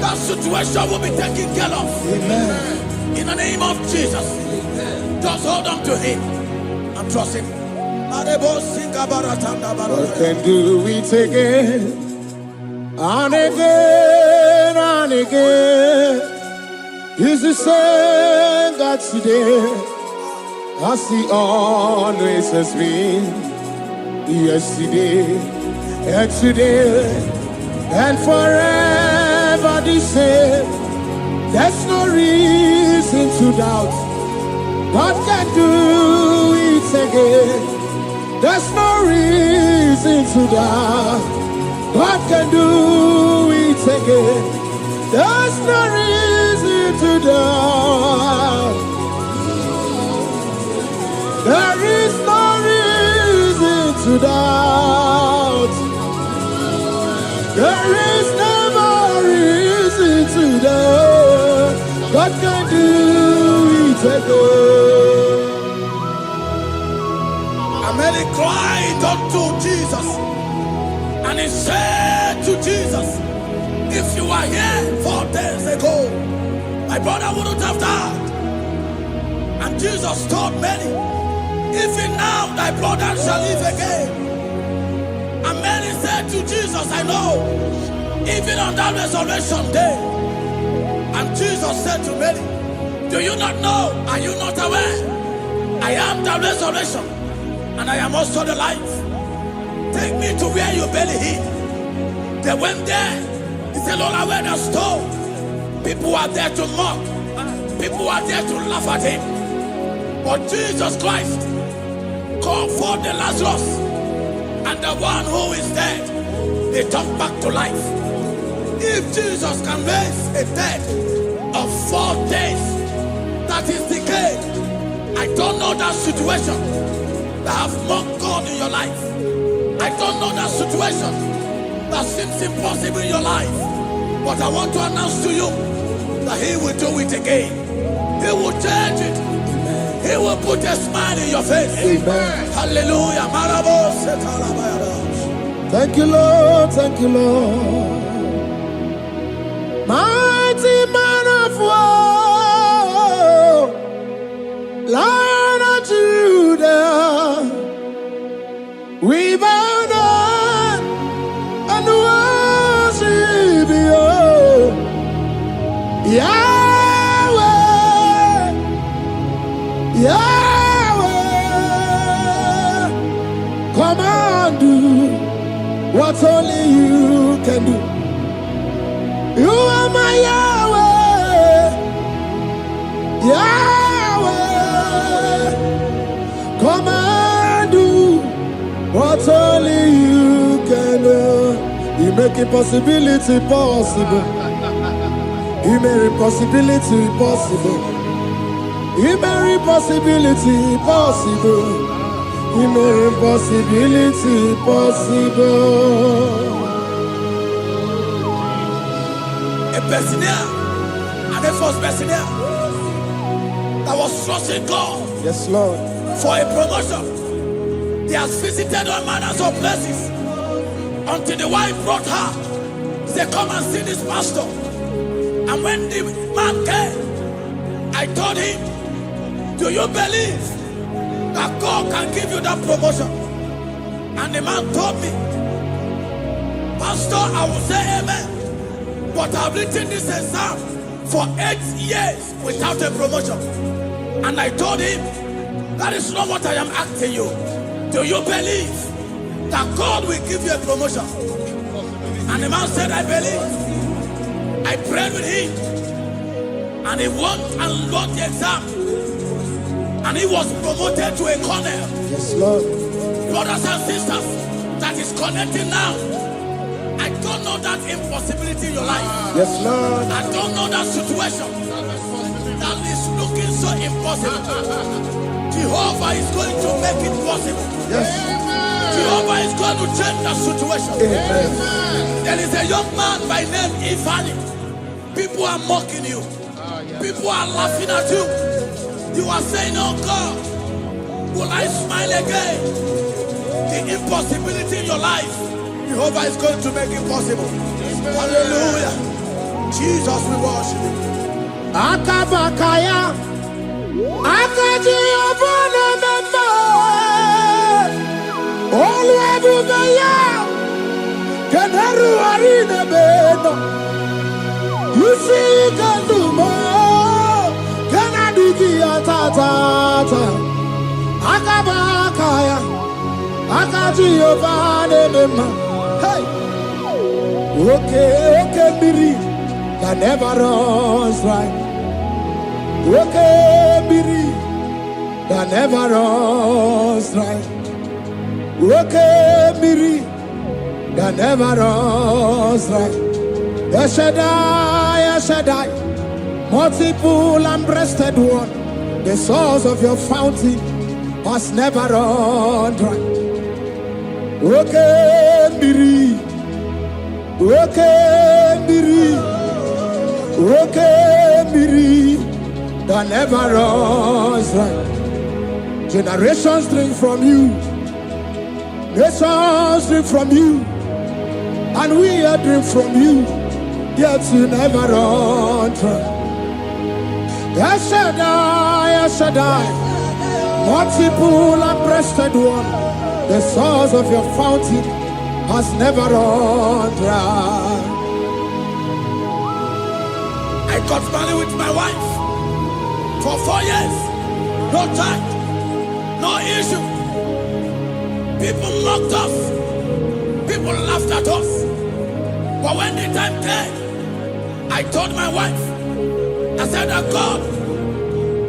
That situation will be taken care of. Lord. Amen. In the name of Jesus, just hold on to him and trust him. God can do it again and again and again. He's the same God today as he always has been. Yesterday and today and forever the same. There's no reason to doubt. God can do it again. There's no reason to doubt. God can do it again. There's no reason to doubt. There is no reason to doubt. There is never reason to doubt. God can do it again. And Mary cried unto Jesus, and he said to Jesus, if you were here 4 days ago, my brother wouldn't have died. And Jesus told Mary, even now thy brother shall live again. And Mary said to Jesus, I know, even on that resurrection day. And Jesus said to Mary, do you not know? Are you not aware? I am the resurrection, and I am also the life. Take me to where you bury him. They went there. He said, Lord, I wear the stone. People are there to mock. People are there to laugh at him. But Jesus Christ called for the Lazarus, and the one who is dead, they turned back to life. If Jesus can raise a dead of 4 days that is decayed, I don't know that situation that have mocked God in your life. I don't know that situation that seems impossible in your life. But I want to announce to you that he will do it again. He will change it. He will put a smile in your face. Amen. Hallelujah. Thank you, Lord. Thank you, Lord. Mighty man of war, Lion of Judah, we bow down and worship you, Yahweh, Yahweh. Come and do what only you can do. You are my Yahweh, Yahweh. Come and do what only you can do. You make impossibility possible. You make impossibility possible. You make impossibility possible. You make impossibility possible. A Bethlehem, and a first Bethlehem that was trusting God Yes, Lord. for a promotion. He has visited all manners of places until the wife brought her. He said, come and see this pastor. And when the man came, I told him, do you believe that God can give you that promotion? And the man told me, Pastor, I will say amen. But I've written this exam for 8 years without a promotion. And I told him, that is not what I am asking you. Do you believe that God will give you a promotion? And the man said, I believe. I prayed with him. And he won and wrote the exam. And he was promoted to a colonel. Yes, Lord. Brothers and sisters, that is connecting now. I don't know that impossibility in your life. Yes, Lord. I don't know that situation that is looking so impossible. Jehovah is going to make it possible. Yes. Jehovah is going to change the situation. Amen. There is a young man by name Ifani. People are mocking you. People are laughing at you. You are saying, oh God, will I smile again? The impossibility in your life, Jehovah is going to make it possible. Hallelujah. Jesus, we worship you. Akabakaya, Akaji Abana Mama, Oluwabubaya, Kenaru Arina Beno, you see Kandumo, Kanadiki Atata, Akabakaya, Akaji Abana Mama. Hey, okay, Miri, that never runs right. Okay, Miri, that never runs right. Okay, Miri, that never runs right. Yes, Shaddai, multiple and breasted one, the source of your fountain must never run dry. Okay, Miri, okay, Miri, okay, Miri, that never runs right. Generations drink from you, nations drink from you, and we are drink from you, yet you never run dry. Yes, Shaddai, multiple and breasted one, the source of your fountain has never run dry. I got married with my wife for 4 years. No child, no issue. People mocked us. People laughed at us. But when the time came, I told my wife, I said that God,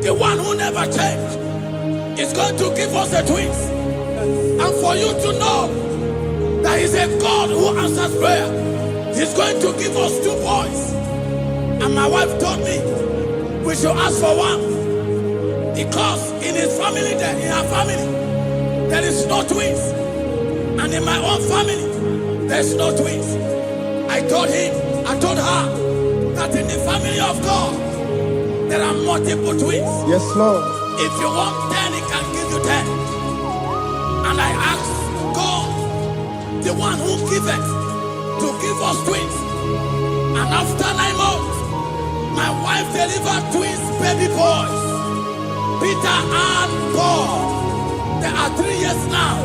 the one who never changed, is going to give us a twins. And for you to know that He's a God who answers prayer, He's going to give us 2 boys. And my wife told me we should ask for one, because in his family, in her family, there is no twins, and in my own family, there's no twins. I told her that in the family of God, there are multiple twins. Yes, Lord. If you want 10, He can give you 10. And I asked God, the one who giveth, to give us twins. And after 9 months, my wife delivered twins, baby boys, Peter and Paul. They are 3 years now.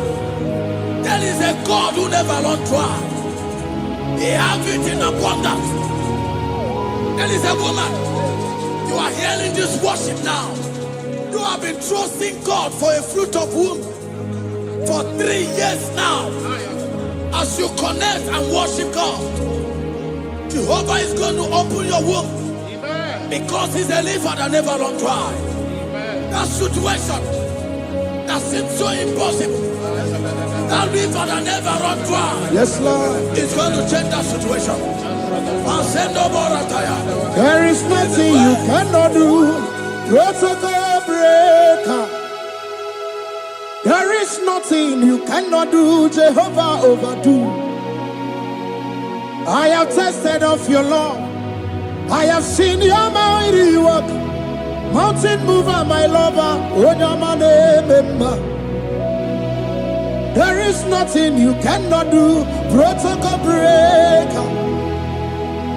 There is a God who never runs dry. He has it in abundance. There is a woman. You are hearing this worship now. You have been trusting God for a fruit of womb for 3 years now. As you connect and worship God, Jehovah is going to open your womb. Because He's a river that never runs dry. That situation that seems so impossible, that river that never runs dry, Yes, Lord. is going to change that situation. There is nothing you cannot do. Protocol breaker. There is nothing you cannot do. Jehovah overdo. I have tasted of your love. I have seen your mighty work. Mountain mover, my lover. There is nothing you cannot do. Protocol breaker.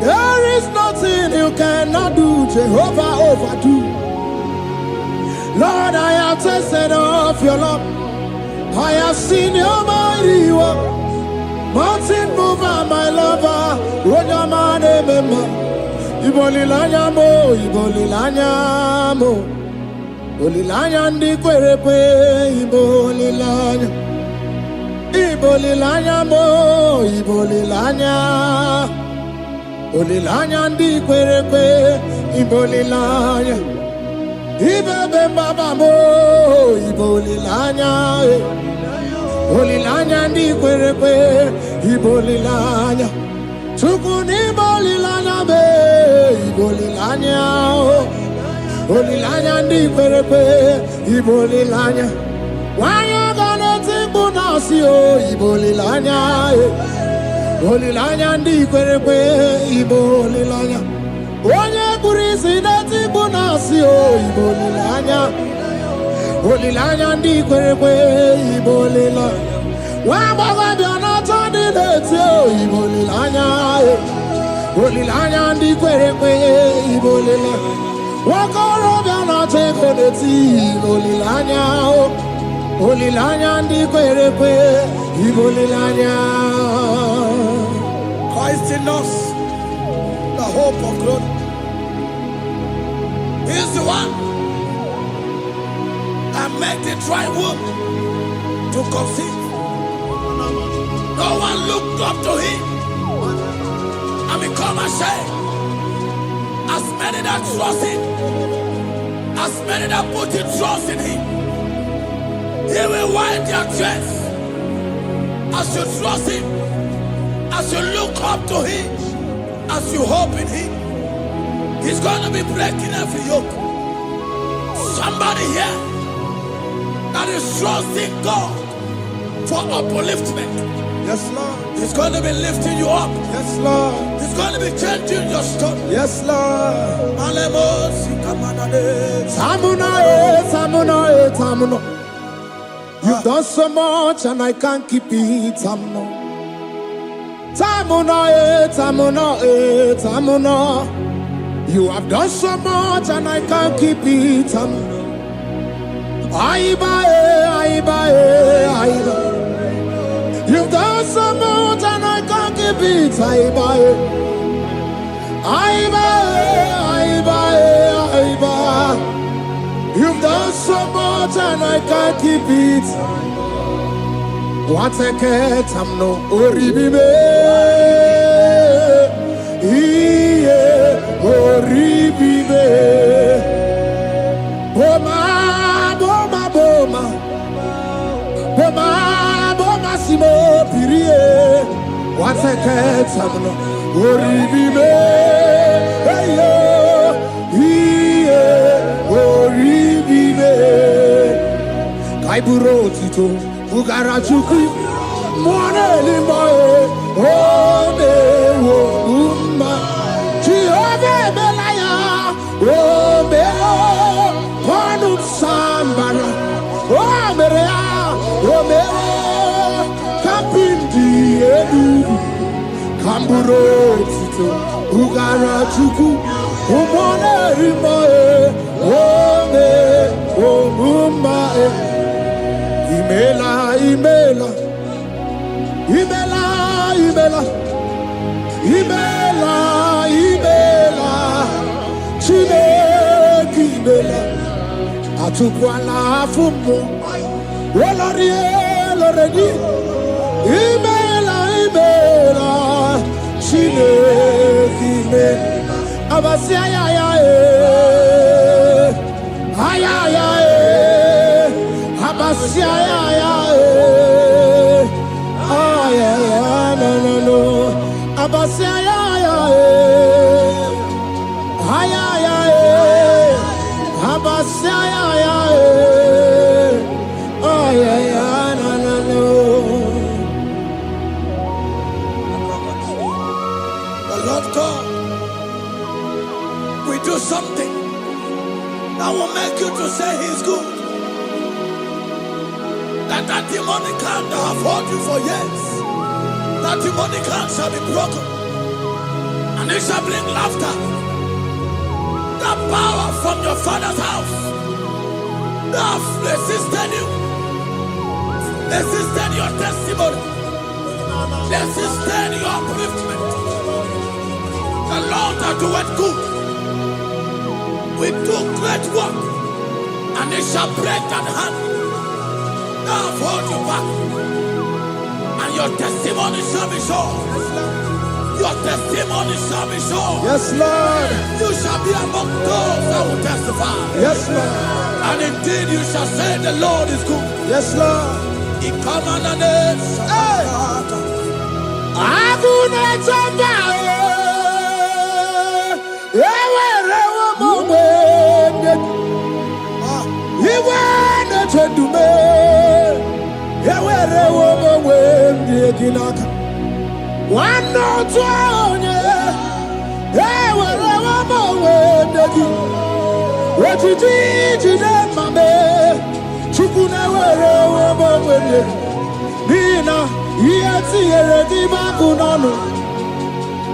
There is nothing you cannot do. Jehovah overdo. Lord, I have tasted of your love. I have seen your mighty work. Mountain mover, my lover, Rojamane mema. Ibolilanya mo, Ibolilanya mo. Ibolilanya ndi kwerepe, Ibolilanya. Ibolilanya mo, Ibolilanya. Ibolilanya ndi kwerepe, Ibolilanya. Ibebe baba mo, Ibolilanya. Ibolilanya ndi kwerepe, Ibolilanya. Tukuni Ibolilanya be, Ibolilanya. Ibolilanya ndi kwerepe, Ibolilanya. Wanya gana tibu nasi o, Ibolilanya. Ibolilanya ndi kwerepe, Ibolilanya. Wanya kurisi na tibu nasi o, Ibolilanya. Ibolilanya ndi kwerepe, Ibolilanya. Wabaga biana tani neti o, Ibolilanya. Ibolilanya ndi kwerepe, Ibolilanya. Wakoro biana teko neti, Ibolilanya. Ibolilanya ndi kwerepe, Ibolilanya. Christ in us, the hope of glory. He is the one that made the dry womb to conceive. No one looked up to him and become ashamed. As many that trust him, as many that put their trust in him, he will wipe their tears. As you trust him, as you look up to him, as you hope in him, he's going to be breaking every yoke. Somebody here that is trusting God for upliftment. Yes, Lord. He's going to be lifting you up. Yes, Lord. He's going to be changing your story. Yes, Lord. Tamuna, Tamuna, Tamuna. You've done so much and I can't keep it, Tamuna. Tamuna, Tamuna, Tamuna. You have done so much and I can't keep it, Tamuna. Aiba, Aiba. You've done so much and I can't keep it, Aiba. You've done so much and I can't keep it. What a cat, I'm no oribibe. Oribibe. Boma, boma, boma. Boma, boma, simo, pirie. What a cat, I'm no oribibe. Hey, oribibe. Kaiburo tito, ugara chuku, mwane limbae, ome umma, chiove belaya, ome panu sambara, ome rea, ome kapindi edu, kamburo tito, ugara chuku, mwane limbae, ome umma. Imela, Imela, Imela, Imela, Imela, Imela, Chimeki, Imela, Atukwala Fumo, Wolorie, Loredi, Imela, Imela, Chimeki, Imela, Abasia, Abasia, no. Abasia, Abasia, no. The Lord God will do something that will make you to say He's good. That demonic hand that have held you for years, that demonic hand shall be broken, and it shall bring laughter. That power from your father's house that have resisted you, resisted your testimony, Let's sustain your upliftment. The Lord that doeth good will do great work, and it shall break that hand that have hold you back, and your testimony shall be sure. Your testimony shall be sure. Yes, Lord. You shall be among those that will testify. Yes, Lord. And indeed you shall say the Lord is good. Yes, Lord. He come on the name. One no twenty, what you did, Mamma, Chukuna, Nina, yet see a Dimakuno,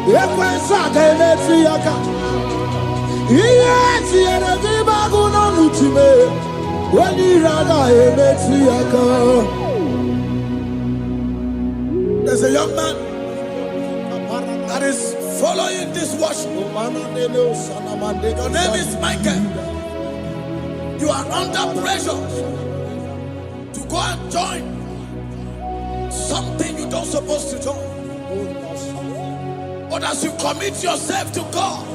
Yakwasaka, let's see Yaka, yet see a Dimakuno, Time, when you rather, let's see Yaka. There's a young man that is following this worship. Your name is Michael. You are under pressure to go and join something you don't supposed to join. But as you commit yourself to God,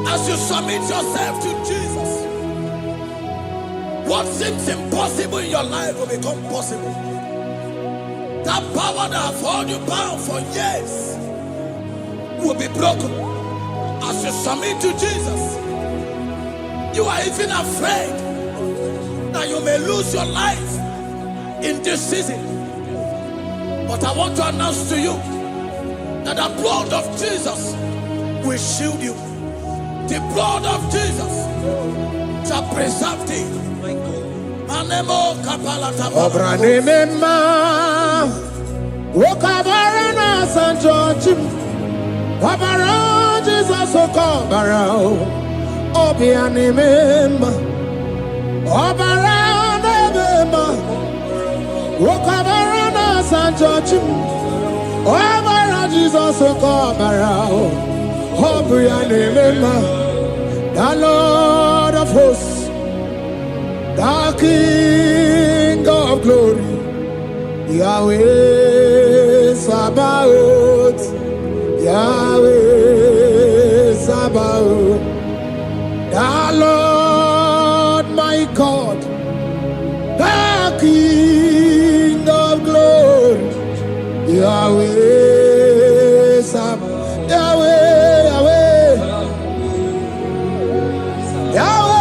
as you submit yourself to Jesus, what seems impossible in your life will become possible. That power that has held you bound for years will be broken. As you submit to Jesus, you are even afraid that you may lose your life in this season. But I want to announce to you that the blood of Jesus will shield you. The blood of Jesus shall preserve thee. Manemo kapalata. Obranimema, Wokabarana San George, Wabara Jesus Okobara, Obianimema, Obaranimema, Wokabarana San George, Wabara Jesus Okobara, Obianimema, the Lord of hosts, the King of glory, Yahweh Sabaoth, Yahweh Sabaoth, the Lord my God, the King of glory, Yahweh Sabaoth, Yahweh, Yahweh, Yahweh.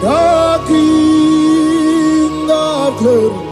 The King of glory.